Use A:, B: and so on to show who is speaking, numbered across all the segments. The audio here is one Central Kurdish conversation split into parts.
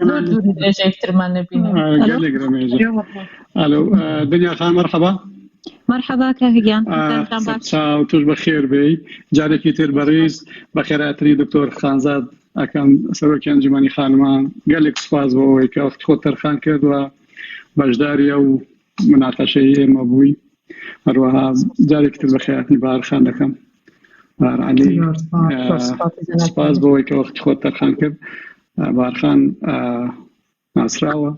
A: زۆر دوور درێژەیەکتر نەبینێ.
B: گەلێک ڕێژە. ئەلۆ دنیا خان مەرحەبا.
C: مرحبا کاکەگیان.
B: چاو توش بەخێر بێی. جارێکی تر بەڕێز بە خێراتری دکتۆر خانزاد ئەکەم سەرۆکی ئەنجومەنی خانمان گەلێک سوپاس بۆ ئەوەی کە وەختی خۆت تەرخان کردووە بەشداری ئەو مناقەشەی ئێمە بووی. هەروەها جارێکی تر بە خێراتنی بارخان دەکەم. بارعەلی سپاس بۆ ئەوەی کە وەختی خۆت تەرخان کرد. بارخان ناسراوە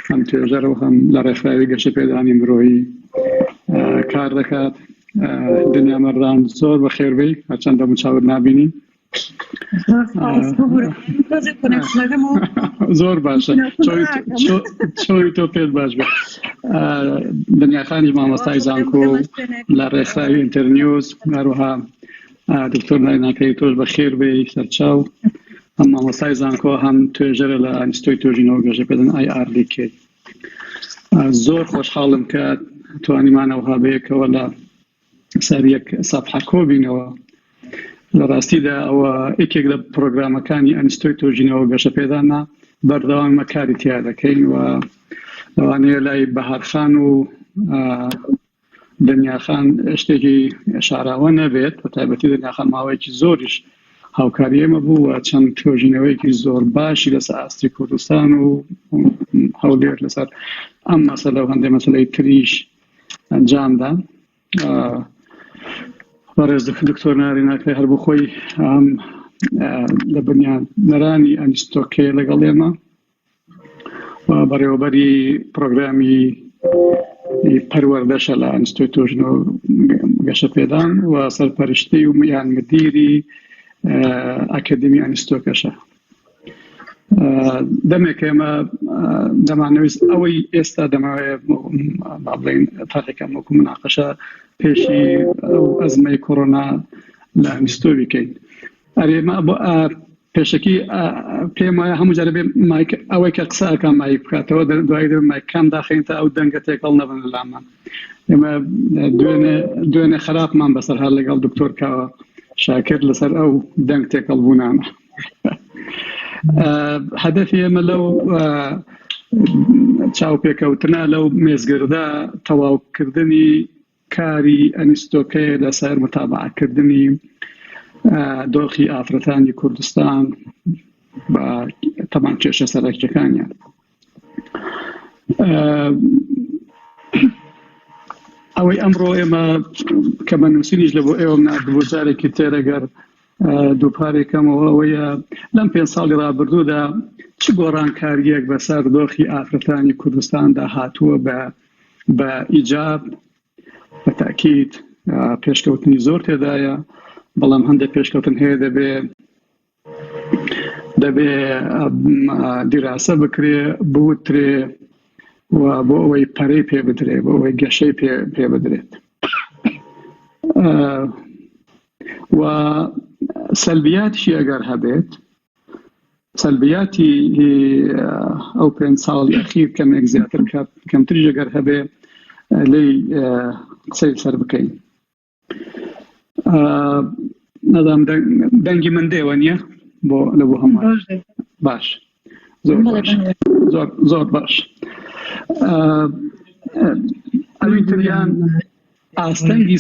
B: هەم توێژەرەوە هەم لە ڕێکخراوی گەشە پێدانی مرۆیی کار دەکات. دنیا مەردان زۆر بەخێر بێی هەرچەندە مچاور نابینی. زۆر باشە چۆی تۆ پێت باش بێ. دنیاخانی مامۆستای زانکۆ لە ڕێکخراوی ئینتەرنیوز هەروەها دکتۆر نایناکەی تۆش بەخێر بێی سەرچاو هەم مامۆستای زانکۆ هەم توێژەرە لە ئینستیتوی توێژینەوە گەشە پێدان IRDK. زۆر خۆشحاڵم کە توانیمانەوە بەیەکەوە لە سەر یەک سەفحە کۆبینەوە. لە ڕاستیدا ئەوە یەکێک لە پرۆگرامەکانی ئینستیتوی توێژینەوە گەشە پێدانە بەردەوام کاری تیا دەکەین و لەوانەیە لای بەهارخان و دنیاخان شتێکی شاراوە نەبێت بە تایبەتی دنیاخان ماوەیەکی زۆریش هاوکاری ئێمە بوو و چەند توێژینەوەیەکی زۆر باشی لەسەر ئاستی کوردستان و هەولێر لەسەر ئەم مەسەلە و هەندێک مەسەلەی تریش ئەنجامدا. بەڕێز دکتۆر ناریناکەی هەر بۆ خۆی لە بنیانەرانی ئەنستۆکەیە لەگەڵ ئێمە و بەڕێوەبەری پرۆگرامی پەروەردەشە لە ئەنستۆی توێژینەوە گەشە پێدان و سەرپەرشتی و یان مدیری ئەکادمی ئەنستۆکەشە. دەمێک ئێمە دەمانەویست ئەوەی ئێستا دەماوێت بڵێن تاقیەکەم وەکو مناقەشە پێشی ئەو ئەزمەی کۆڕۆنا لە ئەنستۆ بکەین. ئەرێمە پێشەکی پێم وایە هەموو جارە بێ ئەوەی کە قسەکەم مای بکاتەوە دوای مایکام داخین تا ئەو دەنگە تێکەڵ نەبن لامان. ئێمە دوێنێ خراپمان بەسەر هەر لەگەڵ دکتۆر کاوە شاکر لەسەر ئەو دەنگ تێکەڵ بوونانە. هەدەفی ئێمە لەو چاوپێکەوتنە لەو مێزگردا تەواوکردنی کاری ئەنستۆکەیە لەسەر متابعەکردنی دۆخی ئافرەتانی کوردستان بە تەمان کێشە سەرەکیەکانیان. ئەوەی ئەمڕۆ ئێمە کە بە نووسینیش لە بۆ ئێوە نردبوو جارێکی تێرەگەر دووپارێکەمەوە ئەوەیە لەم 5 ساڵی ڕابردوودا چ گۆڕانکاریەک بەسەر دۆخی ئافرەتانی کوردستاندا هاتووە بە ئیجاب بە تاکید پێشکەوتنی زۆر تێدایە بەڵام هەندێک پێشکەوتن هەیە دەبێ دیراسە بکرێ بوترێ و بۆ ئەوەی پەرەی پێ بدرێ بۆ ئەوەی گەشەی پێ بدرێت. و سەلبیاتیشی ئەگەر هەبێت سەلبیاتی ئەو 5 ساڵی ئەخیر کەمێک زیاتر کەمتریش ئەگەر هەبێ لێی قسەی سەر بکەین. نەزانم دەنگی من دێوە نییە لە بۆ هەموو باش زۆر باش. ئەوی تریان ئاستەنگی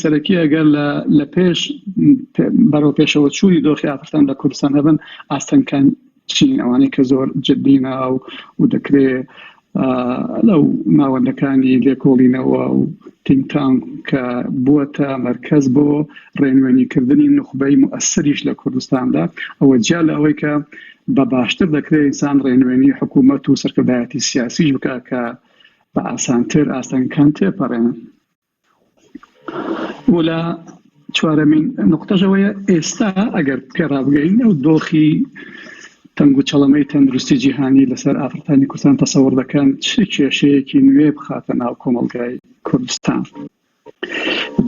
B: سەرەکی ئەگەر لە پێش بەرەو پێشەوە چووی دۆخی ئافرەتان لە کوردستان هەبن ئاستەنکان چین ئەوانەی کە زۆر جددینە و دەکرێت لەو ناوەندەکانی لێکۆڵینەوە و تینگتان کە بووەتە مەرکەز بۆ ڕێنوێنیکردنی نخبەی مؤثریش لە کوردستاندا ئەوە جیا لە ئەوەی کە بە باشتر دەکرێت ئینسان ڕێنوێنی حکوومەت و سەرکردایەتی سیاسیش بکە کە بە ئاسانتر ئاستەنکان تێپەڕێنن. و لە چوارەمین نقطەژەوەیە ئێستا ئەگەر پێڕابگەین ئەو دۆخی تەنگ و چەڵەمەی تەندروستی جیهانی لەسەر ئافرەتانی کوردستان تەسەوڕ دەکەن چ کێشەیەکی نوێ بخاتە ناو کۆمەڵگای کوردستان.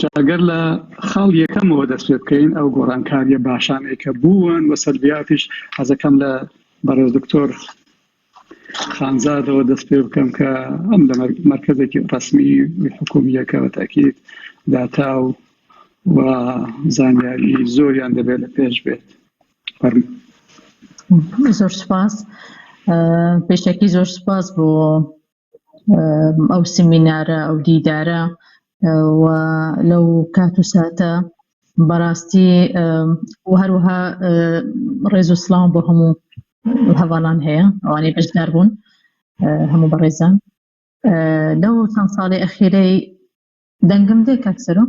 B: جاگەر لە خاڵ یەکەمەوە دەست پێ بکەین ئەو گۆڕانکاریە باشانەی کە بوون و سەلبیاتیش حەزەکەم لە بەڕێز دکتۆر خانزادەوە دەست پێ بکەم کە ئەم لە مرکزێکی ڕسمی حکوومیەکە بە تاکید داتا و زانیاری زۆریان دەبێت لە پێش بێت.
A: زۆر سوپاس پێشەکی زۆر سوپاس بۆ ئەو سیمینارە ئەو دیدارە و لەو کات و ساتە بەڕاستی و هەروەها ڕێز و سڵام بۆ هەموو هەواڵان هەیە ئەوانەی بەشدار بوون هەموو بەڕێزان لەو چەند ساڵی ئەخیرەی دەنگم دێ کاکسەرۆ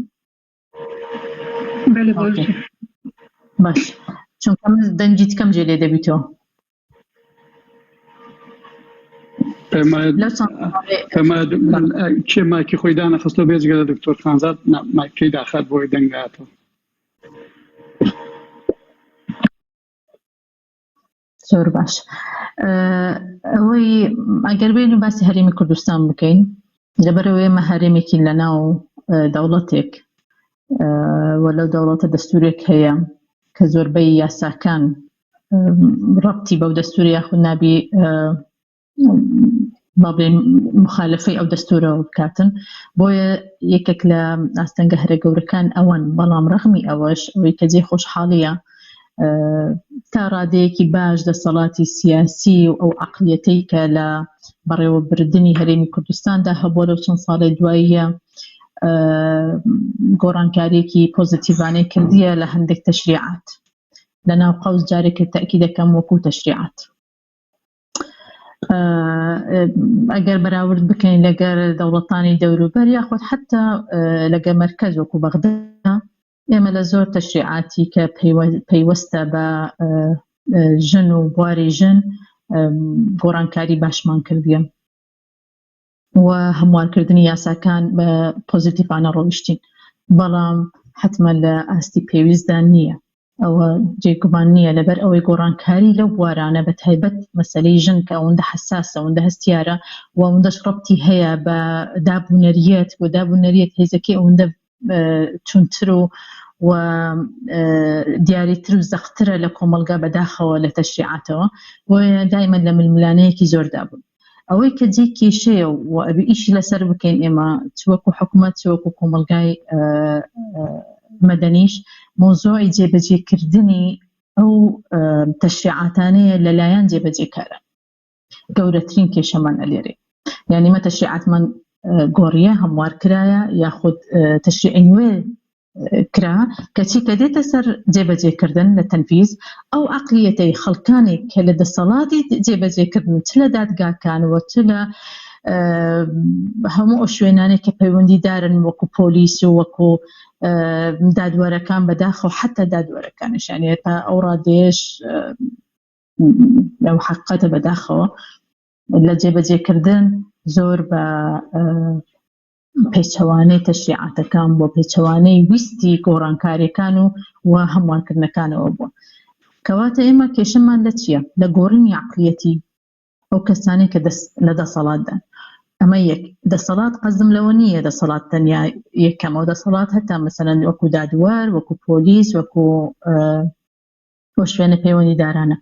A: باش چونکە من دەنگی تکەم جێ لێ دەبیتەوە
B: چێ ماکی خۆی دانەخستۆ بێجگەرە دکتۆر خانزاد ماکەی داخات بۆی دەنگاتەوە
A: زۆر باش ئەوەی ئەگەر بێن و باسی هەرێمی کوردستان بکەین لەبەرەوە ئێمە هەرێمێکی لەناو دەوڵەتێک و لەو دەوڵەتە دەستورێک هەیە کە زۆربەی یاساکان ڕەبتی بەو دەستوری یاخود نابی بابلێن مخالفەی ئەو دەستورەوە بکاتن بۆیە یەکێک لە ئاستەنگە هەرە گەورەکان ئەوەن بەڵام ڕەخمی ئەوەش ئەوەی کە جێ خۆشحاڵیە تا ڕادەیەکی باش دەسەڵاتی سیاسی و ئەو عەقڵیەتەی کە لە بەڕێوەبردنی هەرێمی کوردستاندا هەبووە لەو چەند ساڵی دواییە گۆڕانکاریەکی پۆزیتیڤانەی کردیە لە هەندێک تەشریعات لەناو قەوس جارێکە تەئکید دەکەم وەکو تەشریعات ئەگەر بەراورد بکەین لەگەر دەوڵەتانی دەوروبەر یاخود حتا لەگەر مەرکەز وەکو بەغدا ئێمە لە زۆر تەشریعاتی کە پەیوەستە بە ژن و بواری ژن گۆڕانکاری باشمان کردیە و هەموارکردنی یاساکان بە پۆزیتیڤانە ڕۆیشتین بەڵام حتمە لە ئاستی پێویستدا نییە ئەوە جێگومان نییە لەبەر ئەوەی گۆڕانکاری لەو بوارانە بە تایبەت مەسەلەی ژن کە ئەوەندە حساسە ئەوەندە هەستیارە و ئەوەندەش ڕەبتی هەیە بە دابوونەریەت و دابوونەریەت هێزەکەی ئەوەندە چونتر و دیاریتر و زەخترە لە کۆمەلگا بەداخەوە لە تەشریعاتەوە بۆیە دایمەن لە ململانەیەکی زۆردا بوون ئەوەی کە جێ کێشەیە و ئەبی ئیشی لەسەر بکەین ئێمە چوەکو حکوومەت چوەکو کۆمەلگای مەدەنیش مۆزوعی جێبەجێکردنی ئەو تەشریعاتانەیە لەلایەن جێبەجێکارە گەورەترین کێشەمان ئەلێرێ یعنی مە تەشریعاتمان گۆڕیە هەموار کرایە یاخود تەشریعی نوێ کرا کەچی کە دێتە سەر جێبەجێکردن لە تەنفیز ئەو عەقڵیەتەی خەڵکانێک کە لە دەسەڵاتی جێبەجێکردن چ لە دادگاکانەوە چ لە هەموو ئەو شوێنانێک کە پەیوەندیدارن وەکو پۆلیس و وەکو دادوەرەکان بەداخەوە حتا دادوەرەکانشان تا ئەو ڕادێش لەو حەقەتە بەداخەوە لە جێبەجێکردن زۆر بە پێچەوانەی تەشریعاتەکان بۆ پێچەوانەی ویستی گۆڕانکاریەکان و هەموارکردنەکانەوە بووە کەواتە ئێمە کێشەمان لە چییە؟ لە گۆڕینی عەقڵیەتی ئەو کەسانی کە لە دەسەڵاتدان ئەمە یەک دەسەڵات قەزم لەوە نییە دەسەڵات تەنیا یەکەم ئەو دەسەڵات هەتا مەسەلەن وەکو دادوەر وەکو پۆلیس وەکو بۆ شوێنە پەیوەندیدارانە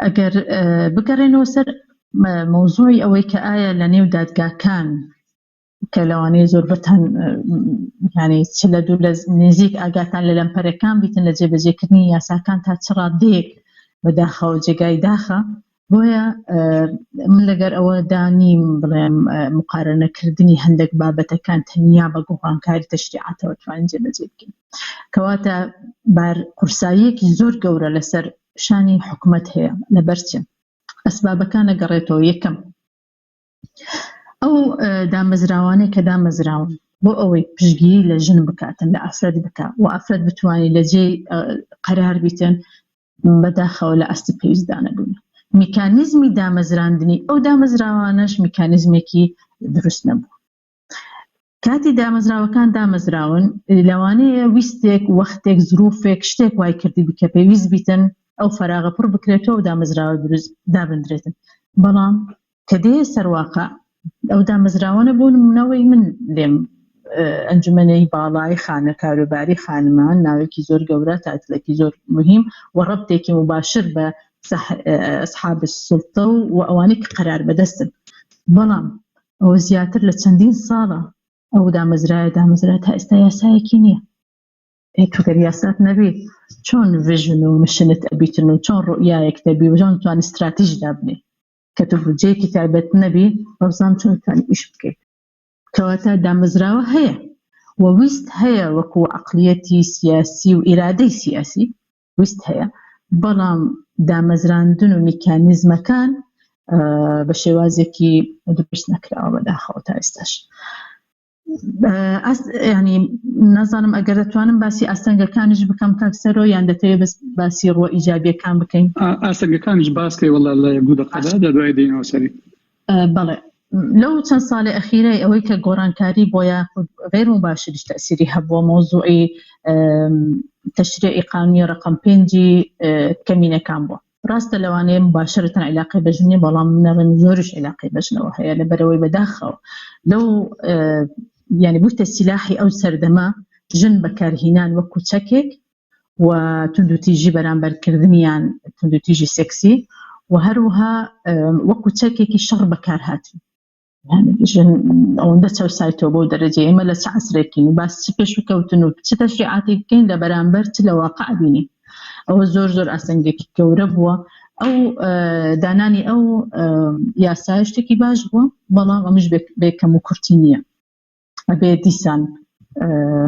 A: ئەگەر بگەڕێنەوە سەر مەوزوعی ئەوەی کە ئایا لە نێو دادگاکان کە لەوانەیە زۆربەتان یعنی چ لە دوو لە نزیک ئاگاتان لە لەمپەرەکان بیتن لە جێبەجێکردنی یاساکان تا چ ڕادەیەک بەداخەوە جێگای داخە بۆیە من لەگەر ئەوە دانیم بڵێم مقارنەکردنی هەندێک بابەتەکان تەنیا بە گۆڕانکاری تەشریعاتەوە توانین جێبەجێ بکەین کەواتە بار قورساییەکی زۆر گەورە لەسەر شانی حکوومەت هەیە لەبەر چ ئەسبابەکان ئەگەڕێتەوە یەکەم ئەو دامەزراوانەی کە دامەزراون بۆ ئەوەی پشتگیری لە ژن بکاتن لە ئافرەت بکات و ئافرەت بتوانێت لە جێی قەرار بیتن بەداخەوە لە ئاستی پێویستدانە بوون میکانیزمی دامەزراندنی ئەو دامەزراوانەش میکانیزمێکی دروست نەبوو کاتی دامەزراوەکان دامەزراون لەوانەیە ویستێک وەختێک زروفێک شتێک وای کردی بکە پێویست بیتن ئەو فەراغە پڕ بکرێتەوە و دامەزراوە دروست دابدرێتن بەڵام کە دێ سەرواقع ئەو دامەزراوانە بوون نمونەوەی من لێم ئەنجومەنەی باڵای خانە کاروباری خانمان ناوێکی زۆر گەورە تایتڵێکی زۆر مهم و ڕەبتێکی مباشر بە ئەصحاب السوڵتە و ئەوانەی کە قەرار بەدەستن بەڵام ئەوە زیاتر لە چەندین ساڵە ئەو دامەزرایە تا ئێستا یاسایەکی نییە توگەر یاسات نەبێت چۆن ڤژن و مشنت ئەبیتن و چۆن ڕوئیایەک دەبی و چۆن توانی استراتیژدا بنێ کە تو بودجەیەکی تایبەت نەبی بەڵام چۆن توانی ئیش بکەیت کەواتە دامەزراوە هەیە و ویست هەیە وەکو عەقلیەتی سیاسی و ئیرادەی سیاسی ویست هەیە بەڵام دامەزراندن و میکانیزمەکان بە شێوازێکی دروست نەکراوە بەداخەوە تا ئێستاش. ینی نازانم ئەگەر دەتوانم باسی ئاستەنگەکانیش بکەم کاکسەرۆ یان دەتەوێت باسی ڕۆ ئیجابیەکان بکەین؟
B: ئاستەنگەکانیش باسکەی وەڵا لە یەک دوو دەقەدا دەدوای دێنەوە سەری.
A: بەڵێ لەو چەند ساڵی ئەخیرەی ئەوەی کە گۆڕانکاری بۆ یاخود غێر مباشریش تەئسیری هەبووە مۆزوعی تەشریعی قانونی ڕقم 5 کەمینەکان بووە. ڕاستە لەوانەیە مباشرەتەن عیلاقەی بەژنی بەڵام نەڕێن زۆریش عیلاقەی بەژنەوە هەیە لەبەرەوەی بەداخەوە لەو یعنی بوتە سیلاحی ئەو سەردەما ژن بەکارهێنان وەکو چەکێک و توندوتیژی بەرامبەرکردنیان توندوتیژی سێکسی و هەروەها وەکو چەکێکی شەڕ بەکارهاتن ژن ئەوەندە چەوسایتەوە بۆ دەرەجەی ئێمە لە چ عەسرێکین و باس چ پێشوکەوتن و چ تەشریعاتی بکەین لە بەرامبەر چ لە واقع بینی ئەوە زۆر ئاستەنگێکی گەورە بووە. ئەو دانانی ئەو یاسای شتێکی باش بووە بەڵام ئەمش بێکەم و کورتی نییە ئەبێ دیسان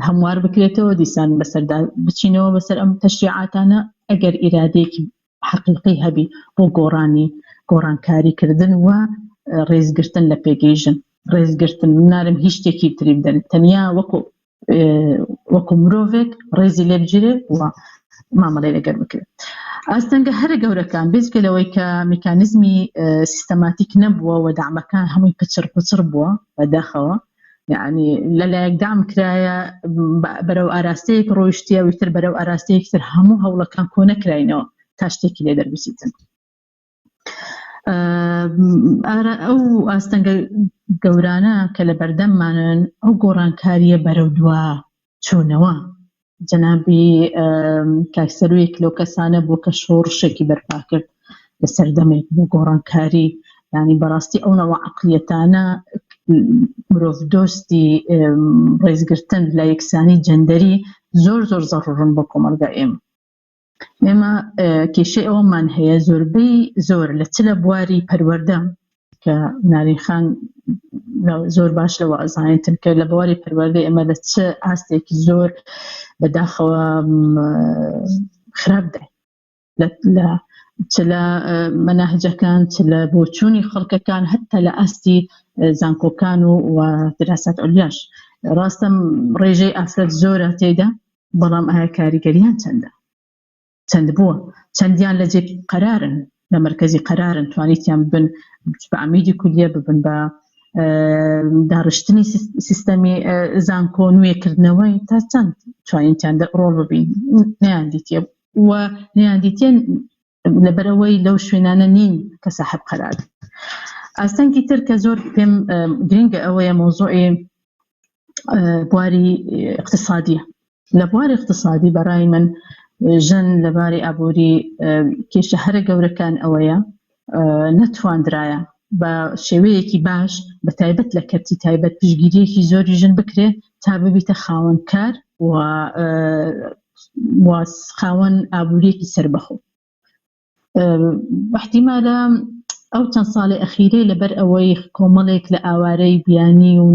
A: هەموار بکرێتەوە دیسان بەسەردا بچینەوە بەسەر ئەم تەشریعاتانە ئەگەر ئیرادەیەکی حەقیقی هەبی بۆ گۆڕانکاریکردن و ڕێزگرتن لە پێگەیژن ڕێزگرتن نارم هیچ شتێکی تری بدەن تەنیا وەکو مرۆڤێک ڕێزی لێ بگیرێ و مامەڵەی لەگەر بکرێت. ئاستەنگە هەرە گەورەکان بێجگە لەوەی کە میکانیزمی سیستەماتیک نەبووە و دامەکان هەمووی پچر بووە بەداخەوە یعنی لەلایەک دام کرایە بەرەو ئاراستەیەک ڕۆیشتیە ویتر بەرەو ئاراستەیەکتر هەموو هەوڵەکان کۆ نەکراینەوە تا شتێکی لێ دەربچیتن. ئەو ئاستەنگە گەورانە کە لە بەردەممانن ئەو گۆڕانکاریە بەرەو دووە چوونەوە جەنابی کاکسەرویەک لەو کەسانە بوو کە شۆڕشێکی بەرپا کرد لە سەردەمێک بۆ گۆڕانکاری ینی بەڕاستی ئەو نەوە عەقلیەتانە مرۆڤ دۆستی ڕێزگرتن لە یەکسانی جەندەری زۆر زەڕورن بۆ کۆمەلگا ئێمە کێشەی ئەومان هەیە زۆر لە چ لە بواری پەروەردە کە نارینخان زۆر باش لەوە ئەزانێتن کە لە بواری پەروەردە ئێمە لە چه ئاستێکی زۆر بەداخەوە خراپ دای چ لە مەناهجەکان چ لە بۆچوونی خەڵکەکان هەتا لە ئاستی زانکۆکان و دراسات ئۆلیاش ڕاستە ڕێژەی ئافرەت زۆرە تێدا بەڵام ئایا کاریگەریان چەند بووە چەندیان لە جێ قەرارن لە مەرکەزی قەرارن توانیتیان بن بە ئامیدی کولیە ببن بە داڕشتنی سیستەمی زانکۆ نوێکردنەوەی تا چەند توانیتیان ڕۆڵ ببین نەیاندیتیە و نەیاندیتیان لەبەرەوەی لەو شوێنانە نین کە ساحب قەرار. ئاستەنگی تر کە زۆر پێم گرنگە ئەوەیە مۆزوعی بواری اقتصادیە. لە بواری اقتصادی بەڕای من ژن لەباری ئابووری کێشە هەرە گەورەکان ئەوەیە نەتواندرایە بە شێوەیەکی باش بە تایبەت لە کەرتی تایبەت پشگیریەکی زۆری ژن بکرێ تا ببیتە خاوەنکار و خاوەن ئابووریەکی سەربەخۆ. احتیمالە ئەو چەند ساڵی ئەخیرەی لەبەر ئەوەی کۆمەڵێک لە ئاوارەی بیانی و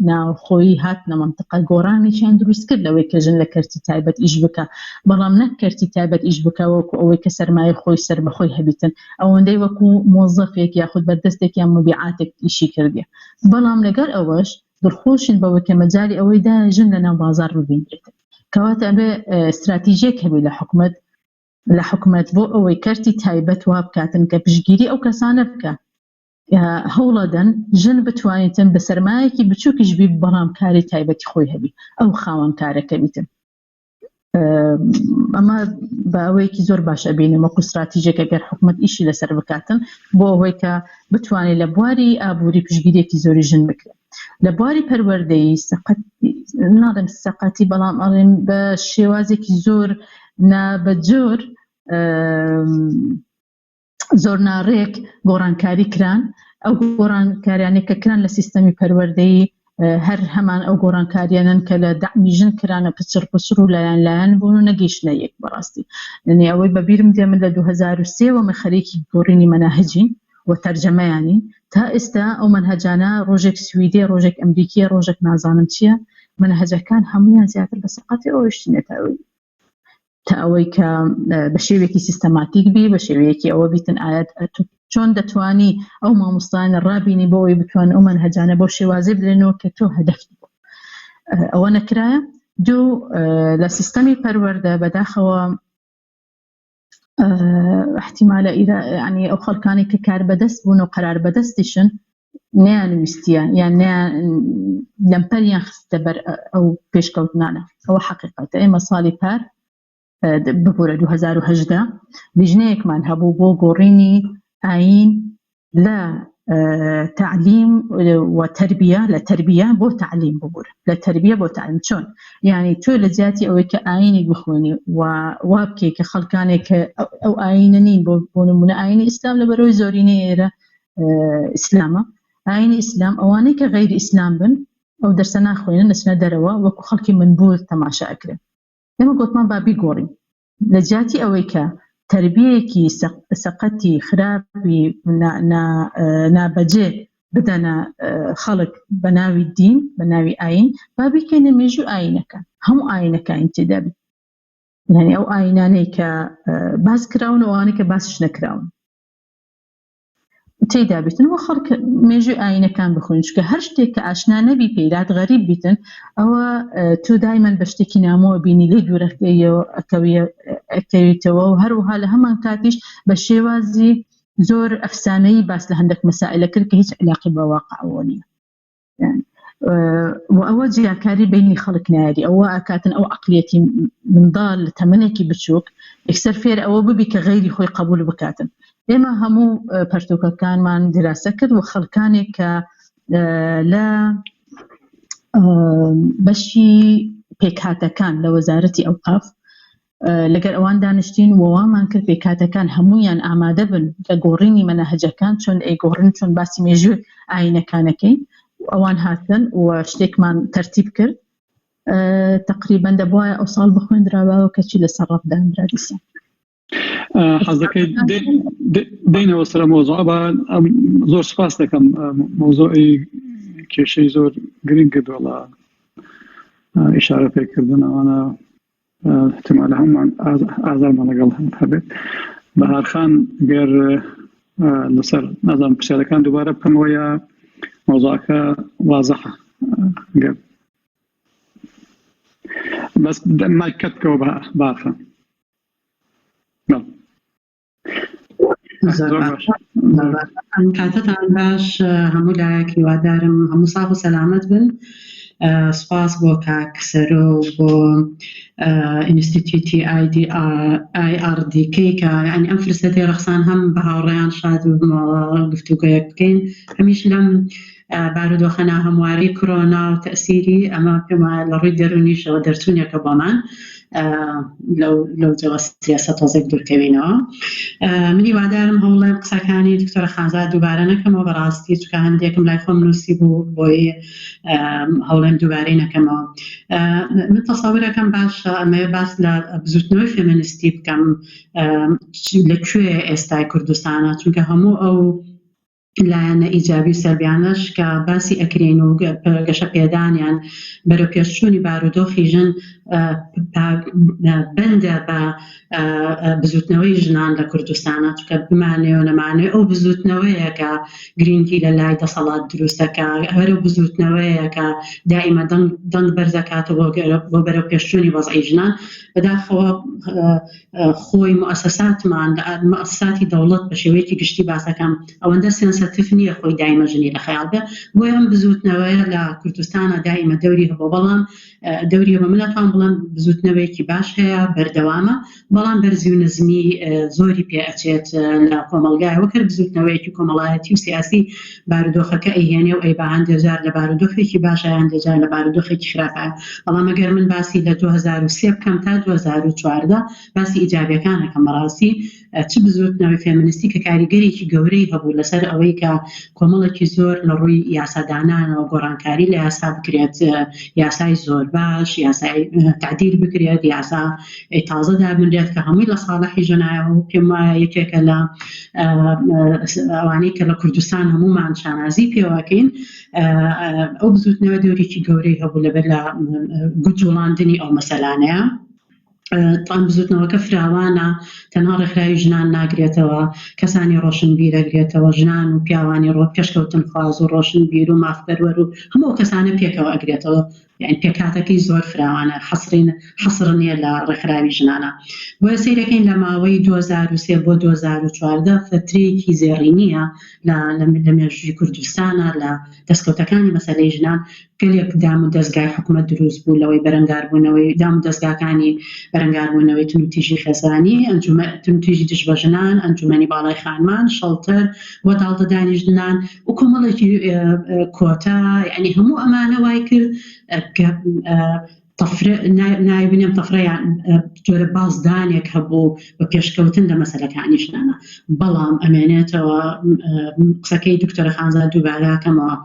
A: ناوخۆیی هاتنە مەنتقە گۆڕانێکیان دروست کرد لەوەی کە ژن لە کەرتی تایبەت ئیش بکە بەڵام نەک کەرتی تایبەت ئیش بکە وەکو ئەوەی کە سەرمایە خۆی سەربەخۆی هەبیتن ئەوەندەی وەکو مۆزەفێک یاخود بەردەستێک یان مبیعاتێک ئیشی کردیە بەڵام لەگەر ئەوەش دڵخۆشین بەوەی کە مەجالی ئەوەیدا ژن لەناو بازار ببینرێت کەواتە ئەبێ استراتیژیەک هەبێ لە حکومەت بۆ ئەوەی کەرتی تایبەت وا بکاتن کە پشگیری ئەو کەسانە بکە هەوڵەدەن ژن بتوانێتن بە سەرمایەکی بچووکیش بی بەڵام کاری تایبەتی خۆی هەبی ئەو خاوەن کارەکە بیتن. ئەمە بە ئەوەیەکی زۆر باشە بینم وەکو استراتیژیەک ئەگەر حکومەت ئیشی لەسەر بکاتن بۆ ئەوەی کە بتوانێت لە بواری ئابووری پشگیریەکی زۆری ژن بکرێت. لە بواری پەروەردەیی ناڵێم سەقەتی بەڵام ئەڵێم بە شێوازێکی زۆر نابەجۆر زۆر ناڕێک گۆڕانکاری کران ئەو گۆڕانکاریانێک کە کران لە سیستەمی پەروەردەیی هەر هەمان ئەو گۆڕانکاریانن کە لە دەعمی ژن کرانە پچڕ و لایەن بوون و نەگەیشتنە یەک بەڕاستی لەنێ ئەوەی بەبیرم دێ من لە 2003 ومە خەریکی گۆڕینی مەناهجین و تەرجەمەیانی تا ئێستا ئەو مەنهەجانە ڕۆژێک سویدێ ڕۆژێک ئەمریکیە ڕۆژێک نازانم چییە مەنهەجەکان هەمویان زیاتر بە سەقەتی ئەوەشتی نێتەوەی تا ئەوەی کە بە شێوێکی سیستەماتیک بی بە شێوەیەکی ئەوە بیتن ئاەت چۆن دەتوانی ئەو مامۆستایانە ڕابینی بۆەوەی بتوان ئەو مەنهەجانە بۆ شێوازی بدرێنەوە کە تۆ هەدەفت بوو ئەوە نەکرایە دوو لە سیستەمی پەروەردە بەداخەوە احتیمالە ینی ئەو خەڵکانی کە کار بەدەست بوون و قەرار بەدەستیشن نەیانویستیە یان لەمپەریان خستە بەر ئەو پێشکەوتنانە ئەوە حەقیقەتە ئێمە ساڵی پار ببوورە 2018 لیژنەیەکمان هەبوو بۆ گۆڕینی ئاین لە تعلیم و تربیە لە تربیە بۆ تعلیم ببوورە لە تربیە بۆ تعلیم چۆن یعنی تۆ لە جیاتی ئەوەی کە ئاینی بخوێنی و وابکێ کە خەڵکانێک ئەو ئاینە نین بۆ نمونە ئاینی ئیسلام لە بەرەوەی زۆرینەی ئێرە ئیسلامە ئاینی ئیسلام ئەوانەی کە غەیری ئیسلام بن ئەو دەرسە ناخوێنن نەچنە دەرەوە وەکو خەڵکی منبوور تەماشا ئەکرێن ئێمە گوتمان با بیگۆڕین لە جیاتی ئەوەی کە تربیەیەکی سەقەتی خراپی نابەجێ بدەنە خەڵک بە ناوی دین بە ناوی ئاین با بیکەینە مێژوو ئاینەکە هەموو ئاینەکان تێدا بێت یعنی ئەو ئاینانەی کە باس کراون و ئەوانەی کە باسش نەکراون تێدا بێتن و خەڵک مێژووی ئاینەکان بخوێن چونکە هەر شتێک کە ئاشنا نەبی پێیدات غەریب بیتن ئەوە تۆ دایمەن بە شتێکی نامۆوە بینی لێ دوورەکەیەوە ئەکەویتەوە و هەروەها لە هەمان کاتیش بە شێوازی زۆر ئەفسانەیی باس لە هەندێک مەسائلە کرد کە هیچ علاقی بە واقعەوە نییە و ئەوە جیاکاری بینی خەڵک نایەری ئەوە ئاکاتن ئەو عەقلیەتی منداڵ لە تەمەنێکی بچووک یەکسەر فێر ئەوە ببی کە غەیری خۆی قبول بکاتن ئێمە هەموو پەرتوکەکانمان دراسە کرد و خەڵکانێک کە لە بەشی پێکهاتەکان لە وەزارەتی ئەوقاف لەگەر ئەوان دانیشتین وەوامان کرد پێکهاتەکان هەمویان ئامادە بن لە گۆڕینی مەناهجەکان چۆن ئەیگۆڕن چۆن باسی مێژووی ئاینەکانەکەی ئەوان هاتن و شتێکمان تەرتیب کرد تقریبا دەبووە ئەو ساڵ بخوێندراوە کەچی لەسەر ڕەفدانرا دیسان
B: حەزەکەی دێنەوە سەر مۆزوع زۆر سپاس دەکەم مۆزوعی کێشەی زۆر گرنگ کردووە ئیشارە پێکردن ئەوانە احتمالە هەمومان ئازارمان لەگەڵ هەبێت بەهارخان گەر لەسەر نازانم پرسیارەکان دووبارە بکەمەوە یا مۆزوعەکە وازەحە بەس مایکەتکەوە بەهارخان
D: کاتتان باش هەموو لایەکی وادارم هەموو ساغ و سەلامەت بن سپاس بۆ کاک سەرۆ بۆ ئینستیتیوتی IRDK کە ینی ئەم فرسەتی ڕەخسان هەم بە هاوڕێیان شاد گفتوگۆیەک بکەین هەمیش لەم بارودۆخەنا هەمواری کۆرۆنا و تەسیری ئەمە پێم وایە لە ڕووی دەرونیشەوە دەرچوونێکە بۆمان لەو جەوە سیاسە تۆزێک دوورکەوینەوە منی وادارم هەوڵێم قسەکانی دکتۆرە خانزاد دووبارە نەکەمەوە بەڕاستی چونکە هەندێکم لای خۆم نووسی بوو بۆی هەوڵێم دووبارەی نەکەمەوە من تەسەوورەکەم باشە ئەمەیە باس لە بزوتنەوەی فێمینیستی بکەم لەکوێ ئێستای کوردستانە چونکە هەموو ئەو لایەنە ئیجابی و سەلبیانەش کە باسی ئەکرێن و گەشە پێدانیان بەرەو پێشچوونی بارودۆخی ژن بەندە بە بزوتنەوەی ژنان لە کوردستانە چونکە بمانێ و نەمانێ ئەو بزوتنەوەیە کە گرنگی لە لای دەسەڵات دروستەکە هەرو بزوتنەوەیە کە دائیمە دەنگ بەرزەکاتەوە بۆ بەرەو پێشچوونی وەزعی ژنان بەداخەوە خۆی مؤسساتمان مؤسساتی دەوڵەت بە شێوەیەکی گشتی باسەکەم ئەوەندە سێنسەتیف نییە خۆی دائیمە ژنی لە خەیاڵ بێ بۆیە ئەم بزوتنەوەیە لە کوردستانە دائیمە دەوری هەبوو بەڵام دەوری بە منەتوان بڵێن بزوتنەوەیەکی باش هەیە بەردەوامە بەڵام بەرزی و نزمی زۆری پێ ئەچێت لە کۆمەلگای وەکرد بزوتنەوەیەکی کۆمەڵایەتی و سیاسی بارودۆخەکە ئەیهێنێ و ئەی بە هەندێجار لە بارودۆخێکی باشە هەندێجار لە بارودۆخێکی خراپە بەڵام ئەگەر من باسی لە 2003 بکەم تا 2014 باسی ئیجابیەکان هەکەم بەڕاستی چ بزوتنەوەی فێمینیستی کە کاریگەرێکی گەورەی هەبوو لەسەر ئەوەی کە کۆمەڵێکی زۆر لە ڕووی یاسادانانەوە گۆڕانکاری لە یاسا بکرێت، یاسای زۆر باش، یاسای تعدیل بکرێت، یاسا تازە دابنرێت کە هەمووی لە ساڵحی ژنایەوە و پێم وایە یەکێکە لە ئەوانەی کە لە کوردستان هەمومان شانازی پێوەکەین. ئەو بزوتنەوە دەورێکی گەورەی هەبوو لەبەر لە گوتوڵاندنی ئەو مەسەلانەیە. تان بزوتنەوەکە فراوانە، تەنها ڕێکخراوی ژنان ناگرێتەوە، کەسانی ڕۆشنبیر ئەگرێتەوە، ژنان و پیاوانی پێشکەوتن خواز و ڕۆشنبیر و مافپەروەر و هەموو کەسانە پێکەوە ئەگرێتەوە. یعنی پێکاتەکەی زۆر فراوانە، حەسر نییە لە ڕێکخراوی ژنانە. بۆیە سەیرەکەین لە ماوەی 2003 بۆ 2014 فترەیەکی زێڕینیە لە مێژووی کوردستانە لە دەستکەوتەکانی مەسەلەی ژنان. گەلێک دام و دەستگای حکوومەت دروست بوو لەوەی بەرەنگاربوونەوەی دام و دەستگاکانی بەرەنگاربوونەوەی تونوتیژی خێزانی، تونوتیژی دژ بە ژنان، ئەنجومەنی باڵای خانمان، شەڵتەر بۆ داڵدەدانی ژنان و کۆمەڵێکی کۆتا. یعنی هەموو ئەمانە وای کرد نایبینێم تەفرەیان جۆرە بازدانێک هەبوو بە پێشکەوتن لە مەسەلەکانی ژنانە. بەڵام ئەمێنێتەوە قسەکەی دکتۆرە خانزاد دووبارەکەمەوە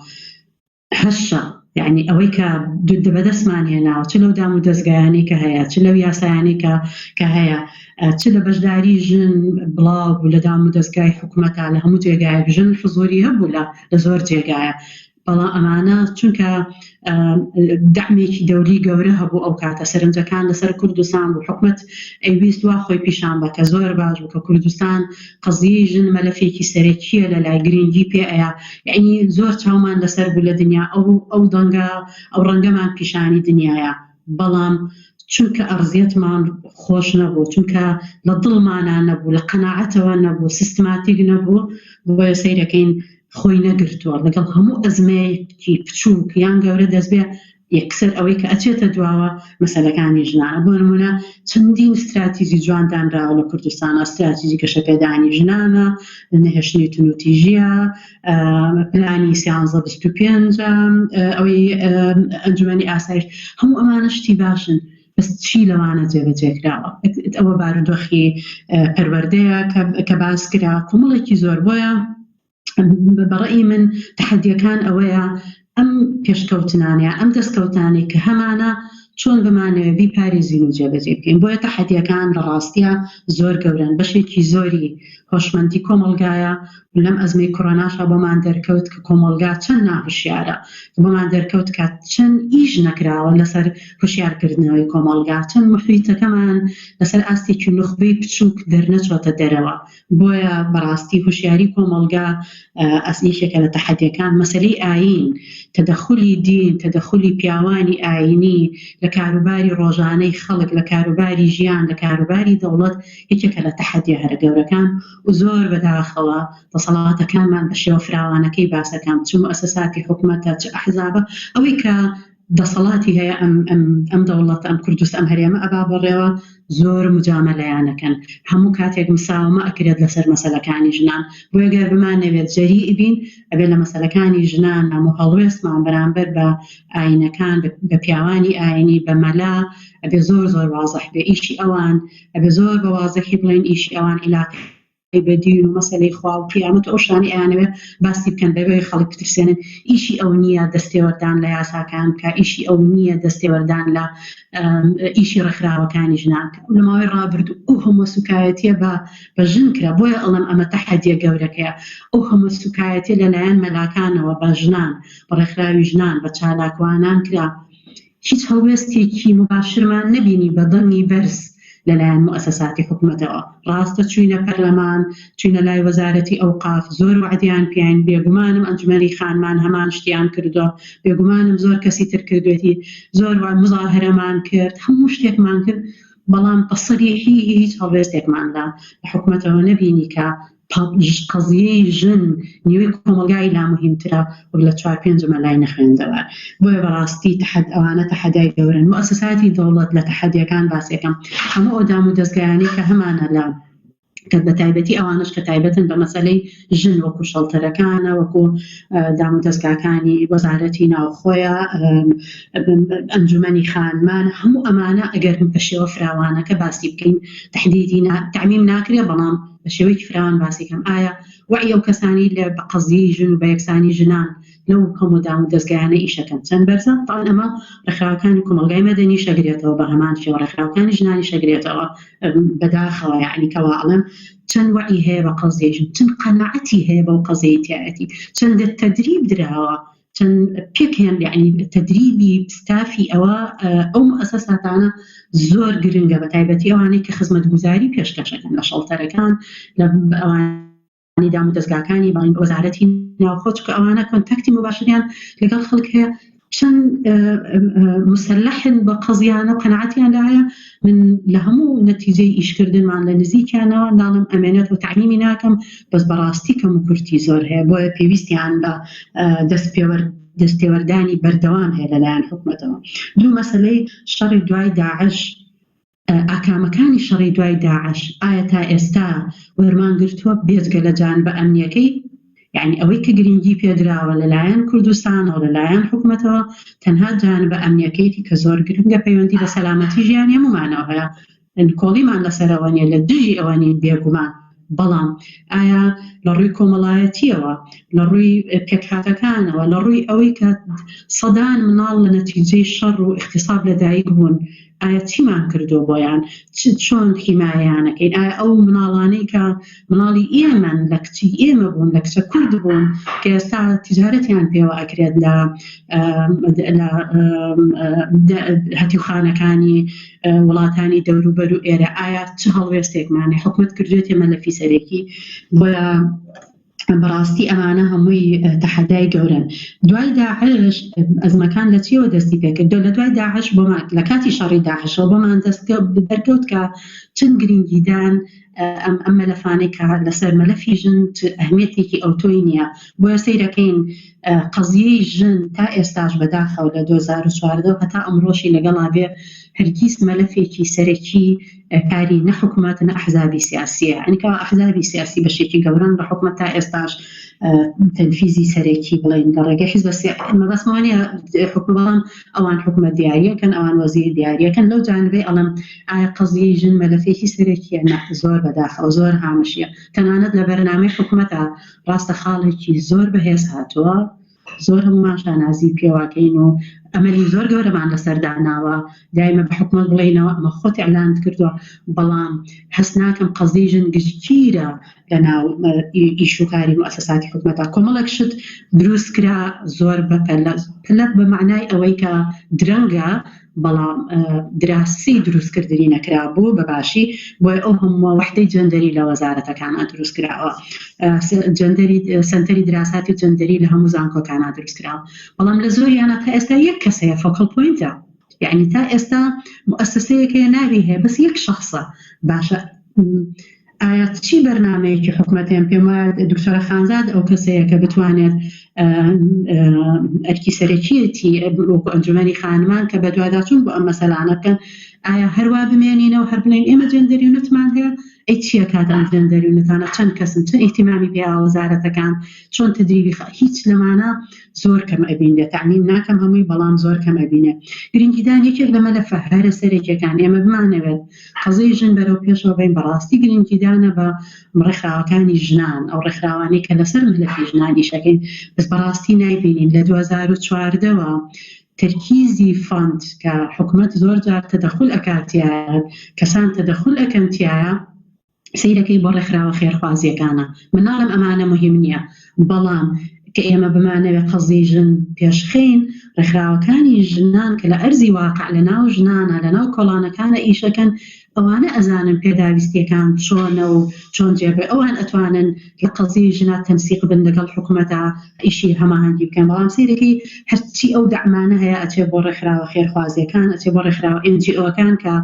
D: هەشە، یعنی ئەوەی کە بەدەستمان هێناوە چ لەو دام و دەستگایانی کە هەیە، چ لەو یاسایانی کە هەیە، چ لە بەشداری ژن بڵاو بوو لە دام و دەستگای حکوومەتە لە هەموو جێگای ژن حزوری هەبوو لە زۆر جێگایە. بەڵام ئەمانە چونکە دەعمێکی دەوری گەورە هەبوو ئەو کاتە سەرنجەکان لەسەر کوردستان بوو، حکوومەت ئەیویست وا خۆی پیشان بە کە زۆر باش بوو کە کوردستان قەزیی ژن مەلەفێکی سەرەکیە لە لای گرنگی پێ ئەیە. یعنی زۆر چاومان لەسەر بوو لە دنیا ئەو دەنگە ئەو ڕەنگەمان پیشانی دنیاە. بەڵام چونکە ئەرزیەتمان خۆش نەبوو، چونکە لە دڵمانان نەبوو، لە قەناعەتەوە نەبوو، سیستماتیک نەبوو، بۆیە سەیرەکەین خۆی نەگرتووە لەگەڵ هەموو ئەزمەیەکی بچووک یان گەورە دەستبێ یەکسەر ئەوەی کە ئەچێتە دواوە مەسەلەکانی ژنانە. بۆ نمونە چەندین استراتیژی جواندانراوە لە کوردستانە، استراتیژی گەشەپێدانی ژنانە، نەهێشتنی تونوتیژیە، پلانی 1325، ئەوەی ئەنجومەنی ئاسایش، هەموو ئەمانە شتی باشن، بەس چی لەوانە جێبەجێکراوە؟ ئەوە بارودۆخی پەروەردەیە کە باس کرا کۆمەڵێکی زۆر. بۆیە بەڕێی من تەحەدیەکان ئەوەیە ئەم پێشکەوتنانەیە، ئەم دەستکەوتانەی کە هەمانە چۆن بمانەوێت بیپارێزین و جێبەجێ بکەین. بۆیە تەحەدیەکان لە ڕاستیە زۆر گەورن، بەشێکی زۆری هۆشمەندی کۆمەلگایە. لەم ئەزمەی کۆڕۆناشا بۆمان دەرکەوت کە کۆمەلگا چەند ناهوشیارە، بۆمان دەرکەوت کە چەند ئیش نەکراوە لەسەر هوشیارکردنەوەی کۆمەلگا، چەند محیتەکەمان لەسەر ئاستێکی نخبەی بچووک دەرنەچۆتە دەرەوە. بۆیە بەڕاستی هوشیاری کۆمەلگا ئەسنیشێکە لە تەحەدیەکان. مەسەلەی ئاین، تەدەخولی دین، تەدەخولی پیاوانی ئاینی لە کاروباری ڕۆژانەی خەڵک، لە کاروباری ژیان، لە کاروباری دەوڵەت یەکێکە لە تەحەدیە هەرە گەورەکان و زۆر بەداخەوە دەسەڵاتەکانمان بە شێوە فراوانەکەی باسەکان، چ مؤسساتی حکوومەتە، چ ئەحزابە، ئەوەی کە دەسەڵاتی هەیە ئەم دەوڵەت ئەم کوردستان ئەم هەرێمە ئەبا بەڕێوە زۆر مجامەلەیانەکەن. هەموو کاتێک مساومە ئەکرێت لەسەر مەسەلەکانی ژنان. بۆیە گەر بمانەوێت جەریئی بین ئەبێت لە مەسەلەکانی ژنان هەموو هەڵوێستمان بەرامبەر بە ئاینەکان، بە پیاوانی ئاینی، بە مەلا ئەبێ زۆر وازەح بێ ئیشی ئەوان، ئەبێ زۆر بە وازەحی بڵێن ئیشی ئەوان عیلاقی بەدین و مەسەلەی خوا و قیامەت و ئەو شتانەی ئەیانەوێ باسی بکەن بەبێ خەڵک بترسێنن. ئیشی ئەو نییە دەستێوەردان لە یاساکان بکە، ئیشی ئەو نییە دەستێوەردان لە ئیشی ڕێکخراوەکانی ژنان کە لە ماوەی ڕابردوو ئەو هەموو سوکایەتیە بە ژن کرا. بۆیە ئەڵێم ئەمە تەحەدیە گەورەکەیە. ئەو هەموو سوکایەتی لەلایەن مەلاکانەوە بە ژنان، بە ڕێکخراوی ژنان، بە چالاکوانان کرا. هیچ هەڵوێستێکی مباشرمان نەبینی بە دڵنی بەرز لەلایەن مؤسساتی حکوومەتەوە. ڕاستە چوینە پەرلەمان، چوینە لای وەزارەتی ئەوقاف، زۆر وعدیان پێیان، بێگومانم ئەنجومەنی خانمان هەمان شتیان کردو، بێگومانم زۆر کەسی تر کردوێتی، زۆر مزاهرەمان کرد، هەموو شتێکمان کرد، بەڵام بەسەریحی هیچ هەڵوێستێکمان لە حکوومەتەوە نەبینی کە قەزیەی ژن نیوەی کۆمەلگای لا مهمترە و لە 4-5 مەلای نەخوێندەوە. بۆیە بەڕاستی ئەوانە تەحەدیای گەورن. مؤسساتی دەوڵەت لە تەحەدیەکان باسێکم هەموو ئەو دام و دەستگایانی کە هەمانە لە کە بە تایبەتی ئەوانش کە تایبەتن بە مەسەلەی ژن، وەکو شەڵتەرەکانە، وەکو دام و دەستگاکانی وەزارەتی ناوخۆیە، ئەنجومەنی خانمان، هەموو ئەمانە ئەگەر بە شێوە فراوانەکە باسی بکەین تەحدیدی تعمیم ناکرێ، بەڵام بە شێوەیەکی فراوان باسیکەم ئایا وعی ئەو کەسانی لە بە قەزیی ژن و بە یەکسانی ژنان لەو هەموودام و دەستگایانە ئیشەکەن چەند بەرزە تاوان ئەمە ڕێکخراوەکانی کۆمەلگای مەدەنی شەگرێتەوە بە هەمان شێوە ڕێکخراوەکانی ژنانی شەگرێتەوە بەداخەوە یعنی کەوا ئەڵێن چەند وعی هەیە بە قەزیی ژن چەند قەناعەتی هەیە بەو قەزەی تایەتی چەندە تەدریب دراوە چەند پێکیان یعنی تەدریبی ستافی ئەوە ئەو مؤسساتانە زۆر گرنگە بە تایبەتی ئەوانەی کە خزمەتگوزاری پێشکەشەکەن لە شەڵتەرەکان لە ئەوانی دام و دەستگاکانی باڵین وەزارەتی ناوخۆ کە ئەوانە کۆنتاکتی مباشریان لەگەڵ خەڵک هەیە چەند مسلحن بە قەزیانە و قەناعەتیان لایە من لە هەموو نەتیجەی ئیشکردنمان لە نزیکیانەوە ناڵم ئەمێنێت و تعمیمی ناکەم بەس بەڕاستی کەم و کورتی زۆر هەیە بۆیە پێویستیان بە دەستێوەردانی بەردەوام هەیە لەلایەن حکوومەتەوە. دوو مەسەلەی شەڕی دوای داعش ئاکامەکانی شەڕی دوای داعش ئایا تا ئێستا وەرمان گرتووە بێجگە لە جانبە ئەمنیەکەی یعنی ئەوەی کە گرنگی پێدراوە لەلایەن کوردستانەوە لەلایەن حکوومەتەوە تەنها جانبە ئەمنیەکەیتی کە زۆر گرنگە پەیوەندی بە سەلامەتی ژیانی هەمومانەوە هەیە کۆڵیمان لەسەرەوە نیە لە دژی ئەوەنی بێگومان بەڵام ئایا لە ڕووی کۆمەڵایەتیەوە لە ڕووی پێکهاتەکانەوە لە ڕووی ئەوەی کە سەدان مناڵ لە نەتیجەی شەڕ و اغتیساب لەدایک بوون ئایا چیمان کردو بۆیان چۆن حیمایەیانەکەین ئایا ئەو مناڵانەی کە مناڵی ئێمەن لە کچی ئێمە بوون لە کچە کورد بوون کە ئێستا تیجارەتیان پێوە ئەکرێت لە هەتیوخانەکانی وڵاتانی دەوروبەر و ئێرە ئایا چ هەڵوێستێکمانێ حکومەت کردوێت ئێمە لە فیسەرێکی بۆیە بەڕاستی ئەمانە هەمووی تەحەدای گەورن. دوای داعش ئەزمەکان لە چیەوە دەستی پێکرد لە دوای داعش بۆمان لە کاتی شەڕی داعشەوە بۆمان دەرکەوت کە چەند گرنگیدان ئەم مەلەفانەی کە لەسەر مەلەفی ژن ئەهمیەتێکی ئەوتۆی نییە بۆیە سەیرەکەین قەزیەی ژن تا ئێستاش بەداخەوە لە 2014 هەتا ئەمڕۆشی لەگەڵا بێ هەرگیز مەلەفێکی سەرەکی کاری نە حکوومەت نە ئەحزابی سیاسیە ئەنیکەوە ئەحزابی سیاسی بەشێکی گەورن لە حکوومەت تا ئێستاش تەنفیزی سەرەکی بڵین لە ڕێگەی حیزب مەبەستمانە حکوومەڵام ئەوان حکوومەت دیاریەکەن ئەوان وەزیر دیاریەکەن لەو جانبەی ئەڵم ئایا قەزیەی ژن مەلەفێکی سەرەکیە نە زۆر بەداخەوە زۆر هامشیە تەنانەت لە بەرنامەی حکوومەتە ڕاستە خاڵێکی زۆر بەهێز هاتووە زۆر هەمومان شانازی پێواکەین و ئەمەلی زۆر گەورەمان لەسەرداناوە دایمە بە حکومەت بڵێنەوە ئەمە خۆت ئەعلان کردووە بەڵام هەست ناکەم قەزیەی ژن گشتگیرە لەناو ئیشوکاری مؤسساتی حکومەتە کۆمەڵێک شت دروست کرا زۆر پەلەک بە معنای ئەوەی کە درەنگە بەڵام دراسی دروستکردنی نەکرا بوو بەباشی بۆی ئەو هەموو وحدەی جەندەری لە وەزارەتەکانە دروست کراوە سنتەری دراساتی جەندەری لە هەموو زانکۆکانە دروست کراوە بەڵام لە زۆریانە تا ئێستا یەک کەسەیە فۆکەڵ پۆینتە یعنی تا ئێستا مؤسسەیەکەیە ناوی هەیە بەس یەک شەخصە باشە ئایا چی بەرنامەیەکی حکوومەتیان پێم وایە دکتۆرە خانزاد ئەو کەسەیە کە بتوانێت ئەرکی سەرەکیەتی وەکو ئەنجومەنی خانمان کە بە دواداچوون بۆ ئەم مەسەلانە بکەن ئایا هەروە بمێنینەوە هەر بڵێن ئێمە جەندەری و نتمان هەیە ئەی چییە کاتان جەندەری و نتانە چەند کەسن چەند ئیحتیمامی پێ وەزارەتەکان چۆن تدریبی هیچ لەمانە زۆر کەم ئەبینێ تەعمیم ناکەم هەمووی بەڵام زۆر کەم ئەبینێ گرنگیدان یەکێک لە مەلەفە هەرە سەرێکیەکان ئێمە بمانەوێت قەزەی ژن بەرەو پێشەوە بین بەڕاستی گرنگیدانە بە ڕێکخراوەکانی ژنان ئەو ڕێکخراوانەی کە لەسەر مەلەفی ژنانی شەکەین بەس بەڕاستی نایبینین لە 2014ەوە ترکیزی فاند کە حکوومەت زۆر جار تەدەخل ئەکاتیایە کەسان تەدەخل ئەکەمتیایە سیرەکەی بۆ ڕێکخراوە خێرخوازیەکانە مناڵم ئەمانە مهم نییە بەڵام کە ئێمە بمانەوێت قەزی ژن پێشخین ڕێکخراوەکانی ژنان کە لە ئەرزی واقع لە ناو ژنانە لە ناو کۆڵانەکانە ئیشەکەن ئەوانە ئەزانن پێداویستیەکان چۆنە و چۆن جێبێ ئەوان ئەتوانن لە قەزی ژنە تەنسیق بن لەگەڵ حکوومەتە ئیشی هەماهەنگی بکەن بەڵام سیرەکەی هەرچی ئەو دەعمانە هەیە ئەچێ بۆ ڕێکخراوە خێرخوازیەکان ئەچێ بۆ ڕێکخراوە NGOەکان کە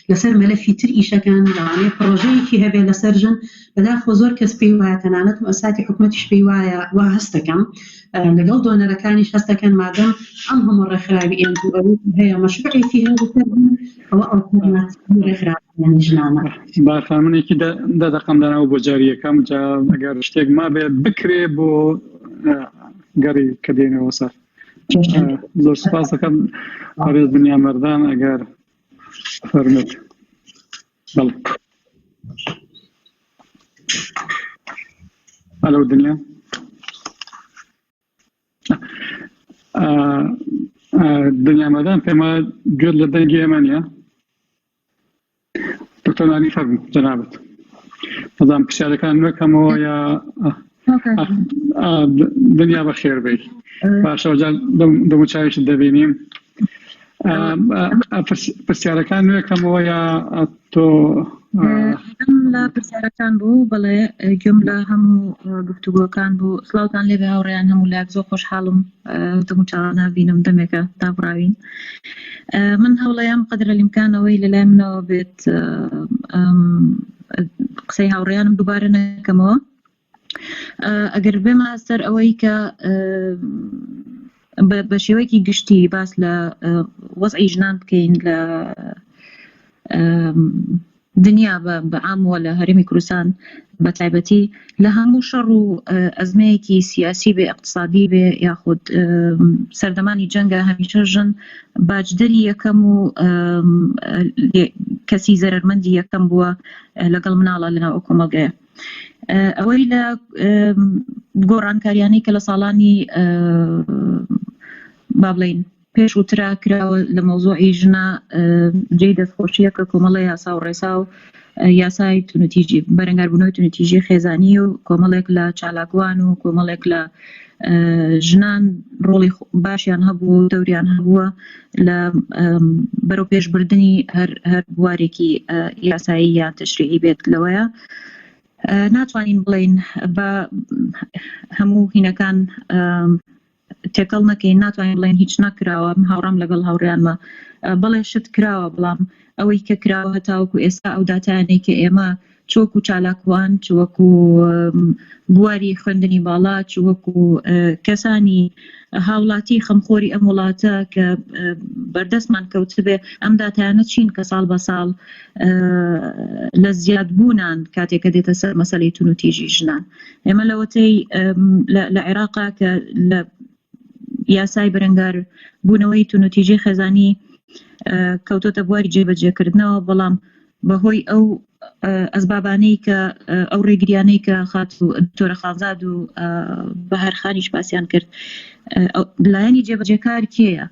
D: لەسەر مەلەفی تر ئیشەکان لەوانەیە پرۆژەیەکی هەبێ لەسەر ژن بەداخۆ زۆر کەس پێی وایە تەنانەت مؤسساتی حکوومەتیش پێی وایە وا هەستەکەم لەگەڵ دۆنەرەکانیش هەستەکەن مادەم ئەم هەموو ڕێکخراوی NGO هەیە مەشروعێکی هەیە ئەوە ئەڵتەرناتیڤی ڕێکخراوەکانی ژنانە
B: با فەرمانێکی دە دەقەم دەناو بۆ جاریەکەم جا ئەگەر شتێک ما بێ بکرێ بۆ گەڕی کە دێنەوە سەر زۆر سوپاس دەکەم هەرێز دنیا مەردان ئەگەر فەرمێت بەڵێ على الدنيا الدنيا مدام فيما جل لدنجي يمانيا دكتور نارين فرمو جنابت نظام بشارة كان نوكم هو يا دنيا بخير بي باشا وجال دو مشايش الدبينيم پرسیارەکان نوێکەمەوە یا تۆ
C: لە پرسیارەکان بوو بەڵێ گوێم لە هەموو گفتوگۆکان بوو سڵاوتان لێبێ هاوڕێیان هەموو لایەک زۆر خۆشحاڵم دەمو چاوانە بینم دەمێکە دابڕاوین من هەوڵەیەم قەدرە الإمکانەوەی لەلای منەوە بێت قسەی هاوڕێیانم دووبارە نەکەمەوە ئەگەر بێمە سەر ئەوەی کە بە شێوەیەکی گشتی باس لە وەزعی ژنان بکەین لە دنیا بە عاموە لە هەرێمی کوردستان بە تایبەتی لە هەموو شەڕ و ئەزمەیەکی سیاسی بێ اقتصادی بێ یاخود سەردەمانی جەنگە هەمیشە ژن باجدەری یەکەم و کەسی زەرەرمەندی یەکەم بووە لەگەڵ مناڵە لەناو ئەو کۆمەڵگەیە ئەوەی لە گۆڕانکاریانەی کە لە ساڵانی با بڵێین پێش وترا کراوە لە مەوزوعی ژنە جێی دەستخۆشیە کە کۆمەڵە یاسا و ڕێسا و یاسای تونوتیژی بەرەنگاربوونەوەی تونوتیژی خێزانی و کۆمەڵێک لە چالاکوان و کۆمەڵێک لە ژنان ڕۆڵی باشیان هەبوو دەوریان هەبووە لە بەرەو پێشبردننی هەر بوارێکی یاسایی یان تەشریعی بێت لەوەیە ناتوانین بڵین بە هەموو هینەکان تێکەڵ نەکەین ناتوانین بڵێن هیچ نەکراوە هاوڕام لەگەڵ هاوڕێیانمە بەڵێ شت کراوە بەڵام ئەوەی کە کراوە هەتاوەکو ئێستا ئەو داتانەی کە ئێمە چۆکو چالاکوان چوەکو بواری خوێندنی باڵا چوەکو کەسانی هاوڵاتی خەمخۆری ئەم وڵاتە کە بەردەستمان کەوتبێ ئەم داتانە چین کە ساڵ بە ساڵ لە زیادبوونان کاتێککە دێتە سەر مەسەلەی تونوتیژی ژنان ئێمە لەوەتەی لە عێراقا کە لە یاسای بەرەنگار بوونەوەی تونوتیژی خێزانی کەوتۆتە بواری جێبەجێکردنەوە بەڵام بەهۆی ئەو ئەسبابانەی کە ئەو ڕێگریانەی کە خات و دکتۆرە خانزاد و بە هەرخانیش باسییان کرد لایەنی جێبەجێکار کێیە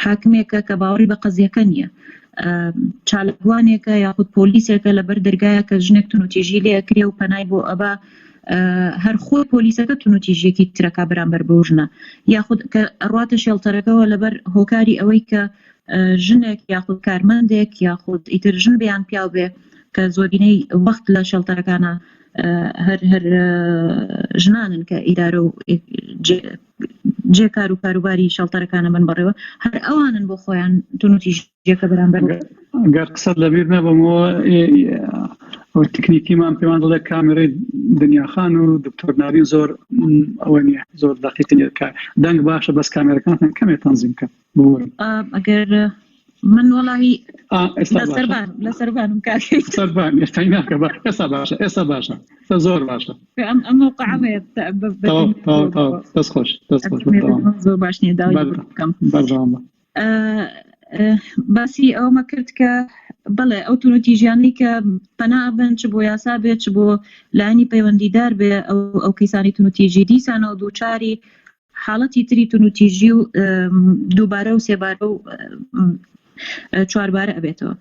C: حاکمێکە کە باوەڕی بە قەزیەکە نییە چالکوانێکە یاخود پۆلیسێکە لەبەر دەرگایە کە ژنێک تونوتیژی لێکرێ و پەنای بۆ ئەبا هەر خۆی پۆلیسەکە تونوتیژیەکی ترەکە بەرامبەر بە ژنە یاخود کە ئەڕاتە شێڵتەرەکەەوە لەبەر هۆکاری ئەوەی کە ژنێک یاخود کارمەندێک یاخود ئیتر ژن بیان پیاو بێ کە زۆربینەی وەخت لە شێڵتەرەکانە هەر ژنانن کە ئیدارە و جێکار و کاروباری شێڵتەرەکانە من بەڕێوە هەر ئەوانن بۆ خۆیان تونوتیژیەکە بەرامبەر
B: گەر قسەت لەبیر نەبەمەوە تکنیکیمان پێوان دەڵێ کامێرەی دنیاخان و دکتۆر نارین زۆر ئەوە نییە زۆر دقیق نیە دەنگ باشە بەس کامێرەکانتان کەمێ تەنزیم کە
C: ئەگەر من وەڵاهی لەسەربانم کاکەی
B: سەربان ئێستای ناکە ئێستا باشە ئێستا باشە زۆر باشە
C: ئەم موقعەیە
B: دەست خۆش
C: زۆر باش نیە داوام
B: بەردەوامە
C: باسی ئەومە کرد کە بەڵێ ئەو تونوتیژیانەی کە پەنابن چ بۆ یاسا بێت چ بۆ لایەنی پەیوەندیدار بێ ئەو کەیسانی تونوتیژی دیسانەوە دووچاری حاڵەتی تری تونوتیژی و دووبارە و سێبارە و چواربارە ئەبێتەوە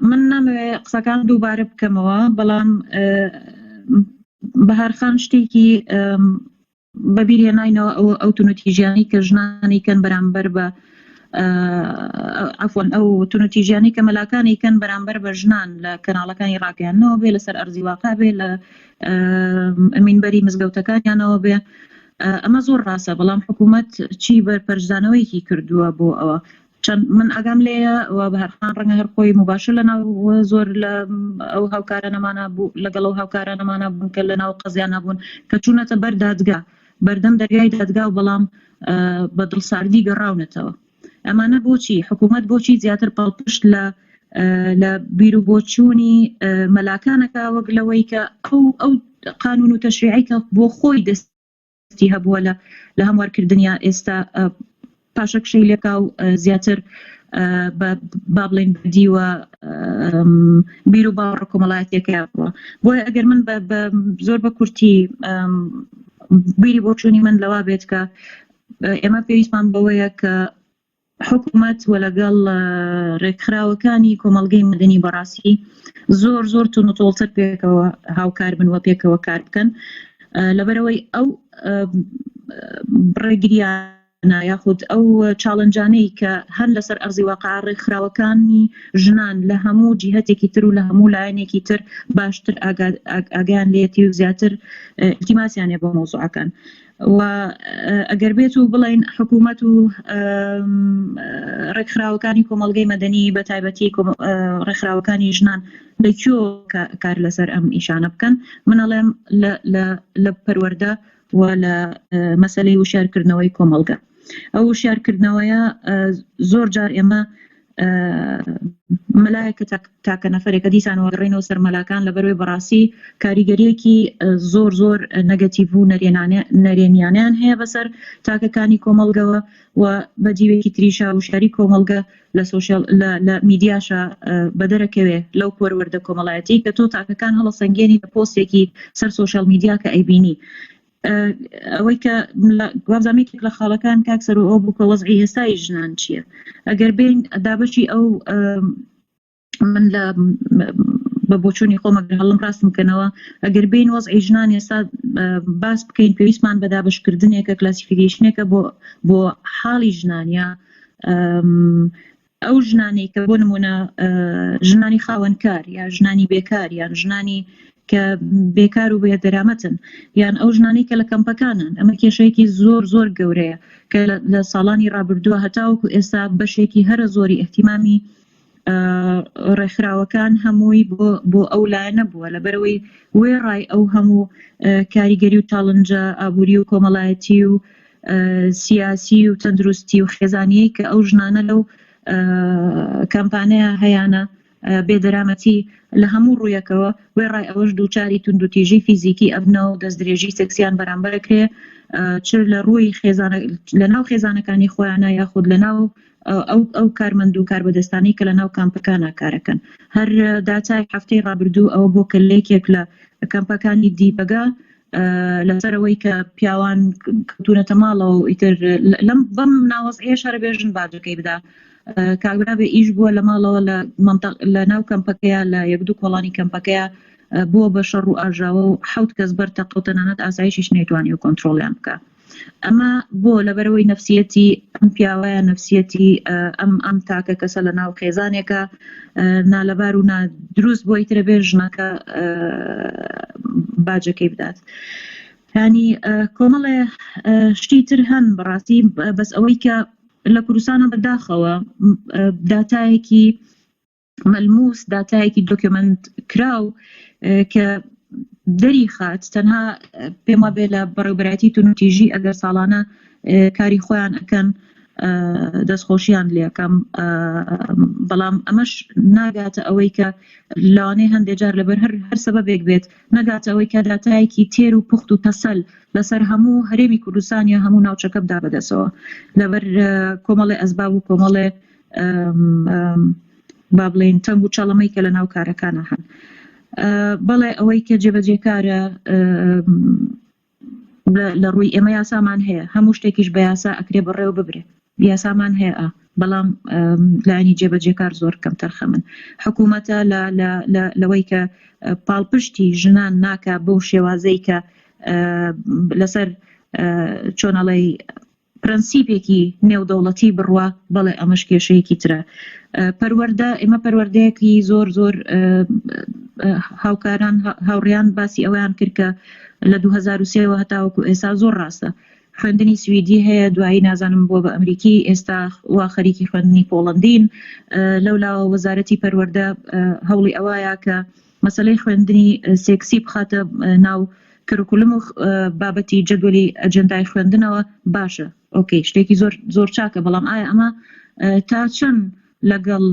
C: من نامەوێ قسەکان دووبارە بکەمەوە بەڵام بەهارخان شتێکی بەبیرهێناینەوە ئەو تونوتیژیانی کە ژنانی کەن بەرامبەر بە عفوان ئەو تونوتیژیانی کە مەلاکانی کەن بەرامبەر بە ژنان لە کەناڵەکانی ڕاگەیانەوە بێ لەسەر ئەرزی واقع بێ لە مینبەری مزگەوتەکانیانەوە بێ ئەمە زۆر ڕاستە بەڵام حکوومەت چی بەرپەرزانەوەیکی کردووە بۆ ئەوە چەند من ئاگام لێیە و بە هەرخان ڕەنگە هەر خۆی مباشر لەناو زۆر لە ئەو هاوکارانەمانە بوو لەگەڵ ئەو هاوکارانەمانە بوون کە لەناو قەزیانە بوون کە چوونەتە بەر دادگا بەردەم دەرگای دادگا و بەڵام بە دڵساردی گەڕاونەتەوە ئەمانە بۆچی حکوومەت بۆچی زیاتر پاڵپشت لە بیر و بۆچوونی مەلاکانەکە وەک لەوەی کە ئەو قانون و تەشریعی کە بۆ خۆی دەستی هەبووە لە هەموارکردنیا ئێستا پاشەکشەی لێکا و زیاتر با بڵێن بەدیوە بیر و باوەڕ کۆمەڵایەتیەکە بڕوە. بۆیە ئەگەر من زۆر بە کورتی بیری بۆ چوونی من لەوا بێت کە ئێمە پێویستمان بەوەیە کە حکوومەت وە لەگەڵ ڕێکخراوەکانی کۆمەڵگەی مەدەنی بەڕاستی زۆر تون و تۆڵتر پێکەوە هاوکار بن وە پێکەوە کار بکەن لەبەرەوەی ئەو ڕێگریانە یاخود ئەو چاڵنجانەی کە هەر لەسەر ئەرزی واقع ڕێکخراوەکانی ژنان لە هەموو جیهەتێکی تر و لە هەموو لایەنێکی تر باشتر ئاگیان لێتی و زیاتر ئیلتیماسیانێ بۆ مۆزوعەکان. و ئەگەر بێت و بڵین حکوومەت و ڕێکخراوەکانی کۆمەڵگەی مەدەنی بە تایبەتی ڕێکخراوەکانی ژنان لەکوێ کار لەسەر ئەم ئیشانە بکەن، منەڵێم لە پەروەردە و لە مەسەلەی وشارکردنەوەی کۆمەڵگە. ئەو وشارکردنەوەیە زۆر جار ئێمە مەلایەکە تاکە نەفرێکە دیسانەوە گەڕێنەوە سەر مەلاکان لەبەرەوەی بەڕاستی کاریگەریەکی زۆر نەگەتیڤ و نەرێنیانیان هەیە بەسەر تاکەکانی کۆمەڵگەوە و بەجیوێکی تریشا وشاری کۆمەڵگە لە میدیاشە بەدەرەکەوێ لەو پەروەردە کۆمەڵایەتی کە تۆ تاکەکان هەڵە سەنگێنی لە پۆستێکی سەر سۆشیال میدیا کە ئەیبینی. ئەوەی کە وابزانێکێک لە خاڵەکان کاکسەر و ئەو بوو کە وەزعی ئێستای ژنان چییە. ئەگەر بین دابەشی ئەو من لە بە بۆچوونی خۆمەگەر هەڵم ڕاستم بکەنەوە ئەگەر بین وەزعی ژنان ئێستا باس بکەین پێویستمان بە دابشکردنێکە کلاسیفیکیشنێکە بۆ حاڵی ژنانیا ئەو ژنانی کە بۆ نمونە ژنانی خاوەنکار یا ژنانی بێکار یان ژنانی کە بێکار و بێ دەرامەتن یان ئەو ژنانی کە لە کەمپەکانن. ئەمە کێشەیەکی زۆر گەورەیە کە لە ساڵانی ڕابردووە هەتاوەکو ئێستا بەشێکی هەرە زۆری ئەحتیمامی ڕێکخراوەکان هەمووی بۆ ئەو لایە نەبووە لەبەرەوەی وێڕای ئەو هەموو کاریگەری و تاڵنجە ئابووری و کۆمەڵایەتی و سیاسی و تەندروستی و خێزانیەی کە ئەو ژنانە لەو کەمپانەیە هەیانە بێدەرامەتی لە هەموو ڕوویەکەوە وێڕای ئەوەش دووچاری توندوتیژی فیزیکی ئەبنە و دەستدرێژی سەکسیان بەرامبەرەکرێ چر لە ڕووی لەناو خێزانەکانی خۆیانە یاخود لەناو ئەو کارمەند و کاربەدەستانی کە لەناو کامپەکانە کارەکەن. هەر داتای هەفتەی ڕابردوو ئەوە بۆ کلێکێک لە کەمپەکانی دیپەگا لەسەرەوەی کە پیاوان کەوتونەتە ماڵەوە و ئیتر بەم ناوەزعەیەش هەر بێژن باجەکەی بدا کاگرا بێ ئیش بووە لە ماڵەوە لە ناو کەمپەکەیە لە یەک دوو کۆڵانی کەمپەکەیە بووە بە شەڕ و ئاژاوە و 7 کەس بەرتەقە و تەنانەت ئاسایشیش نەیتوانی و کۆنترۆڵیان بکە. ئەمە بۆ لەبەرەوەی نەفسیەتی ئەم پیاوەیە نەفسیەتی ئەم تاکە کەسە لە ناو خێزانێکە نالەبار و نادروست بۆ ئیترە بێ ژنەکە باجەکەی بدات. ینی کۆمەڵێ شتی تر هەن بەڕاستی بەس ئەوەی کە لە کوردستانە بەداخەوە داتایەکی مەلموس داتایەکی دۆکیومنت کراو کە دەری خات تەنها پێم وابێ لە بەڕێوەبەرایەتی تونوتیژی ئەگەر ساڵانە کاری خۆیان ئەکەن دەستخۆشیان لێەکەم بەڵام ئەمەش ناگاتە ئەوەی کە لەوانەیە هەندێک جار لەبەر هەر سەبەبێک بێت نەگاتە ئەوەی کە داتایەکی تێر و پوخت و تەسەل لەسەر هەموو هەرێمی کوردستانیە هەموو ناوچەکە بدا بەدەسەوە لەبەر کۆمەڵێ ئەسباب و کۆمەڵێ با بڵێن تەنگ و چەڵەمەی کە لە ناو کارەکانە هەن. بەڵێ ئەوەی کە جێبەجێکارە لە ڕووی ئێمە یاسامان هەیە هەموو شتێکیش بە یاسا ئەکرێ بەڕێوە ببرێ یاسامان هەیە بەڵام لایانی جێبەجێکار زۆر کەم تەرخەمن. حکوومەتە لەوەی کە پاڵپشتی ژنان ناکە بەو شێوازەی کە لەسەر چۆنەڵی پرەنسیپێکی نێودەوڵەتی بڕوا بەڵێ ئەمەش کێشەیەکی ترە. پەروەردە ئێمە پەروەردەیەکی زۆر هاوکاران هاوڕێیان باسی ئەویان کرد کە لە 2003 هەتاوەکو ئێستا زۆر ڕاستە خوێندنی سویدی هەیە دوایی نازانم بۆ بە ئەمریکی ئێستا وا خەریکی خوێندنی پۆڵەندین لەولاوە وەزارەتی پەروەردە هەوڵی ئەوایە کە مەسەلەی خوێندنی سێکسی بخاتە ناو کەرکولم و بابەتی جەدوەلی ئەجەندای خوێندنەوە باشە ئۆکەی شتێکی زۆر چاکە بەڵام ئایا ئەمە تا چەند لەگەڵ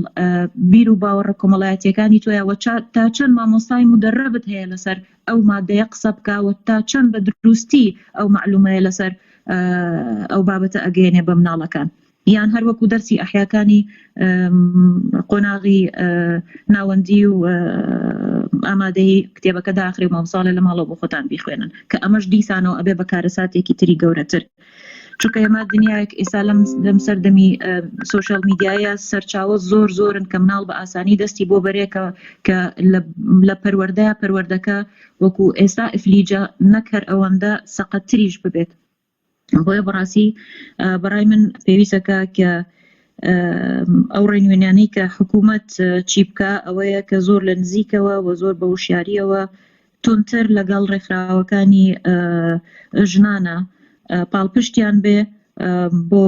C: بیر و باوەڕە کۆمەڵایەتیەکانی تۆیەوە تا چەند مامۆستای مدەرەبت هەیە لەسەر ئەو مادەیە قسە بکاوە تا چەند بە دروستی ئەو معلومەیە لەسەر ئەو بابەتە ئەگەیەنێ بە مناڵەکان. یان هەروەکو دەرسی ئەحیاکانی قۆناغی ناوەندی و ئامادەی کتێبەکە داخرێ و مامۆساڵێ لە ماڵەوە بۆ خۆتان بیخوێنن کە ئەمەش دیسانەوە ئەبێ بە کارەساتێکی تری گەورەتر. چونکە ئێمە دنیایەک ئێستا لەم سەردەمی سۆشیال میدیایە سەرچاوە زۆرن کە مناڵ بە ئاسانی دەستی بۆ بەرێکە کە لە پەروەردەکە وەکو ئێستا ئفلیجە نەک هەر ئەوەندە سەقەتتریش ببێت. بۆیە بەڕاستی بەڕای من پێویستەکە کە ئەو ڕێنوێنانەی کە حکوومەت چی بکە ئەوەیە کە زۆر لە نزیکەوە و زۆر بە وشیاریەوە تونتر لەگەڵ ڕێکخراوەکانی ژنانە پاڵپشتیان بێ بۆ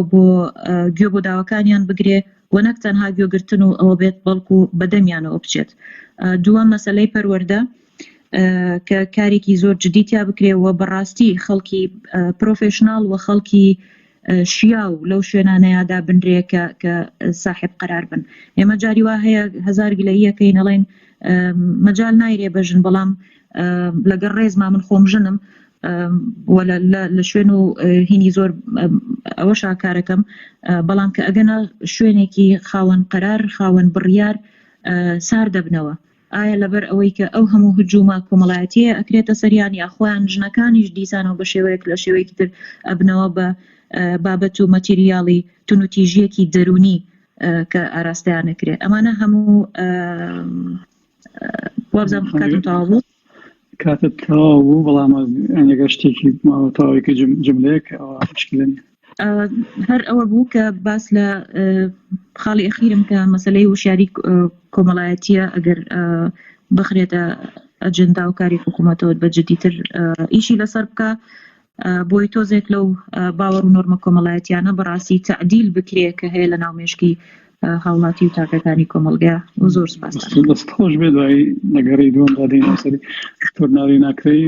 C: گوێ بۆ داواکانیان بگرێ و نەک تەنها گوێگرتن و ئەوە بێت بەڵکو بەدەمیانەوە بچێت. دووەم مەسەلەی پەروەردە کە کارێکی زۆر جدیتیا بکرێەوە بەڕاستی خەڵکی پرۆفێشناڵ و خەڵکی شیاو لەو شوێنانەیەدا بنرێکە کە ساحب قرار بن. ئێمە جاری وا هەیە هەزار گلەییەکەی نەڵێن مەجال نایرێ بەژن بەڵام لەگەڵ ڕێزما من خۆم ژنم لە شوێن و هینی زۆر ئەوە شاکارەکەم بەڵام کە ئەگەنە شوێنێکی خاوەن قەرار خاوەن بڕیار سار دەبنەوە. ئایا لەبەر ئەوەی کە ئەو هەموو هجوومە کۆمەڵایەتیە ئەکرێتە سەریان یاخۆیان ژنەکانیش دیسانەوە بە شێوەیەک لە شێوەیەکی تر ئەبنەوە بە بابەت و مەتیریاڵی تونوتیژیەکی دەرونی کە ئاراستەیان نەکرێت. ئەمانە هەموو وابزانم کاتم تەواو بوو.
B: کاتت تەواو بوو بەڵام ئەگەر شتێکی ماوەتەواوێکی جملەیەک ئەوە مشکلە نیە.
C: هەر ئەوە بوو کە باس لە خاڵی ئەخیرم کە مەسەلەی وشیاری کۆمەڵایەتیە ئەگەر بخرێتە ئەجندا و کاری حکوومەتەوە بە جدیتر ئیشی لەسەر بکە بۆی تۆزێک لەو باوەڕ و نۆرمە کۆمەڵایەتیانە بەڕاستی تعدیل بکرێ کە هەیە لە ناومێشکی هاوڵاتی و تاکەکانی کۆمەڵگە و زۆر سپاس.
B: دەست خۆش بێ دوایی لەگەڕی دووەم دادەین سەری دکتۆر ناوی ناکرێی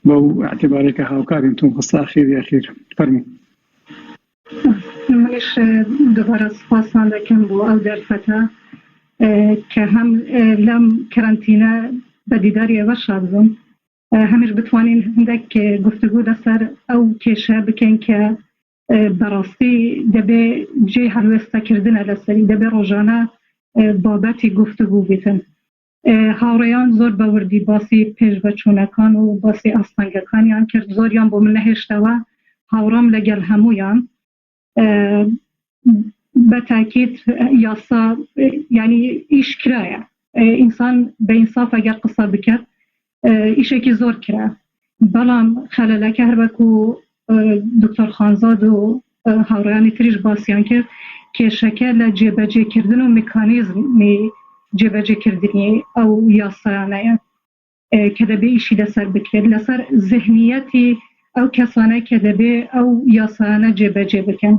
B: بەو اعتبارێکە هاوکارین تۆم خستە ئەخیر فەرموو.
E: منش دوباره سپاسان دەکەم بۆ ئەو دەرفەتە کە هەم لەم کەرەنتینە بە دیداری ئێوە شاد بووم هەمیش بتوانین هەندێک گفتگو لەسەر ئەو کێشە بکەین کە بەڕاستی دەبێ جێ هەلوێستەکردنە لەسەری دەبێ ڕۆژانە بابەتی گفتگو بێتن. هاوڕێیان زۆر بەوردی باسی پێشبەچوونەکان و باسی ئاستەنگەکانیان کرد زۆریان بۆ من نەهێشتەوە هاوڕام لەگەڵ هەمویان بە تاکید یاسا یعنی ئیش کرایە ئینسان بە ئینساف ئەگەر قسە بکرد ئیشێکی زۆر کرا بەڵام خەلەلەکە هەروەکو دکتۆر خانزاد و هاوڕێیانی تریش باسییان کرد کێشەکە لە جێبەجێکردن و میکانیزمی جێبەجێکردنی ئەو یاسایانەیە کە دەبێ ئیشی لەسەر بکرێت لەسەر ذهنیەتی ئەو کەسانەی کە دەبێ ئەو یاسایانە جێبەجێ بکەن.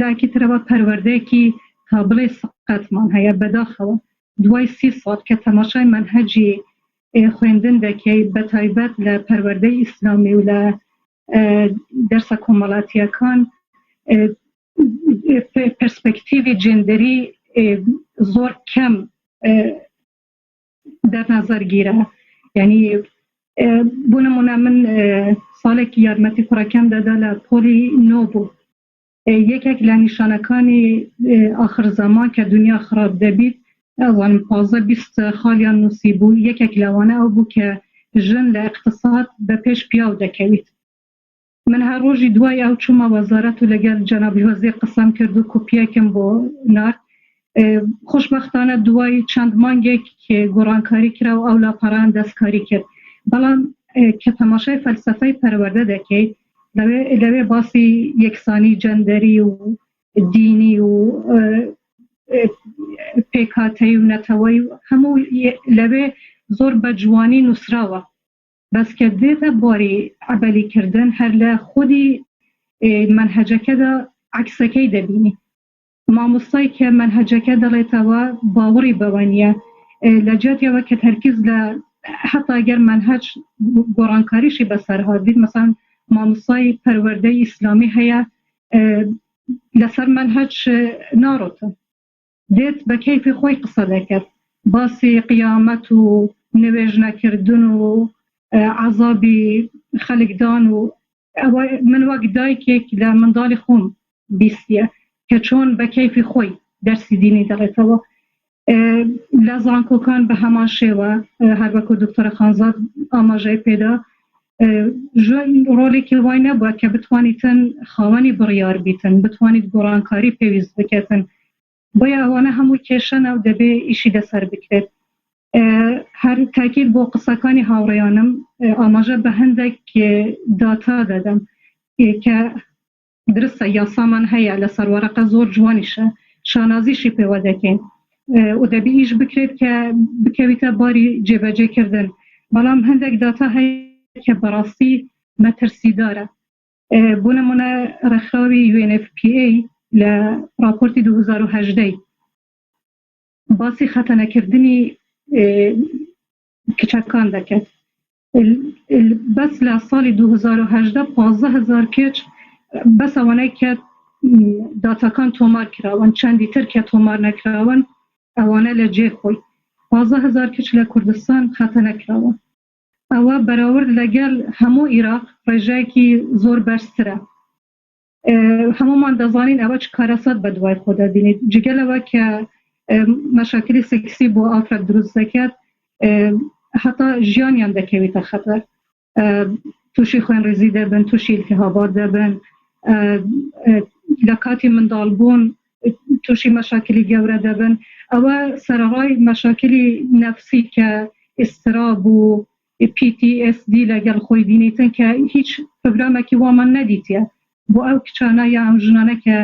E: لاکی ترەوە پەروەردەیەکی کابڵێ سەقەتمان هەیە بەداخەوە دوای 30 ساڵ کە تەماشای منهەجی خوێندن دەکەی بە تایبەت لە پەروەردەی ئیسلامی و لە دەرسە کۆمەڵاتیەکان پرسپێکتیڤی جێندەری زۆر کەم دەرنەزەرگیرە. یعنی بۆ نمونە من ساڵێکی یارمەتی کوڕەکەم دەدا لە پۆلی نۆ بوو یەکێک لە نیشانەکانی ئاخر زەمان کە دنیا خراپ دەبیت ئەوان 15-20 خاڵیان نووسی بوو یەکێک لەوانە ئەو بوو کە ژن لە اقتصاد بە پێش پیاو دەکەویت. من هەر ڕۆژی دوای ئەو چوومە وەزارەت و لەگەڵ جەنابی وەزیر قسەم کرد و کۆپیەکەم بۆ نارد. خۆشبەختانە دوای چەند مانگێک گۆڕانکاری کرا و ئەو لاپەڕان دەستکاری کرد بەڵام کە تەماشای فەلسەفەی پەروەردە دەکەیت لەوێ باسی یەکسانی جەندەری و دینی و پێکهاتەی و نەتەوەی هەموو لەوێ زۆر بە جوانی نووسراوە بەس کە دێتە بۆری عەمەلیکردن هەر لە خودی منهەجەکەدا عەکسەکەی دەبینی. مامۆستای کە منهەجەکە دەڵێتەوە باوەڕی بەوە نییە لە جاتیەوە کە تەرکیز لە حتا ئەگەر منهەج گۆڕانکاریشی بەسەر هاتبیت مەسەڵەن مامۆستای پەروەردەی ئیسلامی هەیە لەسەر منهەج ناڕۆتن دێت بە کەیفی خۆی قسە دەکرد باسی قیامەت و نوێژ نەکردن و عەزابی خەڵکدان و من وەک دایکێک لە منداڵی خۆم بیستیە کە چۆن بە کەیفی خۆی دەرسی دینی دەڵێتەوە لە زانکۆکان بە هەمان شێوە هەر وەکو دکتۆرە خانزاد ئاماژەی پێدا ڕۆڵێکی وای نەبووە کە بتوانیتن خاوەنی بڕیار بیتن بتوانیت گۆڕانکاری پێویست بکەتن بۆیە ئەوانە هەموو کێشەنە و دەبێ ئیشی لەسەر بکرێت هەر تاکید بۆ قسەکانی هاوڕێیانم ئاماژە بە هەندێک داتا دەدەم کە درستە یاسامان هەیە لەسەر وەرەقە زۆر جوانیشە شانازیشی پێوە دەکەین و دەبی ئیش بکرێت کە بکەویتە باری جێبەجێکردن بەڵام هەندێک داتا هەیە کە بەڕاستی مەترسیدارە بۆ نمونە ڕێکخراوی UNFPA لە راپۆرتی 2018 باسی خەتەنەکردنی کچەکان دەکات بەس لە ساڵی 2018 15,000 کچ بەس ئەوانەی کە داتاکان تۆمار کراون چەندی تر کە تۆمار نەکراون ئەوانە لە جێ خۆی 15,000 کچ لە کوردستان خەتەنەکراون ئەوە بەراورد لەگەل هەموو عێراق ڕێژەیەکی زۆر بەرزترە هەمومان دەزانین ئەوە چ کارەسات بە دوای خۆ دەبینیت جگەلەوە کە مەشاکلی سێکسی بۆ ئافرەت دروست دەکات هەتا ژیانیان دەکەوێتە خەتەر تووشی خوێنڕێزی دەبن تووشی التهابات دەبن لە کاتی منداڵبوون تووشی مەشاکلی گەورە دەبن ئەوە سەرەڕای مەشاکلی نەفسی کە ئیستراب و PTSD لەگەڵ خۆی بینیتن کە هیچ پرۆگرامێکی وامان نەدیتیە بۆ ئەو کچانە یا ئەم ژنانە کە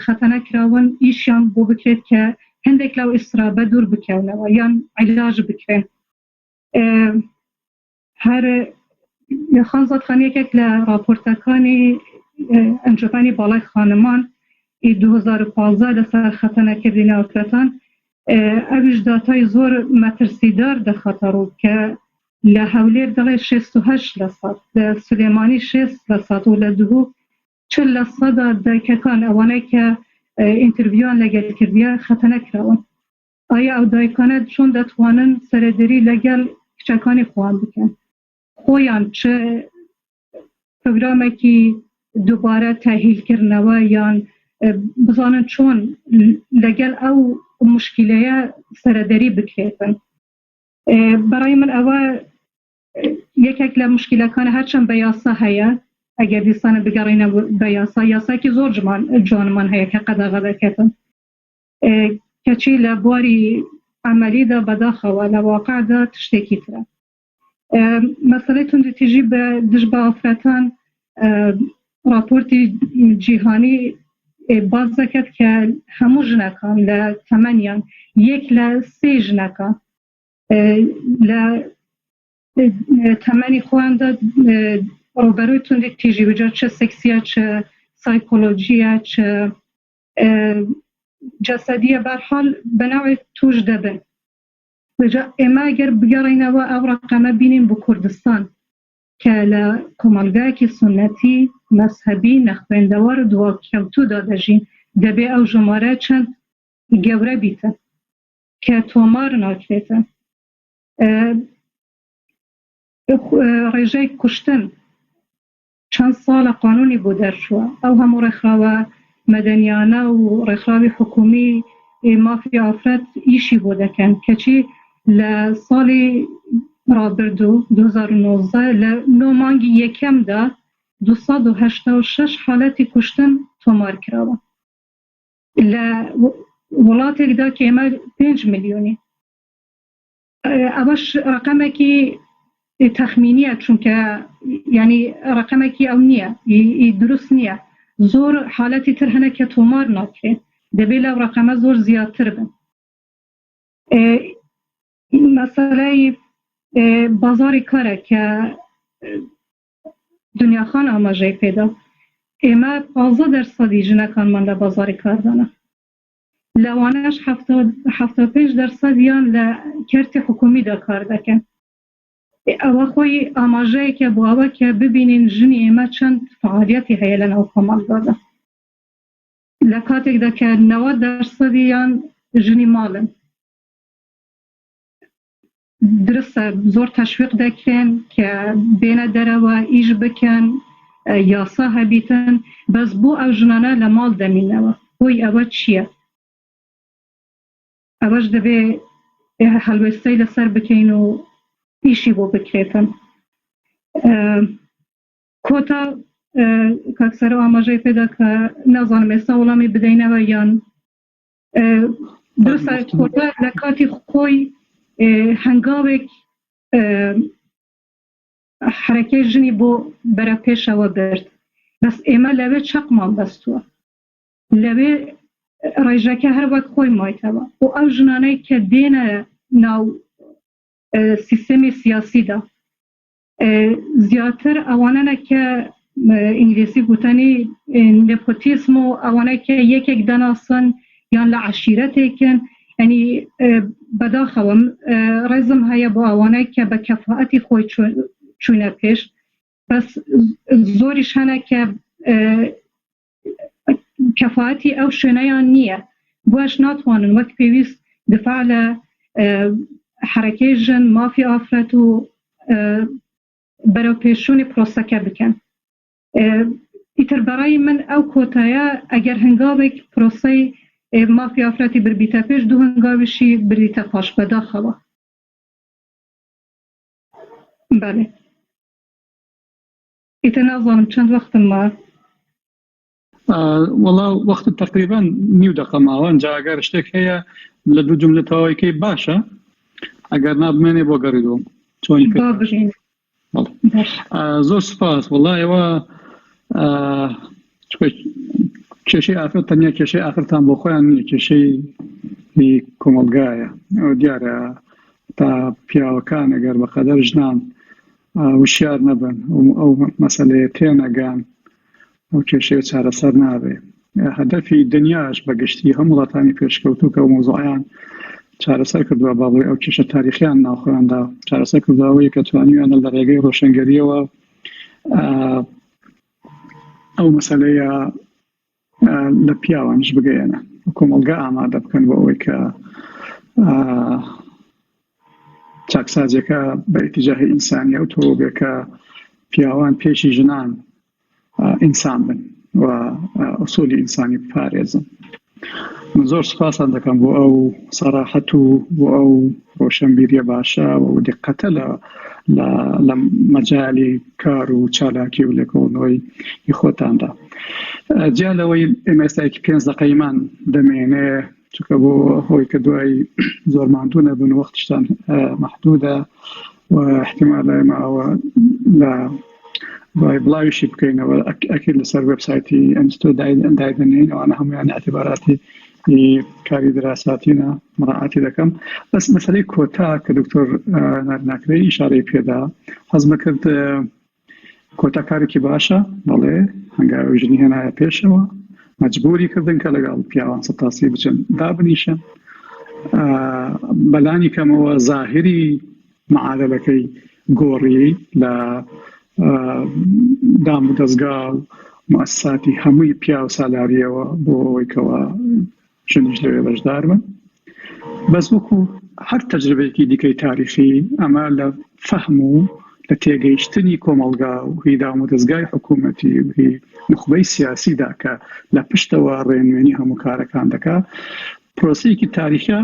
E: خەتەنەکراون ئیشیان بۆ بکرێت کە هەندێک لەو ئیسترابە دوور بکەونەوە یان عیلاج بکرێن هەر خانزاد خانیەکێک لە راپۆرتەکانی ئەنجومەنی باڵای خانمان 2015 لەسەر خەتەنەکردنی ئافرەتان ئەویش داتای زۆر مەترسیدار دەخەتەڕوو کە لە هەولێر دەڵێ 68% لە سلێمانی 6% و لە دوو 40% دایکەکان ئەوانەی کە ئینترویوان لەگەل کردیە خەتەنەکراون ئایا ئەو دایکانە چۆن دەتوانن سەرەدەری لەگەل کچەکانی خۆیان بکەن خۆیان چ پرۆگرامێکی دووبارە تاهیلکردنەوە یان بزانن چۆن لەگەل ئەو مشکلەیە سەرەدەری بکرێتن بەڕای من ئەوە یەکێک لە مشکلەکانە هەرچەند بە یاسا هەیە ئەگەر دیسانە بگەڕینە بە یاساکی زۆر جوانمان هەیە کە قەدەغە دەکەتن کەچی لە بواری عملیدا بەداخەوە لە واقعدا تشتێکی ترە مەسەلەی توندوتیژی بە دژ بە ئافرەتان راپۆرتی جیهانی باز دەکات کە هەموو ژنەکان لە تەمەنیان 1 لە 3 ژنەکە لە تەمەنی خۆیاندا ڕوبەروی توندوتیژی بجا چه سێکسیە چه سایکۆلۆژیە چه جەسەدیە بەرحاڵ بەناوی توش دەبن ئێمە ئەگەر بگەڕینەوە ئەو ڕقەمە بینین بۆ کوردستان کە لە کۆمەلگایەکی سونەتی مەزهەبی نەخوێندەوەر دواکەوتوودا دەژین دەبێ ئەو ژمارە چەند گەورە بیتە کە تۆمار ناکرێتە ڕێژەی کوشتن چەند ساڵە قانونی بۆ دەرچووە ئەو هەموو ڕێکخراوە مەدەنیانە و ڕێکخراوی حکومی مافی ئافرەت ئیشی بۆ دەکەن کەچی لە ساڵی ڕابردوو 2019 لە 9 مانگی یەکەمدا 286 حالەتی کوشتن تۆمار کراوە لە وڵاتێکدا کە ئێمە 5 ملیۆنی ئەوەش ڕقەمێکی تەخمینیە چونکە ینی ڕقەمێکی ئەو نییە دروست نییە زۆر حالەتی تر هەنە کە تۆمار ناکرێت دەبێت لەو ڕقەمە زۆر زیاتر بن مەسەلەی بازاری کارە کە دنیاخان ئاماژەی پێدا ئێمە 15% ژنەکانمان لە بازاری کاردانە لەوانەش 75% یان لە کەرتی حکومیدا کار دەکەن ئەوە خۆی ئاماژەیەکە بۆ ئەوە کە ببینین ژنی ئێمە چەند فعالیەتی هەیە لەناو کۆمەڵگادا لە کاتێکدا کە 90% یان ژنی ماڵن درستە زۆر تەشویق دەکرێن کە بێنە دەرەوە ئیش بکەن یاسا هەبیتن بەس بۆ ئەو ژنانە لە ماڵ دەمینەوە بۆی ئەوە چییە؟ ئەوەش دەبێ هەڵوێستەی لەسەر بکەین و ئیشی بۆ بکرێتن. کۆتا کاکسەر ئاماژەی پێدا کە نازانم ئێستا وەڵامی بدەینەوە یان درستە کۆتا لە کاتی خۆی هەنگاوێک حرەکەی ژنی بۆ بەرە پێشەوە برد بەس ئێمە لەوێ چەقمان بەستووە لەوێ ڕێژەکە هەر وەک خۆی مایتەوە و ئەو ژنانەی کە دێنە ناو سیستەمی سیاسیدا زیاتر ئەوانە کە ئینگلیسی گوتنی نێپۆتیسم و ئەوانەی کە یەکێک دەناسن یان لە عەشیرەتێکن ینی بەداخەوە ڕێزم هەیە بۆ ئەوانەی کە بە کەفاەتی خۆی چوونە پێش بەس زۆریش هەنە کە کەفاەتی ئەو شوێنەیان نییە بۆش ناتوانن وەک پێویست دفاع لە حرەکەی ژن مافی ئافرەت و بەرەو پێشوونی پرۆسەکە بکەن. ئیتر بەڕای من ئەو کۆتایە ئەگەر هەنگاوێک پرۆسەی مافی ئافرەتی بربیتە پێش دوو هەنگاویشی بریتە پاش بەداخەوە. بەڵێ ئیتر نازانم چەند وەختم ما
B: وەڵا وەخت تقریبا نیو دقە ماوە ئەنجا ئەگەر شتێک هەیە لە دوو جملە تەواویەکەی باشە ئەگەر نابمێنێ بۆ گەڕیدەوەم چۆنی زۆر سپاس وەڵا ئێوە کێشەی ئافرەت تەنیا کێشەی ئافرەتان بۆ خۆیان نییە کێشەی کۆمەڵگایە ئەو دیارە تا پیاوەکان ئەگەر بەقەدەر ژنان وشیار نەبن ئەو مەسەلەیە تێنەگەن ئەو کێشەیە چارەسەر نابێ. هەدەفی دنیاش بەگشتی هەموو وڵاتانی پێشکەوتوو کە مۆزوعیان چارەسەر کردووە باڵی ئەو کێشە تاریخیان ناوخۆیاندا چارەسەر کردووەوەی کە توانیویانە لە ڕێگەی ڕۆشنگەریەوە ئەو مەسەلەیە لە پیاوانش بگەیەنە کۆمەڵگا ئامادە بکەن بۆ ئەوەی کە چاکسازیەکە بە ئیتیجاهی ئینسانی ئەو تۆ بێ کە پیاوان پێشی ژنان ئینسان بن و ئوسولی ئینسانی بپارێزن. من زۆر سپاسان دەکەم بۆ ئەو سەراحەت و بۆ ئەو ڕۆشنبیریە باشە و دقەتە لە مەجالی کار و چالاکی و لێکۆڵنەوەی خۆتاندا. جا لەوەی ئێمە ئێستایەکی 5 دقەیمان دەمێنێ چونکە بۆ هۆی کە دوای زۆر ماندوو نەبن وەختیشتان مەحدودە و احتیمالە ئێمە ئەوە لە دوای بڵاویشی بکەینەوە ئەکرد لەسەر وێبسایتی ئەنستۆ دایدنین ئەوانە هەمویان اعتیباراتی کاری دراساتینە مراعاتی دەکەم. بەس مەسەلەی کۆتا کە دکتۆر ناکرێ ئیشارەی پێدا حەزمە کرد کۆتا کارێکی باشە بەڵێ هەنگاوی ژنی هێنایە پێشەوە مەجبوری کردن کە لەگەڵ پیاوان سەتاسی بچن دابنیشن بەلانی کەمەوە زاهری معادلەکەی گۆڕی لە دام و دەستگا و مؤسساتی هەمووی پیا و سالاریەوە بۆ ئەوەی کەوە ژنیش لەوێ بەشدار بن. بەس وەکو هەر تەجربەیەکی دیکەی تاریخی ئەمە لە فەهم و لە تێگەیشتنی کۆمەڵگا و هی دام و دەستگای حکوومەتی و هی نخبەی سیاسیدا کە لە پشتەوە ڕێنوێنی هەموو کارەکان دەکا پرۆسەیەکی تاریخە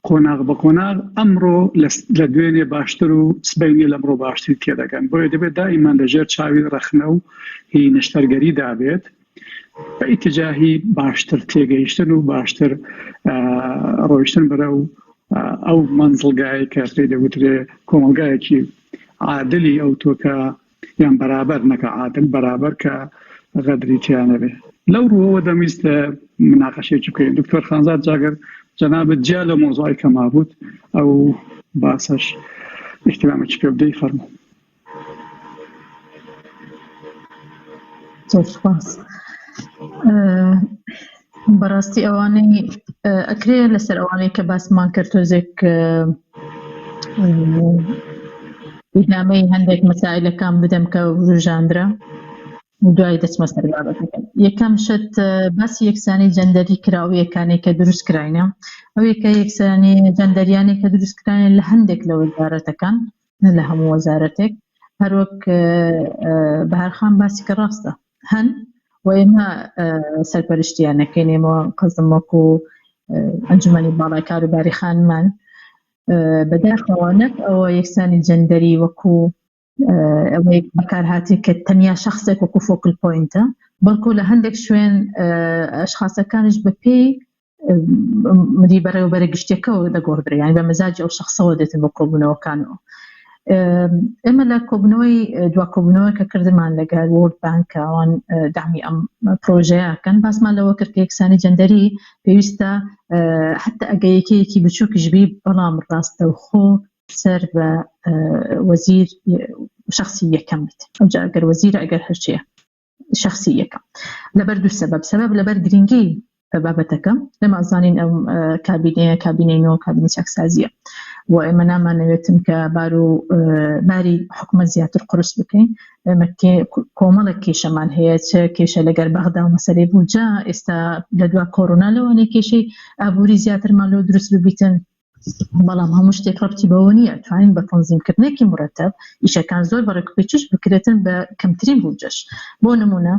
B: قۆناغ بە قۆناغ ئەمڕۆ لە دوێنێ باشتر و سبەینی لەمڕۆ باشتر تێدەگەن بۆیە دەبێت دائیمان لەژێر چاوی ڕەخنە و هی نەشتەرگەری دابێت بە ئیتیجاهی باشتر تێگەیشتن و باشتر ڕۆیشتن بەرە و ئەو مەنزڵگای کە پێی دەوترێ کۆمەڵگایەکی عادلی ئەو تۆکە یان بەرابەر نەکە عادل بەرابەر کە غەدری تیانە بێ. لەو ڕووەوە دەمیست مناقەشێکی بکەین. دکتۆر خانزاد جاگەر جەنابەت جیا لە مۆزوعی کە مابوت ئەو باسەش احتیمامێکی پێ بدەی فەرموو.
A: زۆر سوپاس. بەڕاستی ئەوانەی ئەکرێ لەسەر ئەوانەی کە باسمان کرد تۆزێک بینامەی هەندێک مەسائلەکان بدەم کە ڕژاندرا دوای دەچمە سەر بابەتەکە. یەکەم شت باسی یەکسانی جەندەری کراویەکانی کە دروست کراینە ئەوەیە کە یەکسانی جەندەریانی کە دروست کراینە لە هەندێک لە وەزارەتەکان نە لە هەموو وەزارەتێک هەروەک بەهارخان باسی کە ڕاستە هەن و ئێمە سەرپەرشتیانەکەین ئێمە قەزم وەکو ئەنجومەنی باڵای کاروباری خانمان بەداخەوە نەک ئەوە یەکسانی جەندەری وەکو ئەوەی بەکارهاتی کە تەنیا شخصێک وەکو فۆکل پۆینتە بەڵکو لە هەندێک شوێن ئەشخاصەکانش بەپێی مدی بەڕێوەبەرە گشتیەکەەوە دەگۆڕدرێ یانی بە مەزاجی ئەو شخصەوە دێتن بۆ کۆبوونەوەکانەوە. ئێمە لە کۆبوونەوەی دوا کۆبوونەوە کە کردمان لەگەڵ وۆرلد بانک ئەوان دامی ئەم پرۆژەیەکەن باسمان لەوە کرد کە یەکسانی جەندەری پێویستە حتا ئەگەیەکەیەکی بچووکیش بی بەڵام ڕاستەوخۆ سەر بە وەزیر شخصی یەکەم بیت ئەوجا ئەگەر وەزیرە ئەگەر هەرچیە شخصی یەکەم لەبەر دوو سەبەب لەبەر گرنگی بابەتەکەم لەمە ئەزانین ئەم کابینەی کابینی چاکسازیە و ئێمە نامانەوێتن کە باری حکومەت زیاتر قورس بکەین ئێمە کۆمەڵێک کێشەمان هەیە چ کێشە لەگەر بەغدا و مەسەلەی بووجا ئێستا لە دوا کۆڕۆنا لەوانەیە کێشەی ئابووری زیاترمان لەوە دروست ببیتن بەڵام هەموو شتێک ڕەبتی بەوە نییە توانین بە تەنزیمکردنێکی مرەتەب ئیشەکان زۆر بەڕێکوپێکیش بکرێتن بە کەمترین بووجەش بۆ نمونە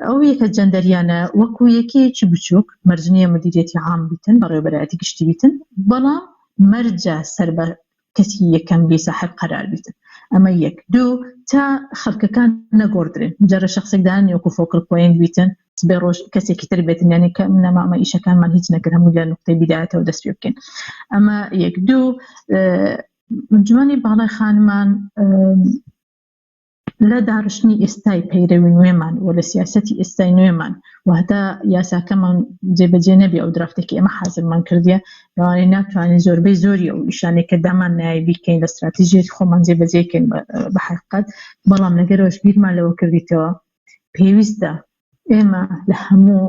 A: ئەو یەکە جەندەریانە وەکو یەکەیەکی بچووک مەرجنیە مدیریەتی عام بیتن بەڕێوەبەرایەتی گشتی بیتن بەڵام مەرجە سەر بە کەسی یەکەم بی ساحب قەرار بیتن ئەمە یەک دوو تا خەڵکەکان نەگۆڕدرێن جارە شخصێکدان وەکو فۆکل پۆینت بیتن بێ ڕۆژ کەسێکی تر بێتن یعنی کە نەمامە ئیشەکانمان هیچ نەکرد هەموو لە نقطەی بیدایەتەوە دەست پێ بکەین ئەمە یەک دوو ئەنجومەنی باڵای خانمان لە داڕشتنی ئێستای پەیرەوی نوێمان و لە سیاسەتی ئێستای نوێمان و هەتا یاساکەمان جێبەجێ نەبێ ئەو درافتێکی ئەمە حازرمان کردیە لەوانەیە ناتوانین زۆربەی زۆری ئەو نیشانێک کە دامان نایە بیکەین لە استراتیژیەتی خۆمان جێبەجێکەین بە حقیقەت بەڵام لەگەرەوەش بیرمان لەوە کردیتەوە پێویستە ئێمە لە هەموو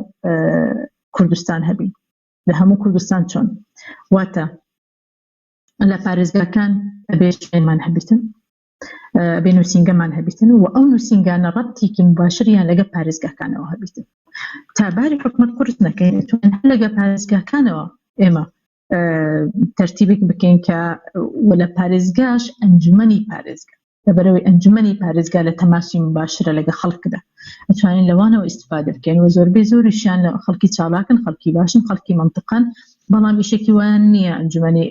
A: کوردستان هەبین لە هەموو کوردستان چۆن واتە لە پارێزگاکان ئەبێ شوێنمان هەبیتن بێ نووسینگەمان هەبیتن و ئەو نووسینگانە ڕەبتێکی مباشریان لەگە پارێزگاکانەوە هەبیتن تا باری حکومەت قورس نەکەین توانین لەگە پارێزگاکانەوە ئێمە تەرتیبێک بکەین کە لە پارێزگاش ئەنجومەنی پارێزگا لەبەرەوەی ئەنجومەنی پارێزگا لە تەماسی مباشرە لەگە خەڵکدا ئەتوانین لەوانەوە ئیستیفادە بکەین و زۆربەی زۆریشیان خەڵکی چالاکن خەڵکی باشن خەڵکی منطقەن بەڵام ئیشێکی وان نییە ئەنجومەنی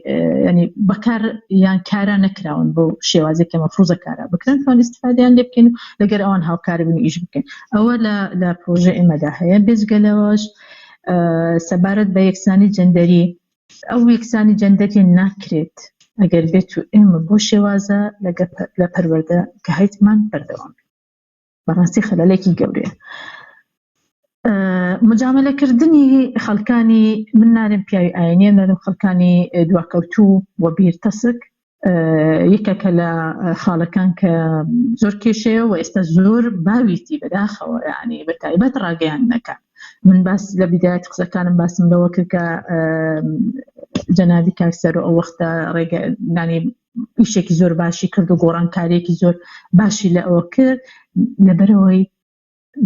A: ینی بەکار یان کارە نەکراون بۆ شێوازێکی مەفروزە کارە بکرێن توان ئیستیفادەیان لێ بکەین لەگەر ئەوان هاوکاری بن ئیش بکەین ئەوە لە پرۆژە ئێمەدا هەیە بێجگەلەوەش سەبارەت بە یەکسانی جەندەری ئەو یەکسانی جەندەری ناکرێت ئەگەر بێت و ئێمە بۆ شێوازە لە پەروەردە کە هەیتمان بەردەوام بەڕاستی خەلەلێکی گەورەیە مجاملەکردنی خەڵکانی من نارم پیاوی ئاینێ نارم خەڵکانی دواکەوتوو و بیرتەسک یەکێکە لە خاڵەکان کە زۆر کێشەیە و ئێستا زۆر باویتی بەداخەوە یعنی بە تایبەت ڕاگەیان نەکات من باس لە بیدایەت قسەکانم باسم لەوە کرد کە جەنابی کاکسەر ئەو وەختە ڕێگەدانی ئیشێکی زۆر باشی کرد و گۆڕانکاریەکی زۆر باشی لە ئەوە کرد لەبەرەوەی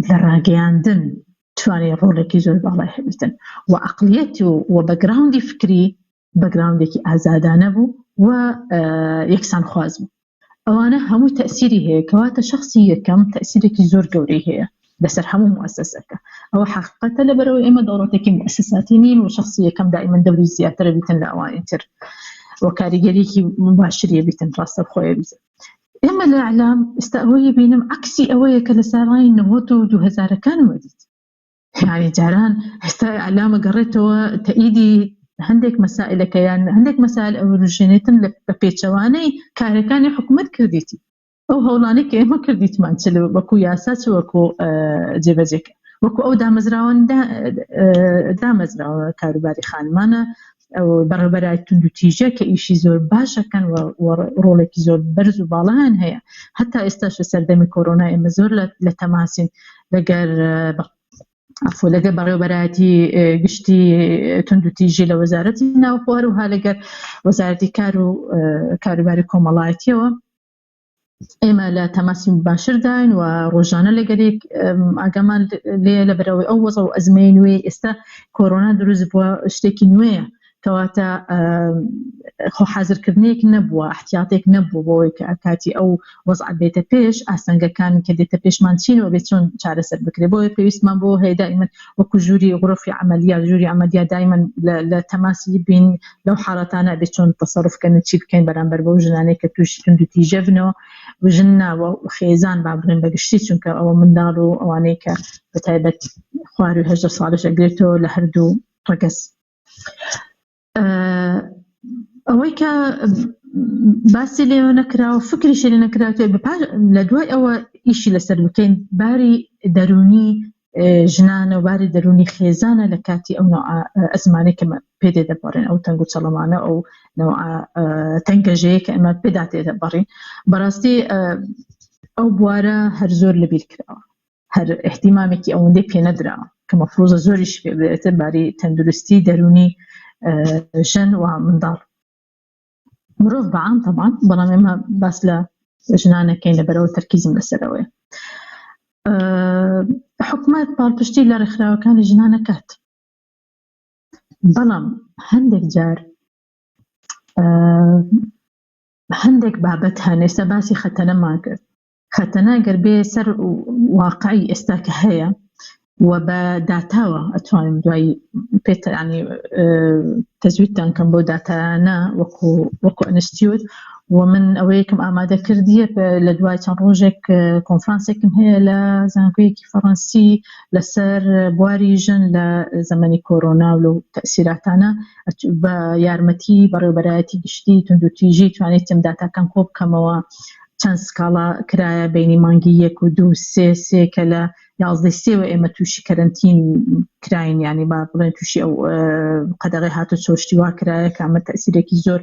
A: لە ڕاگەیاندن توانێت ڕۆڵێکی زۆر باڵای هەبیتن و عەقلیەتی و بەگراوندی فکری بەگراوندێکی ئازادانە بوو و یەکسان خواز بوو ئەوانە هەموو تەئسیری هەیە کەواتە شخصی یەکەم تەئسیرێکی زۆر گەورەی هەیە لەسەر هەموو موەسسەسەکە ئەوە حقیقەتە لەبەرەوەی ئێمە دەوڵەتێکی موەسساتی نین و شخصی یەکەم دائیمەن دەوری زیاترە بیتن لە ئەوانی تر و کاریگەریەکی مباشریە بیتن ڕاستە خۆیە بیتن ئێمە لە ئەعلام ئێستا ئەوەی بینم عەکسی ئەوەیە کە لە ساڵانی 90 و 2000ەکانەوە دیت یعنی جاران ئێستا ئەعلامە گەڕێتەوە تەئیدی هەندێک مەسائلەکە یان هەندێک مەسائل ئەوروژێنێتن بە پێچەوانەی کارەکانی حکومەت کردیتی ئەو هەوڵانەی کە ئێمە کردیتمان چ وەکو یاسا چ وەکو جێبەجێکە وەکو ئەو دامەزراوان دامەزراوە کاروباری خانمانە ئەو بەڕێوەبەرای تونند و تیژە کە ئیشی زۆر باشەکەن و ڕۆڵێکی زۆر بەرز و باڵایان هەیە هەتا ئێستاش لە سەردەمی کۆرۆنا ئێمە زۆر لە تەماسین لەگەر بەڕێوەبەرایەتی گشتی تونند و تیژی لە وەزارەتی ناوخۆوە و ها لەگەر وەزارەتی کار و کاروباری کۆمەڵایەتیەوە ئێمە لە تەماسی باشرداین و ڕۆژانە لەگەرێک ئاگامان لێ لەبەرەوەی ئەو وەزە و ئەزمەی نوێی ئێستا کۆرۆنا دروست بووە شتێکی نوێیە کەواتە خۆ حەزرکردنێک نەبووە، احتیاطێک نەبوو بۆی کە کاتی ئەو وەزع بێتە پێش ئاسەنگەکان کە دێتە پێشمان چینەوە بێت چۆن چارەسەر بکرێت. بۆیە پێویستمان بۆ هەیە دائیمەن وەکو ژووری غرفی عملیات ژووری عملیات دائیمەن لە تەماسی بین لەو حاڵەتانە بێت چۆن تەسەڕوفکەن چی بکەین بەرامبەر بەو ژنانەی کە تووشی توندوتیژە بنەوە ژن ناوە و خێزان با بڵێن بەگشتی، چونکە ئەوە منداڵ و ئەوانەی کە بەتایبەت خوار و 18 ساڵش ئەگرێتەوە لە هەردوو ڕگەز. ئەوەی کە باسی لێوە نەکراوە فکریشی لێ نەکراوە لە دوای ئەوە ئیشی لەسەر بکەین باری دەرونی ژنانە و باری دەرونی خێزانە لە کاتی ئەو ئەزمانەی کە پێدێ دەبڕێن ئەو تەنگ و چەڵەمانە ئەو تەنگەژەیە کە ئەمە پێدا تێدە بەڕین. بەڕاستی ئەو بوارە هەر زۆر لەبیر کراوە، هەر احتیمامێکی ئەوەندەی پێ نەدراوە کە مەفروضە زۆریش پێ بێتە باری تەندروستی دەرونی ژن و منداڵ. مرۆڤ بەعام طبعاً، بەڵام ئێمە باس لە ژنانەکەین لەبەرەوە تەرکیزم لەسەرەوەیە. حکومەت پاڵپشتی لە ڕێکخراوەکانی ژنانە کات، بەڵام هەندێک جار هەندێک بابەت هەن. ئێستا باسی خەتەنەمان کرد. خەتەنە گەر بێ سەر واقعی ئێستا کە هەیە و بە داتاوە ئەتوانم دوایی پێتە ینی تەزویدتان کەم بۆ داتانە وەکو ئەنستیوت و من ئەوەیەکم ئامادە کردیە لە دوای چەند ڕۆژێک کۆنفرانسێکم هەیە لە زانکۆیەکی فەڕەنسی لەسەر بواری ژن لە زەمەنی کۆرۆنا و لەو تەئسیراتانە بە یارمەتی بەڕێوەبەرایەتی گشتی توندوتیژی توانێتم داتاکان کۆ بکەمەوە. چەند سکاڵا کرایە بینی مانگی 1 و 2 3 کە لە 11 ئێمە تووشی کەرەنتین کراین، ینی با بڵێن تووشی ئەو قەدەغی هاتو چۆشتیوا کرایە کە ئەمە تەئسیرێکی زۆر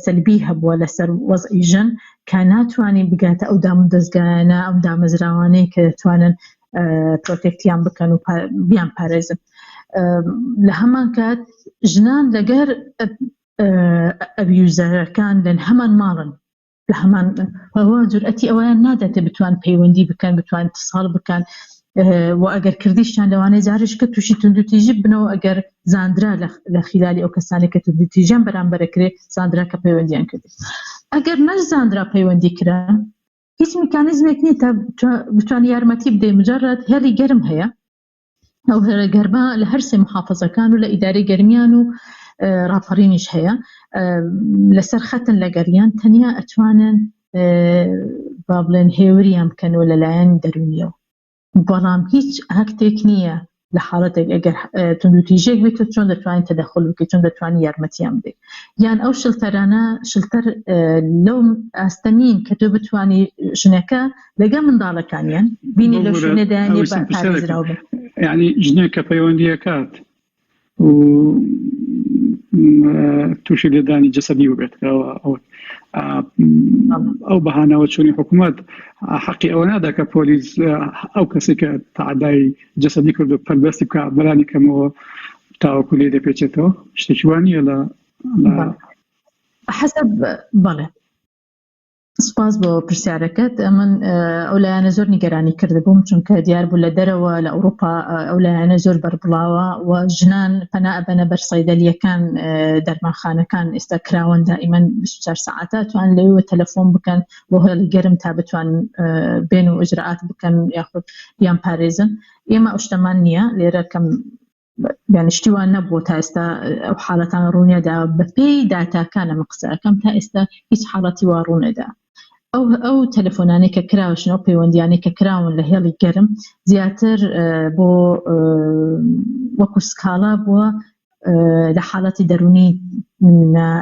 A: سەلبی هەبووە لەسەر وەزعی ژن کە ناتوانین بگاتە ئەو دام و دەستگایانە ئەو دامەزراوانەی کە دەتوانن پرۆتێکتیان بکەن و بیان پارێزن. لە هەمان کات ژنان لەگەر ئەبیوزەرەکان لەن هەمان ماڵن، لە هەمان ئەوە جورئەتی ئەویان ناداتێ بتوان پەیوەندی بکەن، بتوان اتصال بکەن و ئەگەر کردیشتان لەوانەیە جارش کە تووشی توندوتیژی بنەوە ئەگەر زاندرا لە خلالی ئەو کەسانی کە توندوتیژیان بەرامبەرەکرێ زاندرا کە پەیوەندیان کردی. ئەگەر نەش زاندرا پەیوەندی کرا هیچ میکانیزمێک نییە تا بتوان یارمەتی بدەی. مجرد هێڵی گەرم هەیە، ئەو هێڵە گەرمە لە هەر سێ محافەزەکان و لە ئیدارەی گەرمیان و راپەڕینیش هەیە لەسەر خەتن لە گەریان تەنیا ئەتوانن با بڵێن هێوریان بکەنەوە لەلایەن دەرونیەوە، بەڵام هیچ هەکتێک نییە لە حاڵەتێک ئەگەر توندوتیژێک بێت چۆن دەتوانین تەدەخل بکەیت، چۆن دەتوانین یارمەتیان بدەیت. یان ئەو شلتەرانە شلتەر لەو ئاستەنین کە تۆ بتوانی ژنەکە لەگە منداڵەکانیان بینی لە شوێنەدایانێ پارێزراو بن.
B: یعنی ژنێک کە پەیوەندیەکات و تووشی لێدانی جەسەدی بێت ئەو بەهانەوە چۆنی حکوومەت حەقی ئەوە نادا کە پۆلیس ئەو کەسی کە تەعادای جەسەدی کرد و پەربەستی بکە بەرانی کەمەوە تاوەکو لێ دەپێچێتەوە. شتێکی وانە لە
A: حەسەب بەڵێ. سپاس بۆ پرسیارەکەت. من ئەو لایەنە زۆر نیگەرانی کرده بووم چونکە دیار بوو لە دەرەوە لە ئەوروپا ئەو لایەنە زۆر بەربڵاوە و ژنان پەنا ئەبەنە بەر سەیدەلیەکان دەرمانخانەکان ئێستا کراون دائیمەن 24 ساعاتە توان لەوێ تەلەفۆن بکەن بۆ هێڵی گەرم تا بتوان بێن و ئجرعات بکەن یاخود بیان پارێزن. ئێمە ئەو شتەمان نییە لێرە کەم یانشتیوان نەبوو تا ئێستا ئەو حاڵەتان ڕوونێدا بەپێی داتاکانە قسەکەم تا ئێستا هیچ حاڵەتی وا ڕوونێدا. ئەو تەلەفۆنانەی کە کراوشن ئەو پەیوەندیانەی کە کراون لە هێڵی گەرم زیاتر بۆ وەکو سکاڵا بووە لە حاڵەتی دەرونی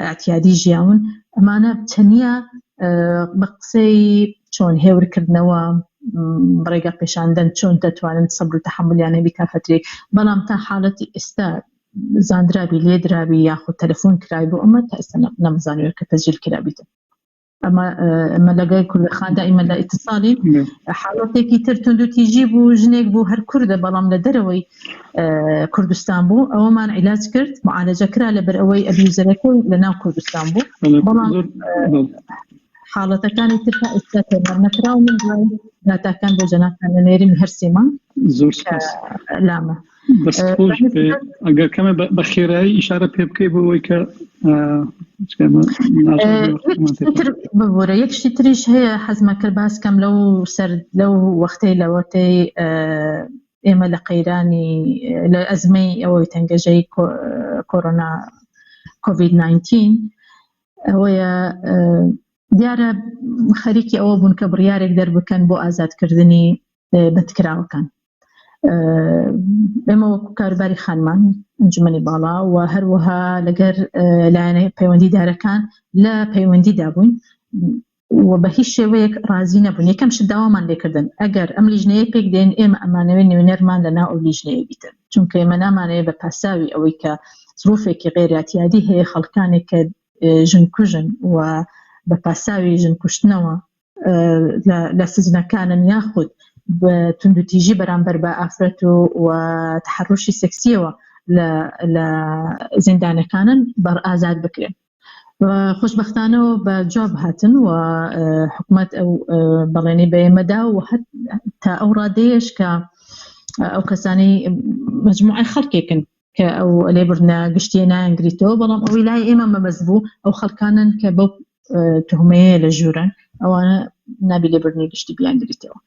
A: ئاعتیادی ژیاون. ئەمانە چەندە بە قسەی چۆن هێورکردنەوە ڕێگە پێشاندن چۆن دەتوانن سەبر و تەحملیان هەبی تا فترێ، بەڵام تا حاڵەتی ئێستا زاندرابی لێدرابی یاخود تەلەفۆن کرای بۆ ئەمە تا ئێستا نەمزانوێت کە تەسجیل کرابیتن. ئەمە لەگەڵ کوردخان دائیمەن لە ئیتصالی حاڵەتێکی تر توندوتیژی بوو ژنێک بوو هەر کوردە بەڵام لە دەرەوەی کوردستان بوو ئەوەمان عیلاج کرد معالەجە کرا لەبەر ئەوەی ئەبیوزەرەکەی لە ناو کوردستان بوو، بەڵام حاڵەتەکانی تر تا ئێستا تێبەر نەکراون. داتاکان بۆ جەنابان لە نێرمی هەر سێمان
B: زۆر سپاس
A: لامە.
B: بس خۆش ئەگەر کەمە بە خێرایی ئیشارە پێ بکەی بۆەوەی کە
A: ببوورە یەکشتی تریش هەیە حەزمە کرد باسکەم لەو وەختەی لەوەتەی ئێمە لە قەیرانی لە ئەزمەی ئەوەی تەنگەژەی کۆرۆنا کۆڤید-19 ئەوەیە دیارە خەریکی ئەوە بوون کە بڕیارێک دەربکەن بۆ ئازادکردنی بەدکراوەکان. ئێمە وەکو کاروباری خانمان ئەنجومەنی باڵا و هەروەها لەگەر لایەنە پەیوەندیدارەکان لە پەیوەندیدا بووین و بە هیچ شێوەیەک ڕازی نەبوون. یەکەم شت داوامان لێکردن ئەگەر ئەم لیژنەیە پێک دێن ئێمە ئەمانەوێت نوێنەرمان لەناو ئەو لیژنەیە بیتن، چونکە ئێمە نامانەیە بە پاساوی ئەوەی کە زروفێکی غێراتیادی هەیە خەڵکانێک کە ژنکوژن و بە پاساوی ژنکوشتنەوە لە سزنەکانن یاخود بە توندوتیژی بەرامبەر بە ئافرەت و تحرشی سەکسیەوە لە زیندانەکانن بەر ئازاد بکرێن. خۆشبەختانەوە بە جواب هاتن و حکوومەت ئەو بەڵێنی بە ئێمەدا و تا ئەو ڕادەیەش کە ئەو کەسانی مەجموعی خەڵکێکن کە ئەو لێبرنە گشتیە نایەنگریتەوە، بەڵام ئەوی لای ئێمە مەبەست بوو ئەو خەڵکانن کە بەو تهمەیە لە ژوورن ئەوانە نابی لێبرنی گشتی بیانگریتەوە.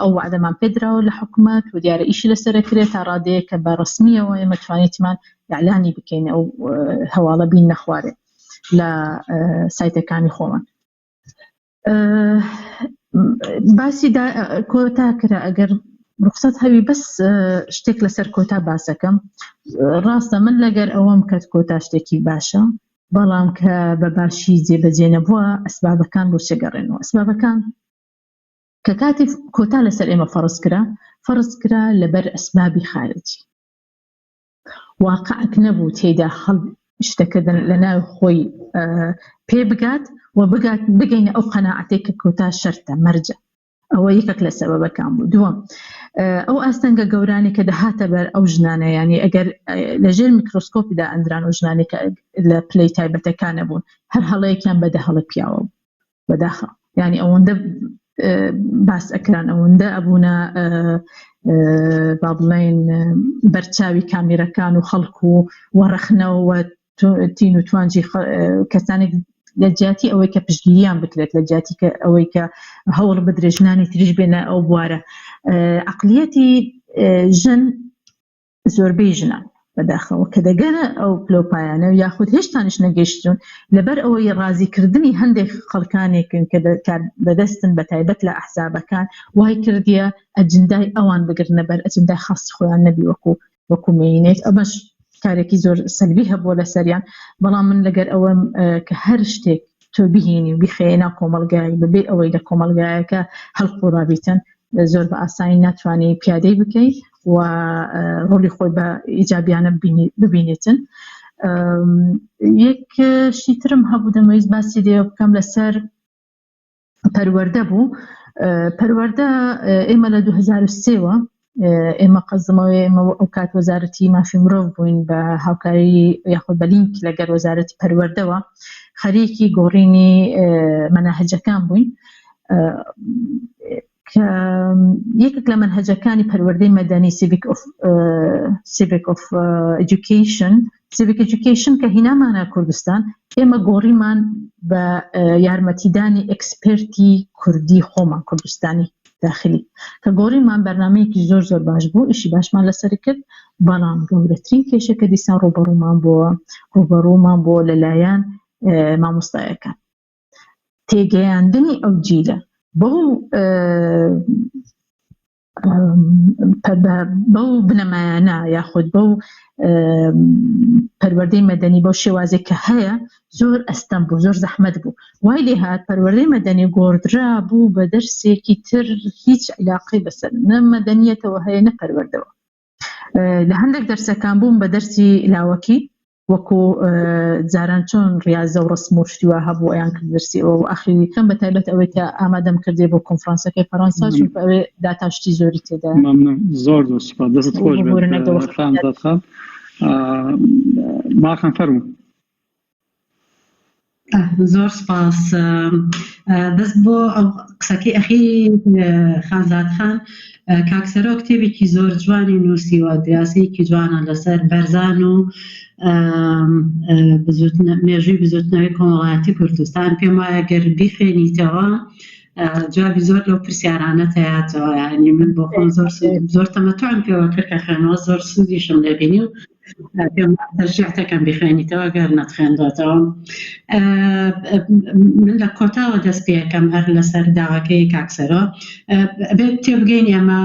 A: ئەو وعدەمان پێدراوە لە حکوومەت و دیارە ئیشی لەسەرەکرێت تا ڕادەیە کە بە ڕسمیەوە ئێمە توانیتمان ئیعلانی بکەین ئەو هەواڵە بین نەخوارێ لە سایتەکانی خۆمان. باسی کۆتا کرا ئەگەر ڕوخسەت هەوی بەس شتێک لەسەر کۆتا باسەکەم. ڕاستە من لەگەر ئەوەم کە کۆتا شتێکی باشە، بەڵام کە بە باشی جێبەجێ نەبووە ئەسبابەکان بۆ چێگەڕێنەوە. ئەسبابەکان کە کاتی کۆتا لەسەر ئێمە فەرز کرا لەبەر ئەسبابی خارجی. واقعک نەبوو تێیدا خەڵ شتەکردن لە ناو خۆی پێ بگات و بگەینە ئەو قەناعەتێک کە کۆتا شەرتە مەرجە. ئەوە یەکێک لە سەبەبەکان بوو. دووەم ئەو ئاستەنگە گەورانی کە دەهاتە بەر ئەو ژنانە، ینی ئەگەر لەژێر میکرۆسکۆپیدا ئەندران و ژنانی کە لە پلەی تایبەتەکانە بوون هەر هەڵەیەکیان بەدە هەڵە پیاوە بەداخە، ینی ئەوەندە باس ئەکران، ئەوەندە ئەبوونە با بڵێن بەرچاوی کامیرەکان و خەڵک و وەڕەخنەوە تین و توانجی کەسانێک لە جیاتی ئەوەی کە پشتگیریان بکرێت، لە جیاتی کە ئەوەی کە هەوڵ بدرێ ژنانی تریش بێنە ئەو بوارە. عەقلیەتی ژن زۆربەی ژنان بەداخەوە کە دەگەنە ئەو پلۆپایانە یاخود هێشتانش نەگەیشتون لەبەر ئەوەی ڕازیکردنی هەندێک خەڵکانێکن کە بەدەستن بە تایبەت لە ئەحزابەکان وای کردیە ئەجندای ئەوان بگرنە بەر ئەجندای خاصی خۆیان نەبی وەکو مێینێت. ئەمەش کارێکی زۆر سەلبی هەبووە لە سەریان. بەڵام من لەگەر ئەوەم کە هەر شتێک تۆ بهێنی و بخێنە کۆمەلگای ببێ ئەوەی لە کۆمەلگایەکە هەڵق و ڕابیتن زۆر بە ئاسانی ناتوانێت پیادەی بکەیت و ڕۆلی خۆی بە ئیجابیانە ببینێتن. یەک شیترم هەبوو دەمەویست باسی لێ بکەم لەسەر پەروەردە بوو. پەروەردە ئێمە لە 2003ەوە ئێمە قەزمەوەی ئێمە ئەو کات وەزارەتی مافی مرۆڤ بووین بە هاوکاری یاخود بە لینک لەگەر وەزارەتی پەروەردەوە خەریکی گۆڕینی مەناهجەکان بووین کە یەکێک لە مەنهەجەکانی پەروەردەی مەدەنی civic of education کە هینامانە کوردستان ئێمە گۆڕیمان بە یارمەتیدانی ئەکسپێرتی کوردی خۆمان کوردستانی داخلی کە گۆڕیمان بەرنامەیەکی زۆر باش بوو، ئیشی باشمان لەسەر کرد. بەڵام گەورەترین کێشەکە دیسان ڕوبەڕوومان بۆ لەلایەن مامۆستایەکان تێگەیاندنی ئەو جیلە بەو بنەمایانە یاخود بەو پەروەردەی مەدەنی بەو شێوازێک کە هەیە زۆر ئەستەم بوو، زۆر زەحمەت بوو. وای لێ هات پەروەردەی مەدەنی گۆڕدرا بوو بە دەرسێکی تر هیچ علاقەی بەسەر نە مەدەنیەتەوە هەیە نە پەروەردەوە. لە هەندێک دەرسەکان بووم بە دەرسی لاوەکی وەکو جاران چۆن ڕیاضە و ڕسم و شتیوا هەبوو ئەیان کرد دەرسی ئەوە و ئاخری کەم بە تایبەت ئەوەی کە ئامادەم کردێ بۆ کۆنفرانسەکەی فەڕەنسا چونکە ئەوێ داتاشتی زۆری تێدا.
B: زۆر سوپاس، دەست خۆش بێت. ماخان فەرموو.
D: زۆر سپاس. بەس بۆ ئەو قسەکەی ئەخیری خانزاد خان کاکسەرۆ کتێبێکی زۆر جوانی نووسیوە، دراسەیەکی جوانە لەسەر بەرزان و مێژووی بزوتنەوەی کۆمەڵایەتی کوردستان. پێم وایە گەر بیخوێنیتەوە جوابی زۆر لەو پرسیارانەت هەیەەوە. ینی من بۆ خۆم زۆر تەمەتوعم پێوە کرد کە خوێنەوە زۆر سوودیشم لێبینی و پێم تەرجیحەکەم بخوێنیتەوە گەر نەتخوێندرێتەوە. من لە کۆتاوە دەست پێ یەکەم هەر لەسەر داواکەی کاکسەرۆ بێت تێبگەین ئێمە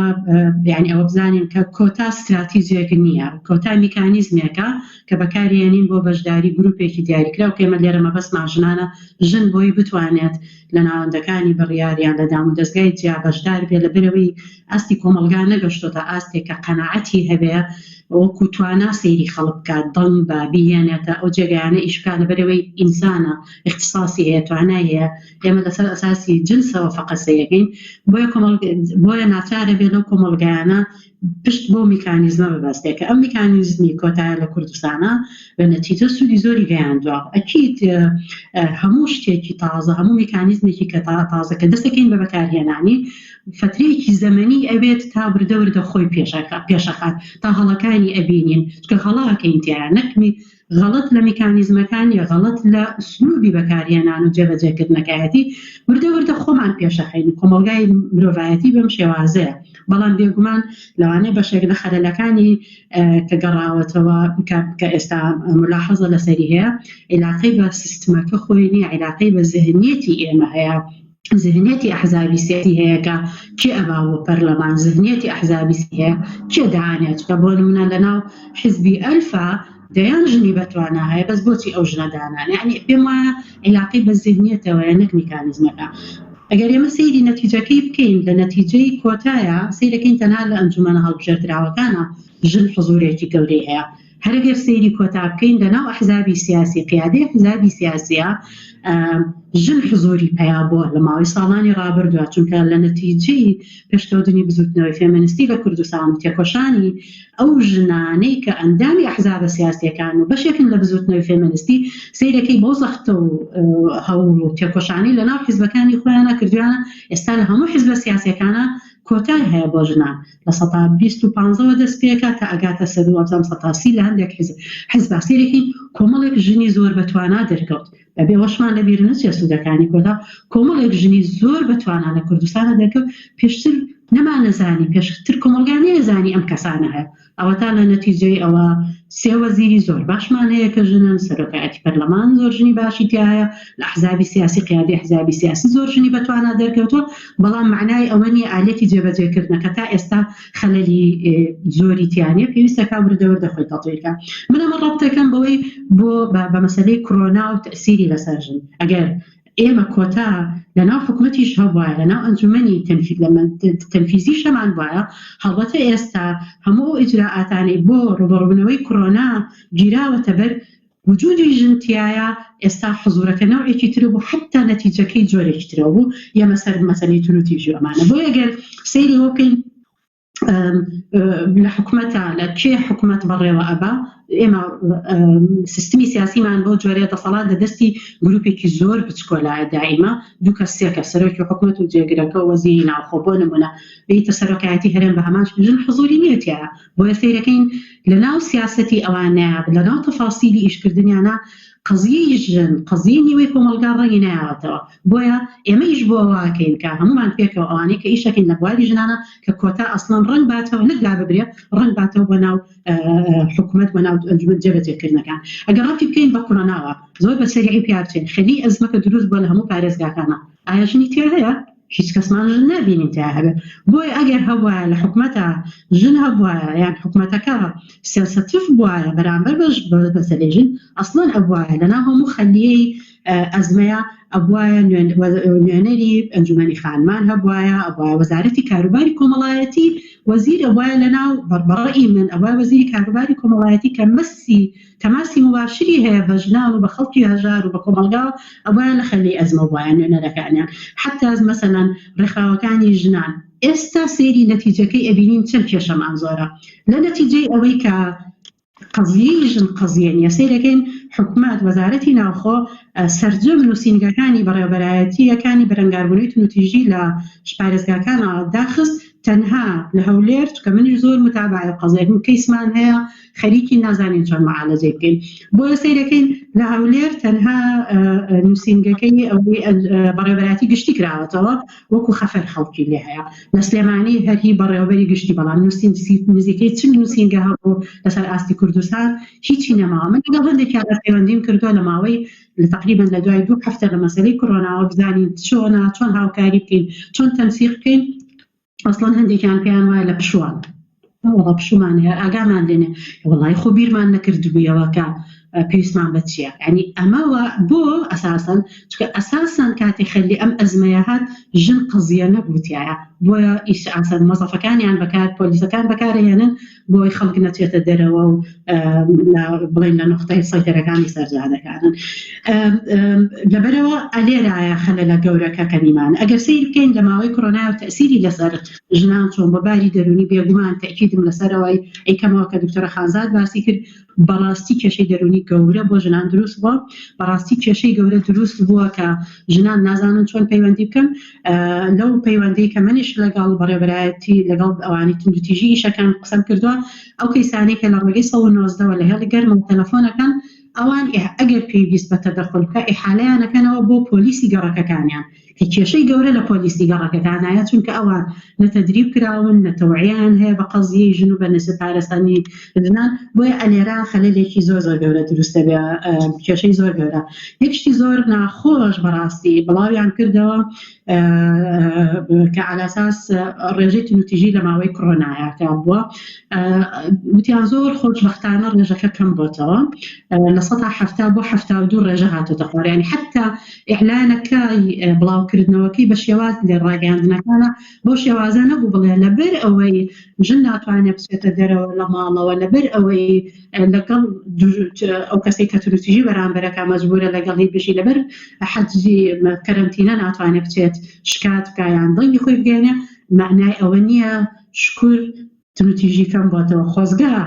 D: یعنی ئەوە بزانین کە کۆتا استراتیژیەک نییە، کۆتا میکانیزمێکە کە بەکارهێنین بۆ بەشداری گروپێکی دیاریکرا و کێمە لێرە مەبەستمان ژنانە ژن بۆی بتوانێت لە ناوەندەکانی بڕیاریان لە دام و دەستگای جیا بەشدار بێ لەبەرەوەی ئاستی کۆمەلگا نەگەشتۆتە ئاستێک کە قەناعەتی هەبێ وەکو توانا سەیری خەڵک بکات دڵ بە بیهێنێتە ئەو جێگایانە ئیشکات لەبەرەوەی ئینسانە اختصاصی هەیە توانای هەیە. ئێمە لەسەر ئەساسی جنسەوە فەقەت سەیەکەین، بۆیە ناچارە بێت لەو کۆمەلگایانە پشت بۆ میکانیزمە ببەستێکە ئەم میکانیزمی کۆتایە لە کوردستانە بە نەتیجە سوودی زۆری گەیاندووە. ئەکید هەموو شتێکی تازە، هەموو میکانیزمێکی کە تازەکە دەستەکەین بە بەکارهێنانی فترەیەکی زەمەنی ئەوێت تا بردەوردە خۆی پێشەخات تا هەڵەکانی ئەبینین کە هەڵاکەین تیان نەکمی غەڵەت لە میکانیزمەکان یا غەڵەت لە سنووری بەکارهێنان و جێبەجێکردنەکەیەتی وردەوردە خۆمان پێشەخین. کۆمەلگای مرۆڤایەتی بەم شێوازەیە، بەڵام بێگومان لەوانەیە بەشێک لە خەلەلەکانی کە گەڕاوەتەوە کە ئێستا ملاحەزە لەسەری هەیە عیلاقەی بە سیستمەکە خۆی نیە، عیلاقەی بە ذهنیەتی ئێمە هەیە، ذهنیەتی ئەحزابی سیاسی هەیە کە کێ ئەباوە پەرلەمان، ذهنیەتی ئەحزابی هەیە کێ داهانێت کە بۆ نمونە لەناو حیزبی ئەلفا دەیان ژنی بەتوانە هەیە بەس بۆچی ئەو ژنە دانان؟ یعنی پێم وایە عیلاقەی بە ذهنیەتەوە نەک میکانیزمەکە. ئەگەر ئێمە سەیری نەتیجەکەی بکەین لە نەتیجەی کۆتایە سەیرەکەین تەنها لە ئەنجومەنە هەڵبژێردراوەکانە ژن حزورێکی گەورەی هەیە. هەرگەر سەیری کۆتا بکەین لەناو ئەحزابی سیاسی قیادەی ئەحزابی سیاسیە ژن حزوری پیا بووە لە ماوەی ساڵانی ڕابردووە، چونکە لە نەتیجەی پێشکەوتنی بزوتنەوەی فێمینیستی لە کوردستان و تێکۆشانی ئەو ژنانەی کە ئەندامی ئەحزابە سیاسیەکان و بەشێکن لە بزوتنەوەی فێمینیستی سەیرەکەی بۆ زەختە و هەوڵ و تێکۆشانی لەناو حیزبەکانی خۆیانە کردویانە. ئێستا لە هەموو حیزبە سیاسیەکانە کۆتای هەیە بۆ ژنان لە 125 دەست پێکە تا ئەگاتە 130 لە هەندێک حیزب سەیرێکی کۆمەڵێک ژنی زۆر بەتوانا دەرکەوت. بەبێ وەشمان لەبیر نەچێ سوودەکانی کۆتا کۆمەڵێک ژنی زۆر بەتوانا لە کوردستانە دەرکەوت. پێشتر نەمانەزانی، پێشتر کۆمەلگانی نەزانی ئەم کەسانە هەیە. ئەوە تا لە نەتیجەی ئەوە سێ وەزیری زۆر باشمان هەیە کە ژنن، سەرۆکایەتی پەرلەمان زۆر ژنی باشی تایە، لە ئەحزابی سیاسی قیادەی ئەحزابی سیاسی زۆر ژنی بەتوانا دەرکەوتووە. بەڵام معنای ئەوە نیە ئالەتی جێبەجێکردنەکە تا ئێستا خەلەلی زۆری تیانێ پێویستە کا بردەوردە خۆی تەطبیقکە. من ئەمە ڕەبتەکەم بەوەی بۆ بە مەسەلەی کۆرونا و تەسیری لەسەر ژن. ئەگەر ئێمە کۆتا لەناو حکوومەتیش هەبوایە لەناو ئەنجومەنی تەنفیزی شەمان وایە، هەڵبەتە ئێستا هەموو ئیجراعاتانی بۆ ڕوبەڕووبوونەوەی کۆرونا گیراوەتە بەر وجودی ژنتیایە. ئێستا حزورەکە نەوعێکی تر بوو، حتا نەتیجەکەی جۆرێکی ترەوە بوو یەمە سەر مەسەلەی تونوتیژی ئەمانە. بۆ ئەگەر سەیری وە بکەین لە حکوومەتە لە کێ حکوومەت بەڕێوە ئەبا، ئێمە سیستمی سیاسیمان بۆ جۆرە دەسەڵات لە دەستی گروپێکی زۆر بچکۆلایە دائیمە دوو کەس سێ کەس سەرۆکی حکوومەت و جێگرەکە و وەزیری ناوخۆ بۆ نمونە بێتە سەرۆکایەتی هەرێم بە هەمان ژن حزوری نیەتیایە. بۆیە سەیرەکەین لەناو سیاسەتی ئەوانەیە لەناو تەفاسیلی ئیشکردنیانە قضیەی ژن قضیە نیوەی کۆمەلگا ڕەنگی نایەوەتەوە. بۆیە ئێمە ئیش بۆ ئەوەکەین کە هەمومان پێکەوە ئەوانەی کە ئیشەکەین لە بواری ژنانە کە کۆتا ئەسڵان ڕەنگ باتەوە نەکلا ببرێ، ڕەنگ باتەوە بۆ ناو حکوومەت بۆ ناو ئەنجومەن جێبەجێکردنەکان. ئەگەر ڕەتی بکەین بە کۆرۆناوە زۆر بە سەریعی پیاچێن خەلی ئەزمەکە دروست بووە لە هەموو پارێزگاکانە. ئایا ژنی تێ هەیە؟ هیچ کەسمان ژن نبینین تا هەبێ. بۆیە ئەگەر هەبوایە لە حکوومەتە ژن هەبوایە یان حکوومەتەکە سیاسەتیف بوایە بەرامبەر بەسەرەی ژن ئەسڵەن ئەبوایە لەناو هەموو خەلیەی ئەزمەیە ئەبوایە نوێنەری ئەنجومەنی خانمان هەبوایە، ئەبوایە وەزارەتی کاروباری کۆمەڵایەتی وەزیر ئەبوایە لەناو بەڕێی من ئەبوایە وەزیری کاروباری کۆمەڵایەتی کە تەماسی مباشری هەیە بە ژنان و بە خەڵکی هەژار و بە کۆمەلگا ئەبوایە لە خەلی ئەزمە بوایە نوێنەرەکانیان حتا مەسەلەن ڕێکخراوەکانی ژنان. ئێستا سەیری نەتیجەکەی ئەبینین چەند کێشەمان زۆرە لە نەتیجەی ئەوەی کە قضیەی ژن قضیە نیە. سەیرەکەین حکومت وەزارەتی ناوخۆ سەرجەم نووسینگەکانی بەڕێوەبەرایەتیەکانی بەرەنگاربوونەوەی تونوتیژی لە شپارێزگاکانەوە داخست تەنها لە هەولێر کە منیش زۆر متابعە قەزێکم کەیسمان هەیە خەریکی نازانین چۆن معالەجە بکەین بۆیە سەیرەکەین لە هەولێر تەنها نووسینگەکەی ئەوەی بەڕێوەبەرایەتی گشتی کراوەتەوە وەکو خەفەر خەڵکی لێ هەیە لە سلێمانی هەری بەڕێوەبەری گشتی بەڵام نزیکەی چ نووسینگە هەبوو لەسەر ئاستی کوردستان هیچی نەماوە من لەگەڵ هەندێکیان پەیوەندیم کردووە لە ماوەی تقریبا لە دوای 2 هەفتە لە مەسەلەی کۆرۆناوە بزانین چۆن هاوکاری بکەین چۆن تەنسیق بکەین ئەسڵەن هەندێکیان پێیان وایە لە پشووان وەڵا پشومان هەیە ئاگامان لێنێ وەڵای خۆ بیرمان نەکردبوویەوە کە پێویستمان بە چییە یعنی ئەمەوە بۆ ئەساسن چکە ئەساسان کاتێک خەلی ئەم ئەزمەیە هات ژن قەزیە نەبووتیایە بۆیە ئیسعاسان مەزەفەکانیان بەکار پۆلیسەکان بەکارهێنن بۆی خەڵک نەچێتە دەرەوە و بڵێن لە نقطەی سەیتەرەکانی سەرجادەکانن لەبەرەوە ئەلێرایە خەلەلە گەورەکە کەنیمان ئەگەر سیر بکەین لە ماوەی کۆرۆنا و تەئسیری لەسەر ژنان چۆن بە باری دەرونی بێگومان تەئکیدم لەسەرەوەی ئەیکەمەوە کە دکتۆرە خانزاد باسی کرد بەڕاستی کێشەی دەرونی گەورە بۆ ژنان دروست بووە بەڕاستی کێشەی گەورە دروست بووە کە ژنان نازانن چۆن پەیوەندی بکەن لەو پەیوەندی کە منیش لەگەڵ بەڕێوەبەرایەتی لەگەڵ ئەوانی تونوتیژی ئیشەکان قسەم کردووە ئەو کەیسانەی کە لە ڕێگەی 1990 لە هێڵی گەرم و تەلەفۆنەکان ئەوان ئەگەر پێویست بە تەدەخل بکە ئیحالەیانەکەنەوە بۆ پۆلیسی گەڕەکەکانیان کە کێشەی گەورە لە پۆلیسی گەڕەکەکانایە چونکە ئەوان نەتەدریب کراون نەتەوعیان هەیە بە قەزیەی ژن و بە نەسە پارێزانی ژنان بۆیە ئەلێرا خەلەلێکی زۆر گەورە دروستە بێ کێشەی زۆر گەورە یەکشتی زۆر ناخۆش بەڕاستی بڵاویان کردەوە کە علاساس ڕێژەی تونوتیژی لە ماوەی کۆرۆنایە کە بووە وتیان زۆر خۆشبەختانە ڕێژەکە کەم بۆتەوە لە 170 بۆ 72 ڕێژە هاتوتە خوار ینی حتا ئیعلانەکەی بڵاوکردنەوەکەی بە شێواز لێ ڕاگەاندنەکانە بۆ شێوازە نەبوو بڵێ لەبەر ئەوەی ژن ناتوانێت بچێتە دەرەوە لە ماڵەوە لەبەر ئەوەی لەگەڵ ئەو کەسێک کە تونوتیژی بەرامبەرەکە مەجبورە لەگەڵی بژی لەبەر حەجی کەرەنتینە ناتوانێت بچێت شکات بکایان دڵی خۆی بگەێنێ معنای ئەوە نییە شکور تونوتیژی کەم بۆتەوە خۆزگا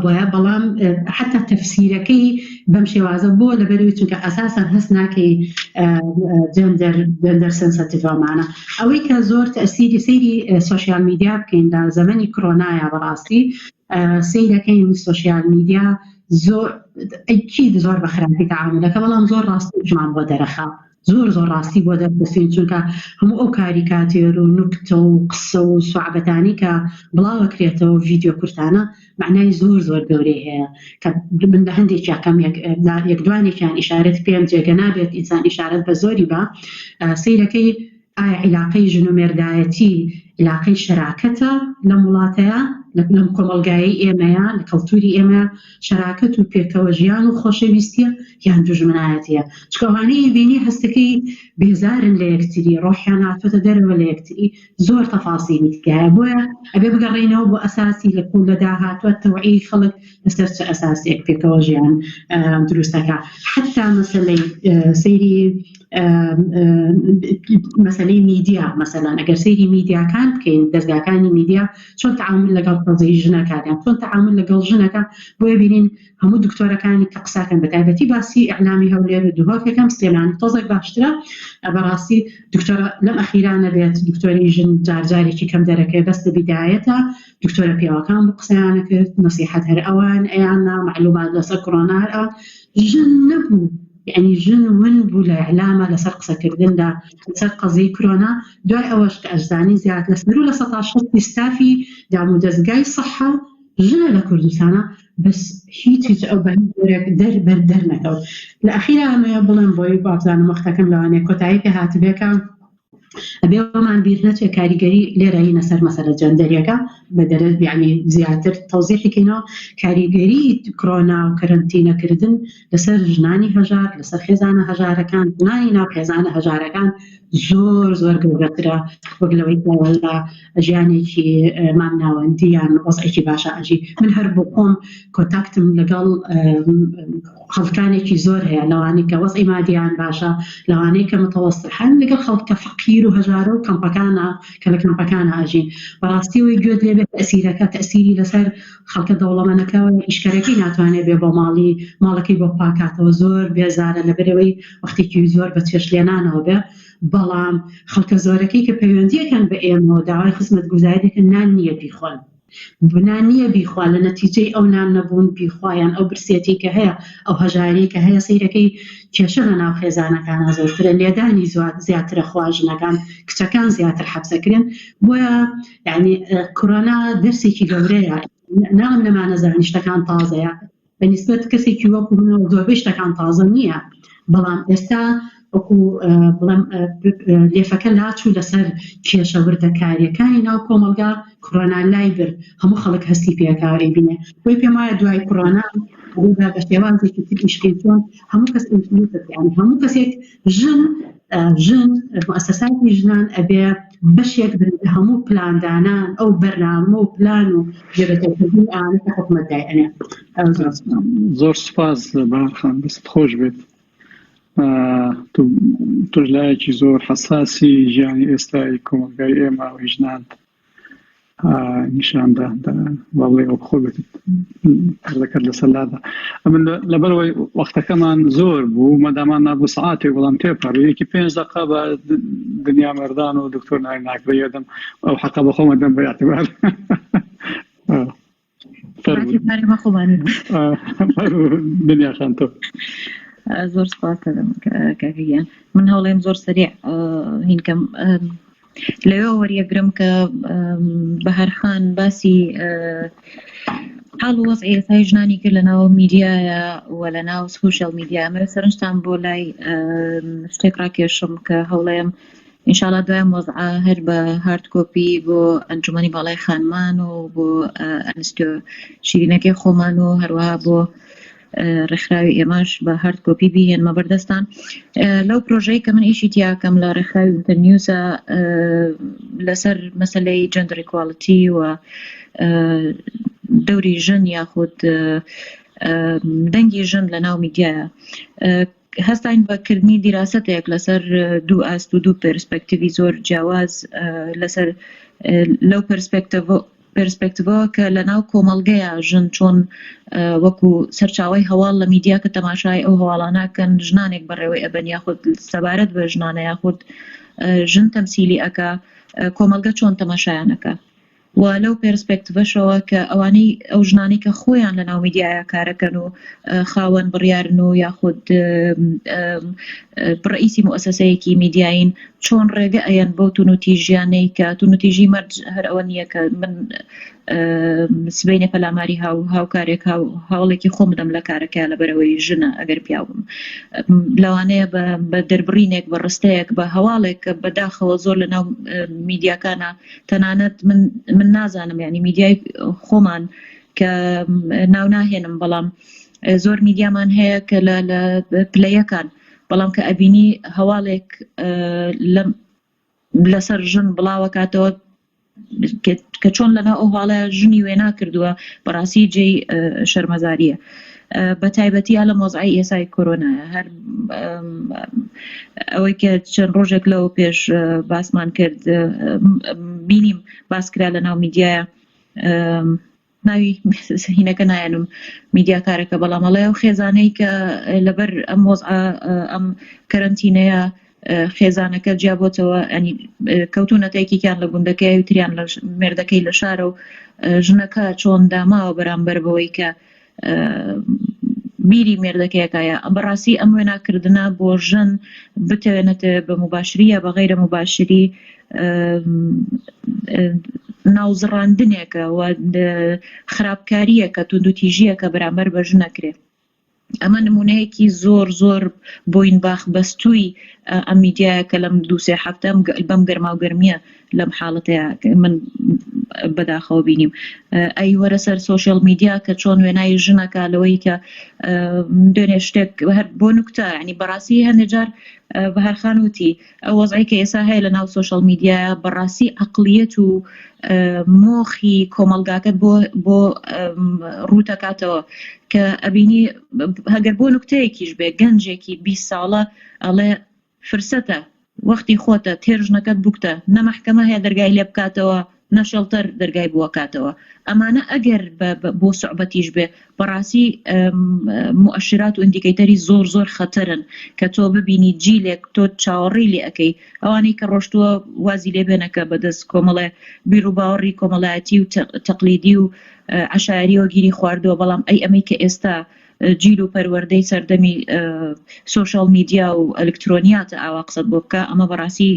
D: بۆیە بەڵام حتا تەفسیرەکەی بەم شێوازە بۆ لەبەروی چونکە ئەساسا هەست ناکەی جەندەر سنسەتیڤمانە ئەوەی کە زۆر تەئسیری سەیری سۆشیال میدیا بکەین لە زەمەنی کۆرۆنایە بەڕاستی سەیرەکەی سۆشیال میدیا زۆر ئەکید زۆر بە خراپی تەعاملەکە بەڵام زۆر ڕاستیشمان بۆ دەرەخا زۆر ڕاستی بۆ دەربستین چونکە هەموو ئەو کاریکاتێر و نوکتە و قسە و سوعبەتانی کە بڵاوەکرێتەوە ڤیدیۆ کورتانە معنای زۆر گەورەی هەیە کە من لە هەندێک یاکەم یەکدوانێکیان ئیشارەت پێم جێگە نابێت ئینسان ئیشارەت بە زۆری بە سەیرەکەی ئایا عیلاقەی ژن و مێردایەتی عیلاقەی شەراکەتە لەم وڵاتەیە لەم کۆمەلگایی ئێمەیە لە کەڵتوری ئێمە شەراکەت و پێکەوە ژیان و خۆشەویستیە یان دوژمنایەتیە چکەوانەی بینی هەستەکەی بێزارن لە یەکتری ڕۆحیان هاتوۆتە دەرەوە لە یەکتری زۆر تەفاسیلی تکایە بۆیە ئەبێ بگەڕێنەوە بۆ ئەساسی لە کوڵ لەدا هاتووە تەوعی خەڵک لەسەر چه ئەساسێک پێکەوە ژیان دروستەکە حتا مەسەلەی سەیری مەسەلەی میدیا مەسەلەن ئەگەر سەیری میدیاکان بکەین دەستگاکانی میدیا چۆن تەعامل لەگەڵ قەزەی ژنەکانیان چۆن تەعامل لەگەڵ ژنەکە بۆیە بینین هەموو دکتۆرەکانی کە قساکەن بەتایبەتی باسی ئیعلامی هەولێر و دووهۆکەکەم سلێمانی تۆزێک باشترە بەڕاستی دکتۆرە لەم ئەخیرانە بێت دکتۆری ژن جارجارێکی کەم دەرەکەی بەست لە بیدایەتە دکتۆرە پێوەکان بۆ قسەیانە کرد نەسیحەت هەر ئەوان ئەیاننا معلومات لەسەر کۆرۆنا هەر ئەوان ژن نەبوو يعني ژن ون بوو لە ئیعلامە لەسەر قسەکردندا لەسەر قەزەی کۆرۆنا دوای ئەوەش کە ئەجزانی زیاد لەسەر و لە 160 ستافی دام و دەستگای سەحە ژنە لە کوردستانە بەس هیچ ئەو بە هیچ بەر نەکەوت لە ئەخیرا ئەمەیە بڵێم بۆی بازانم وەختەکەم لەوانەیە کۆتایی پێ هاتبێکە ئەبێمان بیر نەچێت کاریگەری لێرەینە سەر مەسەلە جەندەریەکە بە دەرەت یعنی زیاتر تەوزیحێکینەوە کاریگەری کۆرۆنا و کەرەنتینەکردن لەسەر ژنانی هەژار لەسەر خێزانە هەژارەکان ژنانی ناو خێزانە هەژارەکان زۆر گەورەترە وەک لەوەی لە ژیانێکی مامناوەندی یان وەزعێکی باشە ئەژی من هەر بۆ خۆم کۆنتاکتم لەگەڵ خەڵکانێکی زۆر هەیە لەوانەی کە وەزعی مادیان باشە لەوانەی کە متەوەسط هەن لەگەڵ خەڵک کە فەقیر گیر و هەژارە و کەمپەکانە کە لە کەمپەکانە ئاژین بەڕاستیەوەی گوێت لێ بێت تەسیرەکە تەسیری لەسەر خەڵکە دەوڵەمەندەکەەوە ئیشکارەکەی ناتوانێت بێ بۆ ماڵەکەی بۆ پاکاتەوە زۆر بێزارە لەبەرەوەی وەختێکی زۆر بە چێشلێنانەوە بێ بەڵام خەڵکە زۆرەکەی کە پەیوەندیەکەن بە ئێمەوە داوای خزمەتگوزاری دەکەن نان نییە بیخۆن بنان نییە بیخوا لە نەتیجەی ئەو نان نەبوون بیخوایان ئەو برسێتی کە هەیە ئەو هەژاری کە هەیە سەیرەکەی کێشە لە ناو خێزانەکانە زۆرترە لێدانی زیاترە خواژنەکان کچەکان زیاتر حەبسەکرێن بۆیە یعنی کۆرۆنا دەرسێکی گەورەیە ناڵم لەمانە زانیشتەکان تازەیە بەنسبەت کەسێکی وەکو منەوە زۆربەی شتەکان تازە نییە بەڵام ئێستا وەکو بڵێم لێفەکە لاچوو لەسەر کێشە وردەکاریەکانی ناو کۆمەلگا کۆرۆنا لای برد هەموو خەڵک هەستی پێکاری بینێ بۆی پێم وایە دوای کۆرۆنا بە شێوازێکی تر ئیشکەی چۆن هەموو کەس هەموو کەسێک ژن مؤسساتی ژنان ئەبێ بەشێک بن هەموو پلاندانان ئەو بەرنامە و پلان و جێبەجێکردنی ئانەکە حکومەتدایەنێ
B: زۆر سوپاس بەخان دەست خۆش بێت توش لایەکی زۆر حساسی ژیانی ئێستای کۆمەلگای ئێمە و ژنان نیشاندا وەڵێ ئەو خۆ بێت دەکرد لەسەرلادا من لەبەرەوەی وەختەکەمان زۆر بوو مەدامان نابوو سەعاتێک بەڵام تێپەڕی یەکی 5 دقیقە بە دنیا مەردان و دکتۆر نایناکرێ دەم ئەو حەقە بە خۆمە دەم بە یاعتبار دنیا خان تۆ
C: زۆر سپاس کاکەگیان من هەوڵێم زۆر سریع هینکەم لەوێ وەریەگرم کە بەهەرخان باسی حاڵ وەزعی ئێستای ژنانی کرد لەناو میدیایە و لەناو سوشیال میدیا ئەمە سەرنجتان بۆ لای شتێک ڕاکێشم کە هەوڵێم ئینشاڵڵا دوایم وەزعە هەر بە هارد کۆپی بۆ ئەنجومەنی باڵای خانمان و بۆ ئەنستۆ شیرینەکەی خۆمان و هەروەها بۆ ڕێکخراوی ئێمەش بە هارد کۆپی بهێنمە بەردەستان لەو پرۆژەی کە من ئیشی تیاکەم لە ڕێکخراوی ئینتەرنیوسە لەسەر مەسەلەی جەندەر ئیکواڵیتی و دەوری ژن یاخود دەنگی ژن لە ناو میدیایە هەستاین بەکردنی دیراسەتێک لەسەر دوو ئاست و دوو پێرسپێکتیڤی زۆر جیاواز لەسەر لەو پێرسپێکتیڤەوە کە لە ناو کۆمەڵگەیە ژن چۆن وەکو سەرچاوەی هەواڵ لە میدیا کە تەماشای ئەو هەواڵانەکەن ژنانێک بەڕێوەی ئەبەن یاخود سەبارەت بە ژنانە یاخود ژن تەمسیلی ئەکا کۆمەڵگە چۆن تەماشایانەکە و لەو پێرسپێکتیڤەشەوە کە ئەوانەی ئەو ژنانی کە خۆیان لە ناو میدیایە کارەکەن و خاوەن بڕیارن و یاخود ڕئیسی مؤسسەیەکی میدیاین چۆن ڕێگە ئەیەن بۆ تونوتی ژیانەی کە تونوتیژی مەرج هەر ئەوە نییە کە من سبەینە پەلاماری هاوکارێک هەوڵێکی خۆم بدەم لە کارەکە لەبەرەوەی ژنە ئەگەر پیاوم لەوانەیە بە دەربڕینێک بە ڕستەیەک بە هەواڵێک بەداخەوە زۆر لە ناو میدیاکانە تەنانەت من نازانم یعنی میدیای خۆمان کە ناو ناهێنم بەڵام زۆر میدیامان هەیە کە لە پلەیەکان بەڵام کە ئەبینی هەواڵێک لەسەر ژن بڵاوەکاتەوە کە چۆن لەنا ئەو هاڵە ژنی وێنا کردووە بەڕاستی جێی شەرمەزاریە بە تایبەتی لە مۆزعی ئێسای کۆرۆنایە هەر ئەوەی کە چەند ڕۆژێک لەو پێش باسمان کرد بینیم باسکرا لە ناو میدیایە ناوی هینەکە نایەنم میدیاکارەکە بەڵامەڵێ و خێزانەی کە لەبەر ئەم مۆزعە ئەم کەرەنتینەیە خێزانەکە جیابۆتەوە ئەنی کەوتونەتێکیان لە گوندەکەی وتریان لە مێردەکەی لە شارە و ژنەکە چۆن داماوە بەرامبەر بەوەی کە بیری مێردەکەیەکایە بەڕاستی ئەم وێناکردنە بۆ ژن بتوێنێتە بە مباشریە بە غەیرە مباشری ناوزڕاندنێکە و خراپکاریەکە توندوتیژیەکە بەرامبەر بە ژنەکرێت ئەمە نمونەیەکی زۆر زۆر بۆین باخ بەستووی ئەم میدیایە کە لەم 2-3 هەفتە بەم گەرما و گەرمیە لەم حاڵەتەیە من بەداخەوە بینیم ئەی وەرە سەر سۆشیال میدیا کە چۆن وێنای ژنەکە لەوەی کە دوێنێ شتێک هەر بۆ نوکتە ینی بەڕاستی هەندێجار بەهەرخان وتی ئەو وەزعی کە ئێستا هەیە لە ناو سۆشیال میدیایە بەڕاستی عەقلیەت و مۆخی کۆمەلگاکە بۆ ڕوودەکاتەوە کە ئەبینی هەگەر بۆ نوکتەیەکیش بێ گەنجێکی 20 ساڵە ئەڵێ فرسەتە وەختی خۆتە تێژنەکەت بکتە نە محکەمە هەیە دەرگای لێ بکاتەوە نە شەڵتەر دەرگای بووەکاتەوە ئەمانە ئەگەر بۆ سوعبەتیش بێ بەڕاستی مؤشرات و ئیندیکەیتەری زۆر خەتەرن کە تۆ ببینی جیلێک تۆ چاوەڕێی لێ ئەەکەی ئەوانەی کە ڕۆشتووە وازی لێ بێنەکە بەدەست کۆمەڵێ بیر و باوەڕی کۆمەڵایەتی و تەقلیدی و عەشایری و گیری خواردەوە بەڵام ئەمەی کە ئێستا جیل و پەروەردەی سەردەمی سۆشال میدیا و ئەلکترۆنیاتە ئاوا قسەت بۆ بکە ئەمە بەڕاستی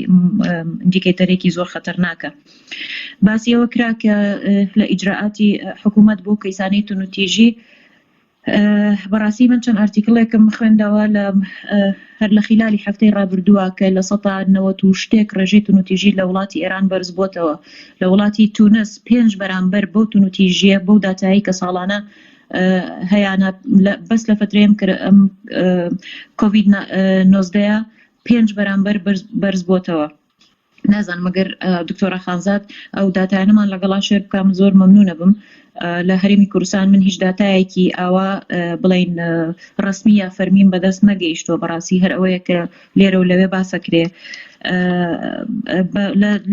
C: ئیندیکەیتەرێکی زۆر خەتەرناکە. باسی ئەوە کرا کە لە ئیجراعاتی حکوومەت بۆ کەیسانەی تونوتیژی بەڕاستی من چەند ئارتیکڵێکم خوێندەوە لە هەر لە خلالی هەفتەی ڕابردووە کە لە 90 شتێک ڕێژەی تونوتیژی لە وڵاتی ئێران بەرز بۆتەوە لە وڵاتی تونس 5 بەرامبەر بەو تونوتیژیە بەو داتایی کە ساڵانە هەیانە بەس لە فترەیەم کرد ئەم کۆڤید 19 5 بەرامبەر بەرز بۆتەوە. نازانم مەگەر دکتۆرە خانزاد ئەو داتایانەمان لەگەڵا شێر بکەم زۆر مەمنونە بم. لە هەرێمی کوردستان من هیچ داتایەکی ئاوا بڵین ڕسمی یا فەرمیم بەدەست نەگەیشتۆ بەڕاستی هەر ئەوەیە کە لێرە و لەوێ باسەکرێ.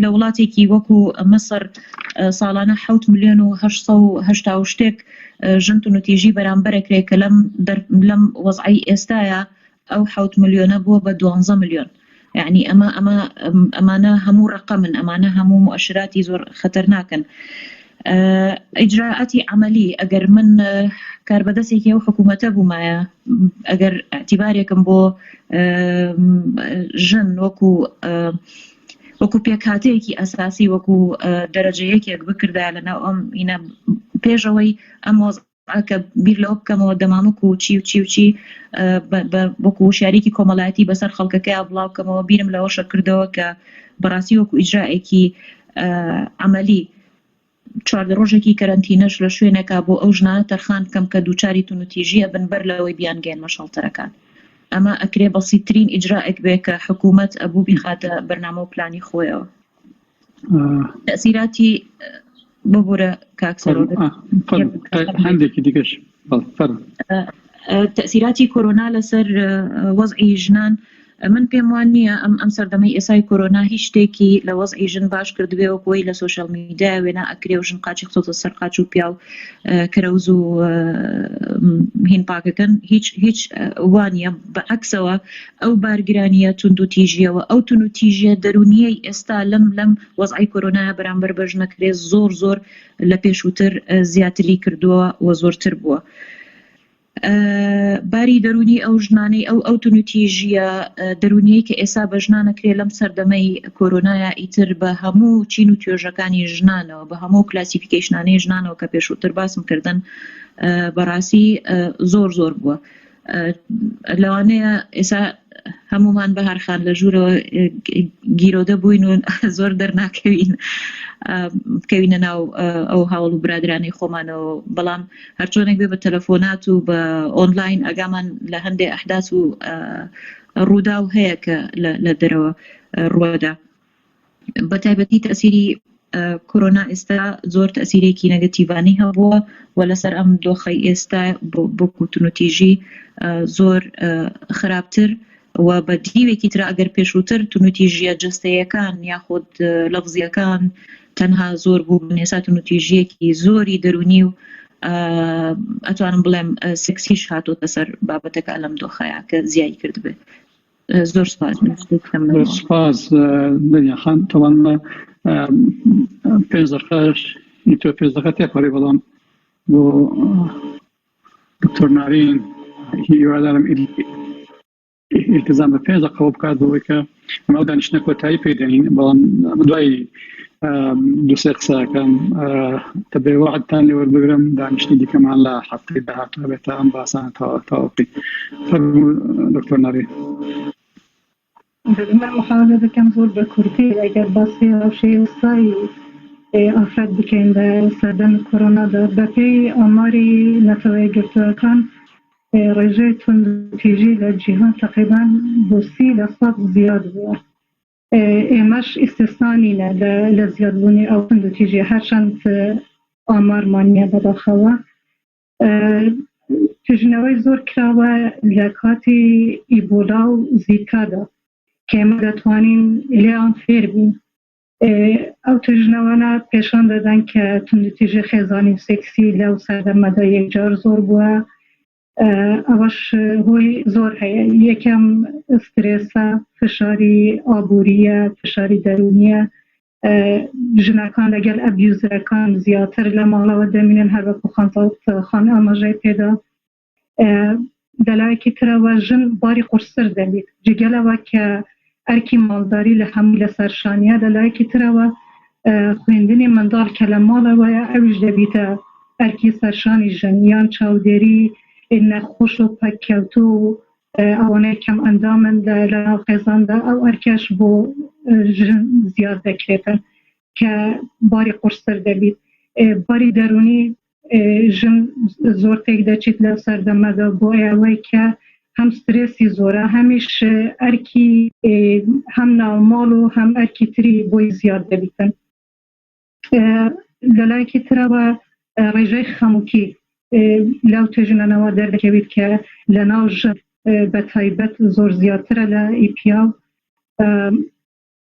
C: لە وڵاتێکی وەکو مەسر ساڵانە 7 ملیۆن و 800 شتێک ژن تونوتیژی بەرامبەرەکرێ کە لەم وەزعی ئێستاە ئەو 7 ملیۆنە بووە بە 12 ملیۆن. يعني ئەمانە هەموو ڕقەمن ئەمانە هەموو مؤشراتی زۆر خەتەرناکن. ئیجراعاتی عملی ئەگەر من کاربەدەستێکی ئەو حکوومەتە بوومایە ئەگەر اعتیبارێکم بۆ ژن وەکو پێکهاتەیەکی ئەساسی وەکو دەرەجەیەکێک بکردا لەناو ئەم ئینە پێشەوەی ئەم کە بیر لەوە بکەمەوە دەمامک و چی وەکو شاریکی کۆمەڵایەتی بەسەر خەڵکەکەی بڵاو بکەمەوە بیرم لەوەشە کردەوە کە بەڕاستی وەکو ئیجراعێکی عملی 4 ڕۆژێکی کەرەنتینەش لە شوێنێکا بۆ ئەو ژنانە تەرخان بکەم کە دووچاری تونوتیژیە بن بەر لەوەی بیانگەێنمە شەڵتەرەکان. ئەمە ئەکرێ بەسیترین ئیجراعێک بێ کە حکوومەت ئەبوو بیخاتە بەرنامە و پلانی خۆیەوە. تەسیراتی ببورە کاکسەرۆ
B: هەندێکی دیگەش
C: تەسیراتی کۆرۆنا لەسەر وەزعی ژنان من پێم وان نییە ئەم سەردەمەی ئێسای کۆرۆنا هیچ شتێکی لە وەزعی ژن باش کردبێ وەکوی لە سۆشال میدیا وێنە ئەکرێ و ژن قاچی قسەوتە سەر قاچ و پیا و کەرەوز و هین پاکەکەن هیچ وانە بەعکسەوە ئەو بارگرانیە توندوتیژیەوە ئەو تونوتیژیە دەرونیەی ئێستا لەم وەزعی کۆرۆنایە بەرامبەر بە ژنەکرێ زۆر لە پێشووتر زیاتری کردووە و زۆرتر بووە. باری دەرونی ئەو ژنانەی ئەو تونوتیژیە دەرونیەی کە ئێستا بە ژنانەکرێ لەم سەردەمەی کۆرۆنایە ئیتر بە هەموو چین و توێژەکانی ژنانەوە بە هەموو کلاسیفیکیشنانەی ژنانەوە کە پێشووتر باسم کردن بەڕاستی زۆر بووە. لەوانەیە ئێستا هەمومان بەهارخان لە ژوورەوە گیرۆدە بووین و زۆر دەرناکەوین بکەوینە ناو ئەو هاوڵ و برادرانەی خۆمانەوە بەڵام هەرچۆنێک بێ بە تەلەفۆنات و بە ئۆنلاین ئەگامان لە هەندێک ئەحداث و ڕوودا و هەیە کە لە دەرەوە ڕوەدا. بە تایبەتی تەسیری کۆرۆنا ئێستا زۆر تەسیرێکی نەگەتیڤانی هەبووە و لەسەر ئەم دۆخەی ئێستا بۆ تونوتیژی زۆر خراپتر و بە دیوێکی تر ئەگەر پێشووتر تونوتیژیە جەستەیەکان یاخود لەفزیەکان تەنها زۆر بوو نێسا تونوتیژیەکی زۆری دەرونی و ئەتوانم بڵێم سکسیش هاتۆتە سەر بابەتەکە لەم دۆخەیە کە زیایی کرد بێ. زۆر
B: سپاس دنیا خان تەوانمە 5 دقەش تۆ 5 دقە تێپەڕی بەڵام بۆ دکتۆر نارین هیوادارم التزام بە 5 دقەوە بکات بۆەوەی کە ئەمە دانیشتنە کۆتایی پێدەنین بەڵام دوای 2-3 قسەکەم تەبێ وەعدتان لێ وەربگرم دانیشتنی دیکەمان لە هەفتەی داهاتوە بێتە ئەم باسانە تەواو بکەین. دکتۆر نارین.
E: من محاولە دەکەم زۆر بە کورتی ئەگەر باسی ڕەوشەی وستایی ئافرەت بکەین لە سەردەمی کۆرۆنادا بەپێی ئاماری نەتەوەیە گرتوەکان ڕێژەی توندوتیژی لە جیهان تقریباً بۆ 30% زیاد بووە. ئێمەش ئیستثنانینە لە زیادبوونی ئەو توندوتیژی هەرچەند ئامارمانیە بەداخەوە. توژنەوەی زۆر کراوە لە کاتی ئیبۆلا و زیکادا کێمە دەتوانین لێیان فێر بین ئەو توێژنەوانە پێشان دەدەن کە توندوتیژی خێزانی سێکسی لەو سەردەمەدا یەکجار زۆر بووە ئەوەش هۆی زۆر هەیە یەکەم سترێسە فشاری ئابووریە فشاری دەرونیە ژنەکان لەگەڵ ئەبیوزەکان زیاتر لە ماڵەوە دەمێنن هەر وەکو خان ئاماژەی پێدا دەلایەکی ترەوە ژن باری قورسر دەبێت جگەلەوە کە ئەرکی ماڵداری لە هەموو لەسەر شانیە لەلایەکی ترەوە خوێندنی منداڵ کە لە ماڵەوەیە ئەویش دەبیتە ئەرکی سەرشانی ژن یان چاودێری نەخۆش و پەککەوتو و ئەوانەی کەم ئەندامن لە ناو خێزاندا ئەو ئەرکەش بۆ ژن زیاد دەکرێتن کە باری قورسر دەبیت باری دەرونی ژن زۆر تێک دەچیت لە سەردەمەدا بۆ ئەوەی کە هەم سترێسی زۆرە هەمیش ئەرکی هەم ناوماڵ و هەم ئەرکی تری بۆی زیاد دەبیتن لەلایەکی ترەوە ڕێژەی خەموکی لەو توێژنەوە دەردەکەوێت کە لە ناو ژن بە تایبەت زۆر زیاترە لە ئیپیا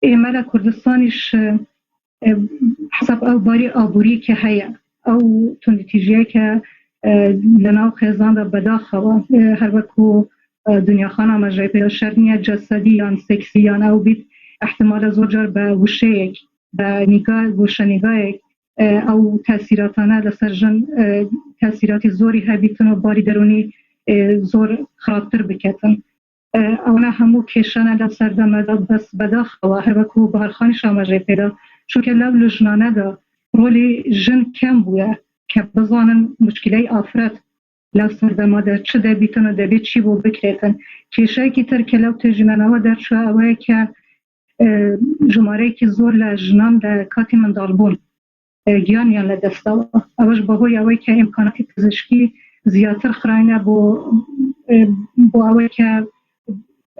E: ئێمە لە کوردستانیش حسب ئەو باری ئابووری کە هەیە ئەو توندوتیژیە کە لە ناو خێزاندا بەداخەوە هەر وەکو دنیاخان ئاماژەی پێدا شەرط نییە جەسەدی یان سێکسی یان ئەو بیت احتمالە زۆر جار بە وشەیەک بە وشەنیگایەک ئەو تاثیراتانە لەسەر ژن تاثیراتی زۆری هەبیتن و باری دەرونی زۆر خراپتر بکەتن ئەوانە هەموو کێشانە لە سەردەمەدا بەس بەداخەوە هەر وەکو بەهارخانیش ئاماژەی پێدا چونکە لەو ژنانەدا ڕۆلی ژن کەم بووە کە بزانن مشکلەی ئافرەت لەو سەردەمەدا چ دەبیتن و دەبێت چی بۆ بکرێتن کێشەیەکی تر کە لەو توێژینەوە دەرچووە ئەوەیە کە ژمارەیەکی زۆر لە ژنان لە کاتی منداڵبوون گیانیان لە دەستەوە ئەوەش بەهۆی ئەوەی کە ئیمکاناتی پزیشکی زیاتر خراینە بۆ ئەوەی کە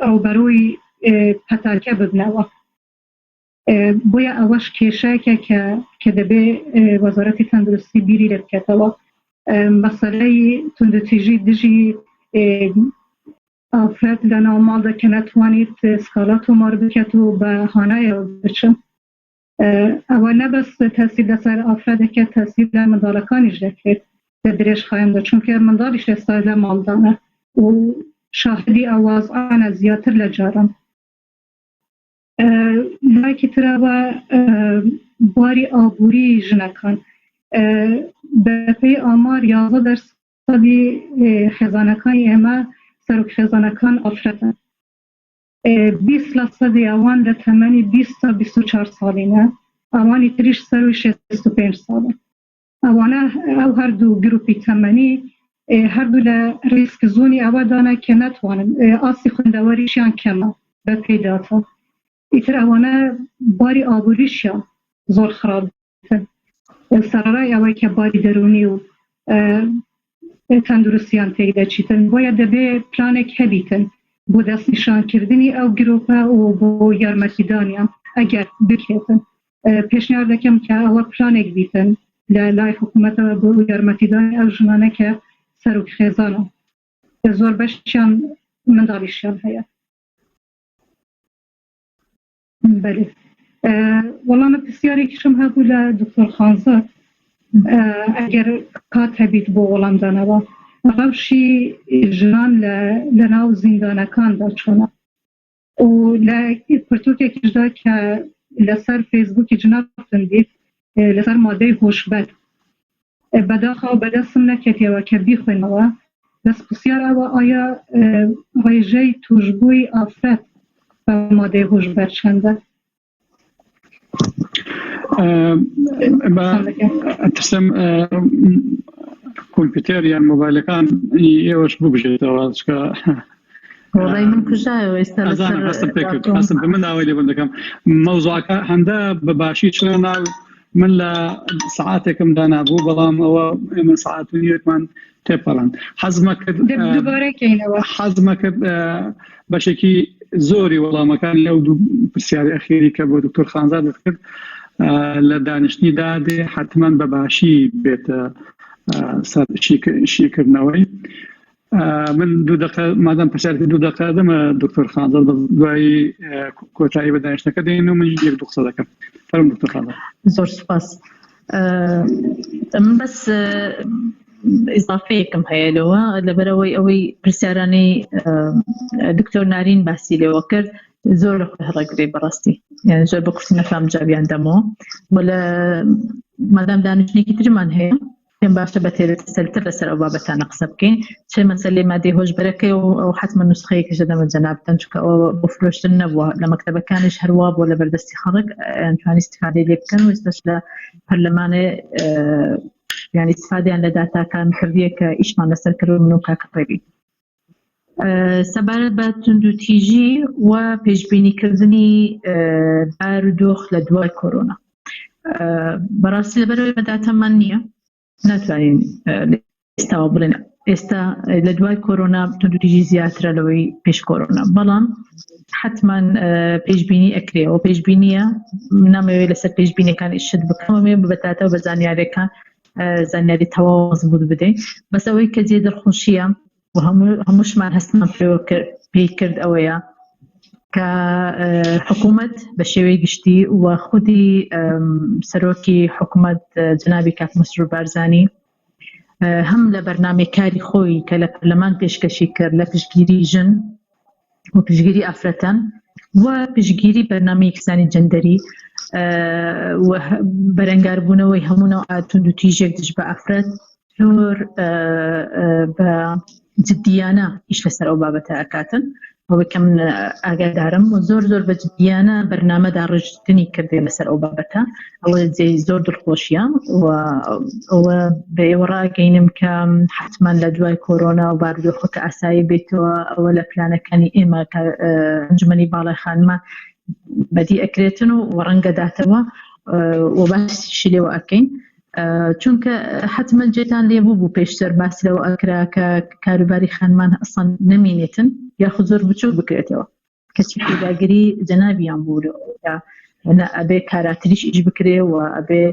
E: ڕوبەرۆی پەتالکە ببنەوە بۆیە ئەوەش کێشەیەکە کە دەبێ وەزارەتی تەندروستی بیری لێ بکاتەوە مەسەلەی توندوتیژی دژی ئافرەت لە ناو ماڵدا کە نەتوانیت سکالا تۆمار بکات و بە هانایەوە بچن ئەوە نەبەس تەسیر لەسەر ئافرەتێکە تەسیر لە منداڵەکانیش دەکرێت لە درێژخایەندا چونکە منداڵیش ئێستا لە ماڵدانە و شاهدی ئەوازانە زیاتر لە جاران لایەکی ترەوە باری ئابووری ژنەکان بەپێی ئامار 11% خێزانەکانی ئێمە سەرۆک خێزانەکان ئافرەتن 20% ئەوان لە تەمەنی 20 تا 24 ساڵینە ئەوانی تریش سەروی 65 ساڵن ئەوانە ئەو هەردوو گروپی تەمەنی هەردوو لە ریسک زۆنی ئەوەدانە کە نەتوانن ئاسی خوندەوەریشیان کەمە بەپێی داتا ئیتر ئەوانە باری ئابووریشیان زۆر خراپن سەرڕای ئەوەی کە باری دەرونی و تەندروستیان تێک دەچیتن بۆیە دەبێ پلانێک هەبیتن بۆ دەستنیشانکردنی ئەو گرۆپە و بۆ یارمەتیدانیان ئەگەر بکرێتن پێشنیار دەکەم کە ئەوە پلانێک بیتن لە لای حکوومەتەوە بۆ یارمەتیدانی ئەو ژنانە کە سەرۆک خێزانە زۆر بەشیان منداڵیشیان هەیە بەێ وەڵامە پرسیارێکیشم هەبوو لە دکتۆر خانزاد ئەگەر کات هەبیت بۆ وەڵامدانەوە ڕەوشی ژنان لە ناو زیندانەکاندا چۆنە و لە پرتوکێکیشدا کە لەسەر فێسبووکی جنابتن دیت لەسەر مادەی هۆشبەر بەداخەوە بەدەستم نەکەتەوە کە بیخوێنەوە دەست پرسیار ئەوە ئایا ڕێژەی توشبووی ئافرەت بە مادەی هۆشبەر چەندە؟
B: ئەترسم کۆمپیوتەر یان مۆبایلەکان ئێوەش ببژێتەوە چکە
A: وڵی من کوژایەوە ئێستا
B: هەستم بە من داوای لێبوون دەکەم مەوزوعەکە هەندە بەباشی چڵە ناو من لە سعاتێکم دانابوو بەڵام ئەوە ئێمە سعات و نیوەکمان تێپەڕان حەزمە کرد بەشێکی زۆری وەڵامەکانی ئەو دوو پرسیاری ئەخیری کە بۆ دکتۆر خانزاد دەکرد لە دانیشتنی دادێ حتمما بەباشی بێتە سەر شیکردنەوەی من 2 دقيقة مادام پرسیارێکی 2 دقيقة دەمە دکتۆر خانزاد دوای کۆتایی بە دانیشتەکە دێن و من 1 قسە دەکەم. فەرموو دکتۆر خانزاد.
A: زۆر سوپاس. من بەس ئیزافەیەکم هەیە لەوە لەبەرەوەی ئەوەی پرسیارانەی دکتۆر نارین باسی لێوە کرد زۆر لە خۆی هەڵەگرێ بەڕاستی، یعنی زۆر بە کورتی نەفام جاویان دەمەوە و لە مادام دانیشتێکی ترمان هەیە پێم باشە بە تێرەسەرتر لەسەر ئەو بابەتانە قسە بکەین، چێ مەسەلەی مادەی هۆشبەرەکەی و حتمما نوسخەیەکیشە دەمە جەنابتان چونکە ئەوە بۆ فرۆشتن نەبووە لە مەکتەبەکانیش هەروە بۆ لە بەردەستی خەڵک ئەتوانی استیفادەی لێ بکەن و ئێستاش لە پەرلەمانێ یعنی استیفادەیان لە داتاکان کردیە کە ئیشمان لەسەر کرد من و کاکە ڕێبی. سەبارەت بە توندوتیژی و پێشبینیکردنی بارودۆخ لە دوای کۆرۆنا بەڕاستی لەبەرەوەی بەداتەمان نییە ناتوانین ئێستاوە بڵێن ئێستا لە دوای کۆرۆنا توندوتیژی زیاترە لەوەی پێش کۆرۆنا، بەڵام حتما پێشبینی ئەکرێەوە پێشبینیە نامەوێت لەسەر پێشبینیەکان ئیشت بکەمێ بەتاتەوە بە زانیاریەکان زانیاری تەواو مەزبوط بدەین، بەس ئەوەی کە جێ دڵخۆشیە و هەمووشمان هەستمان پێی کرد ئەوەیە کە حکوومەت بە شێوەی گشتی و خودی سەرۆکی حکوومەت جنابی کاک مسرور بارزانی هەم لە بەرنامەکاری خۆی کە لە پەرلەمان پێشکەشی کرد لە پشتگیری ژن و پشتگیری ئافرەتان و پشتگیری بەرنامەی کسانی جەندەری و بەرەنگاربوونەوەی هەموو نەوع توندوتیژێک دژ بە ئافرەت زۆر بە جددیانە ئیش لەسەر ئەو بابەتە ئەکاتن ئەوەی کە من ئاگادارم و زۆر بە جددیانە بەرنامەدا ڕژتنی کردێ لەسەر ئەو بابەتە، ئەوە جێی زۆر دڵخۆشیە و ئەوە بە ئێوە ڕاگەینم کە حتما لە دوای کۆرۆنا و بارودۆخەکە ئاسایی بێتەوە ئەوە لە پلانەکانی ئێمە کە ئەنجومەنی باڵای خانمە بەدی ئەکرێتن و ڕەنگە داتەوە و باشی لێوە ئەکەین، چونکە حتما جێتان لێبوو بوو پێشتر باسی لەوە ئەکرا کە کاروباری خانمان ئەسڵان نەمینێتن یاخود زۆر بچوو بکرێتەوە کەچی پێداگیری جەنابیان بوو ئەبێ کاراتریش ئیش بکرێ و ئەبێ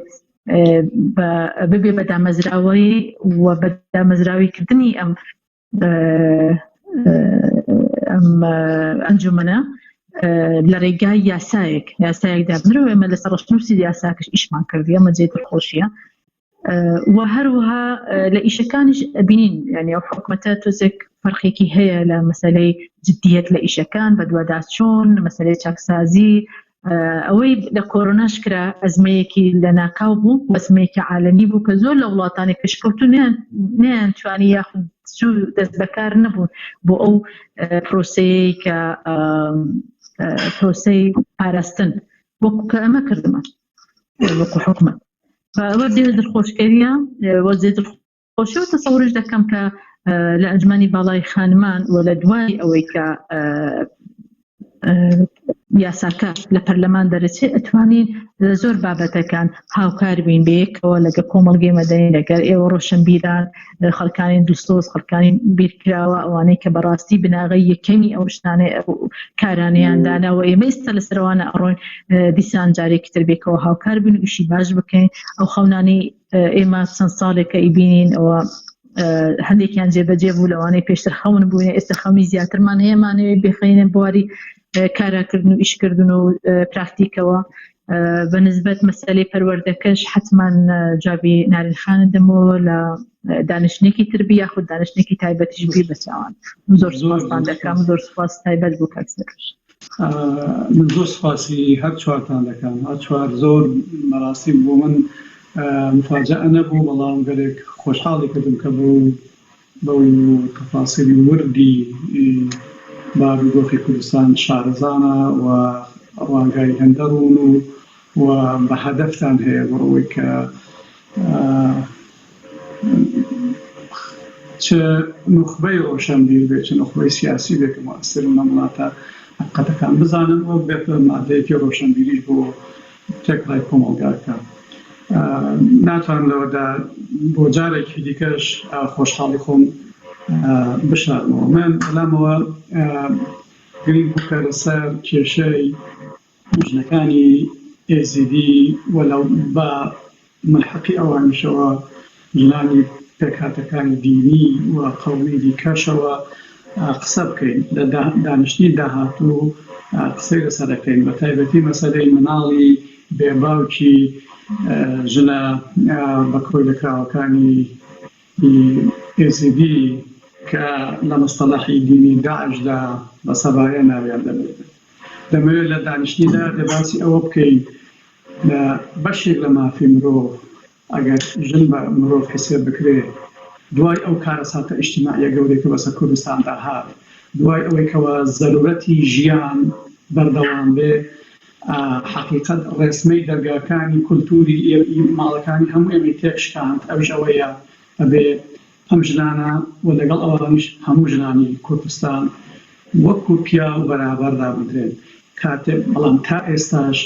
A: ببێ بە دامەزراوەی و بە دامەزراویکردنی ئەم ئەنجومەنە لە ڕێگای یاسایەک دابنرەوە ئێمە لەسەر ڕەشنووسی یاساکەش ئیشمان کردی ئەمە جێ دڵخۆشیە و هەروەها لە ئیشەکانیش ئەبینین یعنی ئەو حکومەتە تۆزێک فەرقێکی هەیە لە مەسەلەی جددیەت لە ئیشەکان بە دوواداچوون مەسەلەی چاکسازی ئەوەی لە کۆرۆناش کرا ئەزمەیەکی لە ناکاو بوو ئەزمەیەکی عالەمی بوو کە زۆر لە وڵاتانی پێشکەوتو نەیانتوانی یاخود دەست بەکار نەبوون بۆ ئەو پرۆسەیەی کە پرۆسەی پاراستن وەکو کە ئەمە کردمە وەکو حکومەت ئەوە دێ دڵخۆشکەریە وە زێ دڵخۆشی و تەسەوڕش دەکەم کە لە ئەنجومەنی باڵای خانمان و لە دوای ئەوەی کە یاساکە لە پەرلەمان دەرەچێت ئەتوانین لە زۆر بابەتەکان هاوکار بین بەیەکەوە لەگە کۆمەڵگەی مەدەنی لەگەر ئێوە ڕۆشنبیران خەڵکانی دووسۆز خەڵکانی بیرکراوە ئەوانەی کە بەڕاستی بناغی یەکەمی ئەو شتانەی کارانەیاندانەوە ئێمە ئێستا لەسەرەوانە ئەڕۆین دیسان جارێکی تر بێکەوە هاوکار بین و ئیشی باش بکەین ئەو خەونانی ئێمە چەند ساڵێکە ئیبینین ئەوە هەندێکیان جێبەجێ بوو لەوانەی پێشتر خەون بووین ئێستا خەمی زیاترمان هەیەمانەوێ بخەینە بواری کاراکردن و ئیشکردن و پراکتیکەوە بە نسبەت مەسەلەی پەروەردەکەش حتما جوابی نارینخانە دەمەوە لە دانیشتێکی تربی یاخود دانیشتێکی تایبەتیش بی بەچاوان زۆر سوپاسان دەکەم زۆر سوپاس تایبەت بوو کاکسەکەش
B: من زۆر سوپاسی هەر چوارتان دەکەم هەر چوار زۆر مەراسی بۆ من مفاجئە نەبوو بەڵام گەلێک خۆشحاڵی کردم کە بەو تەفاسیلی وردی بارودۆخی کوردستان شارەزانە و ڕوانگای هەندەڕون و بە هەدەفتان هەیە بۆەوەی کە چ نخبەی ڕۆشنبیر بێت چ نخبەی سیاسی بێت کە مؤثر لە وڵاتە حقیقەتەکان بزانن و بێتە مادەیەکی ڕۆشنبیریش بۆ تێکڕای کۆمەڵگاکە ناتوانم لەوەدا بۆ جارێکی دیکەش خۆشحاڵی خۆم بشارمەوە من لەمەوە گرنگ بووکە لەسەر کێشەی ژنەکانی ئێزیدی وەلەو بە ملحقی ئەوانیشەوە ژنانی پێکهاتەکانی دینی و قەومی دیکەشەوە قسە بکەین لە دانیشتنی داهاتوو قسەی لەسەر دەکەین بە تایبەتی مەسەلەی مناڵی بێباوکی ژنە بە کۆیلەکراوەکانی ACD کە لە مستەڵەحی دینی داعشدا بە سەبایە ناویان دەبێت دەمەوێت لە دانیشتنیدا دەباسی ئەوە بکەین لە بەشێک لە مافی مرۆڤ ئەگەر ژن بە مرۆڤ حسێب بکرێت دوای ئەو کارەساتە ئیجتیماعیە گەورەی کە بەسەر کوردستاندا هات دوای ئەوەی کەوە زەرورەتی ژیان بەردەوام بێ حقیقەت ڕێسمەی دەرگاکانی کولتوری ماڵەکانی هەموو ئێمە تێکشکاند ئەوش ئەوەیە ئەبێ ئەم ژنانە و لەگەڵ ئەوانیش هەموو ژنانی کوردستان وەکو پیا و بەرابەر دابدرێن کاتێک بەڵام تا ئێستاش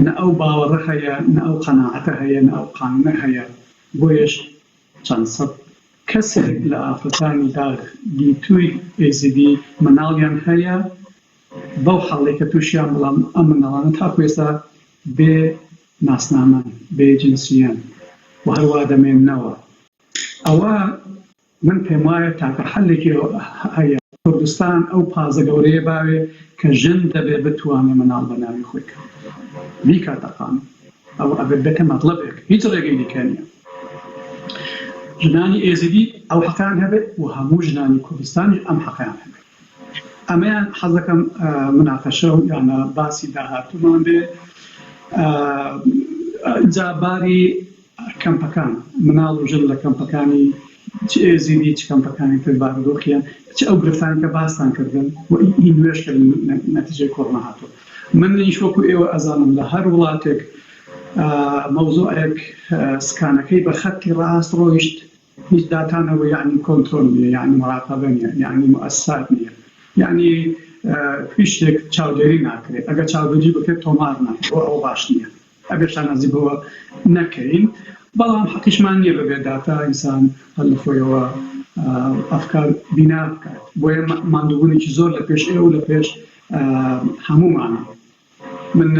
B: نە ئەو باوەڕە هەیە نە ئەو قەناعەتە هەیە نە ئەو قانونە هەیە بۆیش چەند سەد کەسێک لە ئافرەتانی دیتووی ACD مناڵیان هەیە بەو حاڵێک کە تووشیان بەڵام ئەم مناڵانە تاکو ئێستا بێ ناسنامان بێ جنسیان و هەروە دەمێننەوە ئەوە من پێم وایە تاکە حەلێکی هەیە کوردستان ئەو پازە گەورەیە باوێ کە ژن دەبێ بتوانێ مناڵ بە ناوی خۆی کە بیکاتەقان ئەو ئەبێ بێتە مەطلبێک هیچ ڕێگەی دیکە نییە ژنانی ACD ئەو حەقیان هەبێت و هەموو ژنانی کوردستانی ئەم حەقیان هەبێت ئەمەیان حەز دەکەم مناقەشە و یانە باسی داهاتوومان بێ جاباری کەمپەکان مناڵ و ژن لە کەمپەکانی چ ACD چ کەمپەکانی تر بارودۆخیان چ ئەو گرفتانی کە باستان کردن و این نوێش کرد نەتیجەی کۆڕۆنا هاتووە من نیش وەکو ئێوە ئەزانم لە هەر وڵاتێک مەوزوعێک سکانەکەی بە خەتی ڕاست ڕۆیشت هیچ داتانەوە یعنی کۆنترۆل نییە یعنی مراقەبە نییە یعنی مؤسسات نییە یعنی هیچ شتێک چاودێری ناکرێت ئەگەر چاودێری بکرێت تۆمار ناکرێت بۆ ئەوە باش نییە ئەگەر شانازی بەوە نەکەین بەڵام حەقیشمان نییە بەبێ داتا ئینسان هەر لە خۆیەوە ئەفکار بینا بکات بۆیە ماندووبوونێکی زۆر لە پێش ئێوە لە پێش هەموومانە من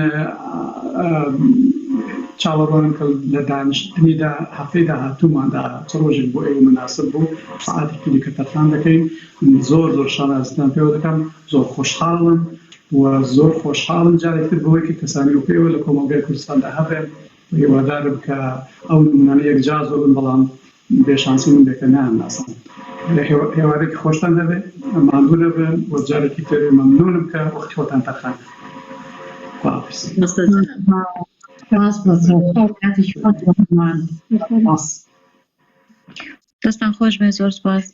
B: چاوەڕوانم کە لە دانیشتنیدا هەفتەی داهاتووماندا چ ڕۆژێک بۆ ئێوە مناسب بوو سەعاتێکی دیکە تەرخان دەکەین زۆر شانازتان پێوە دەکەم زۆر خۆشحاڵم و زۆر خۆشحاڵم جارێکتر بەوەی کە کەسانی و پێوە لە کۆمەلگای کوردستاندا هەبێن هیوادارم کە ئەو نمونانە یەکجا زۆرن بەڵام بێشانسی من بێکە ناناسم هێوارێکی خۆشتان هەبێت ماندوو نەبن و جارێکی تر مەمنونم کە وەختی خۆتان تەرخان
C: دەستان خۆش بێ زۆر سپاس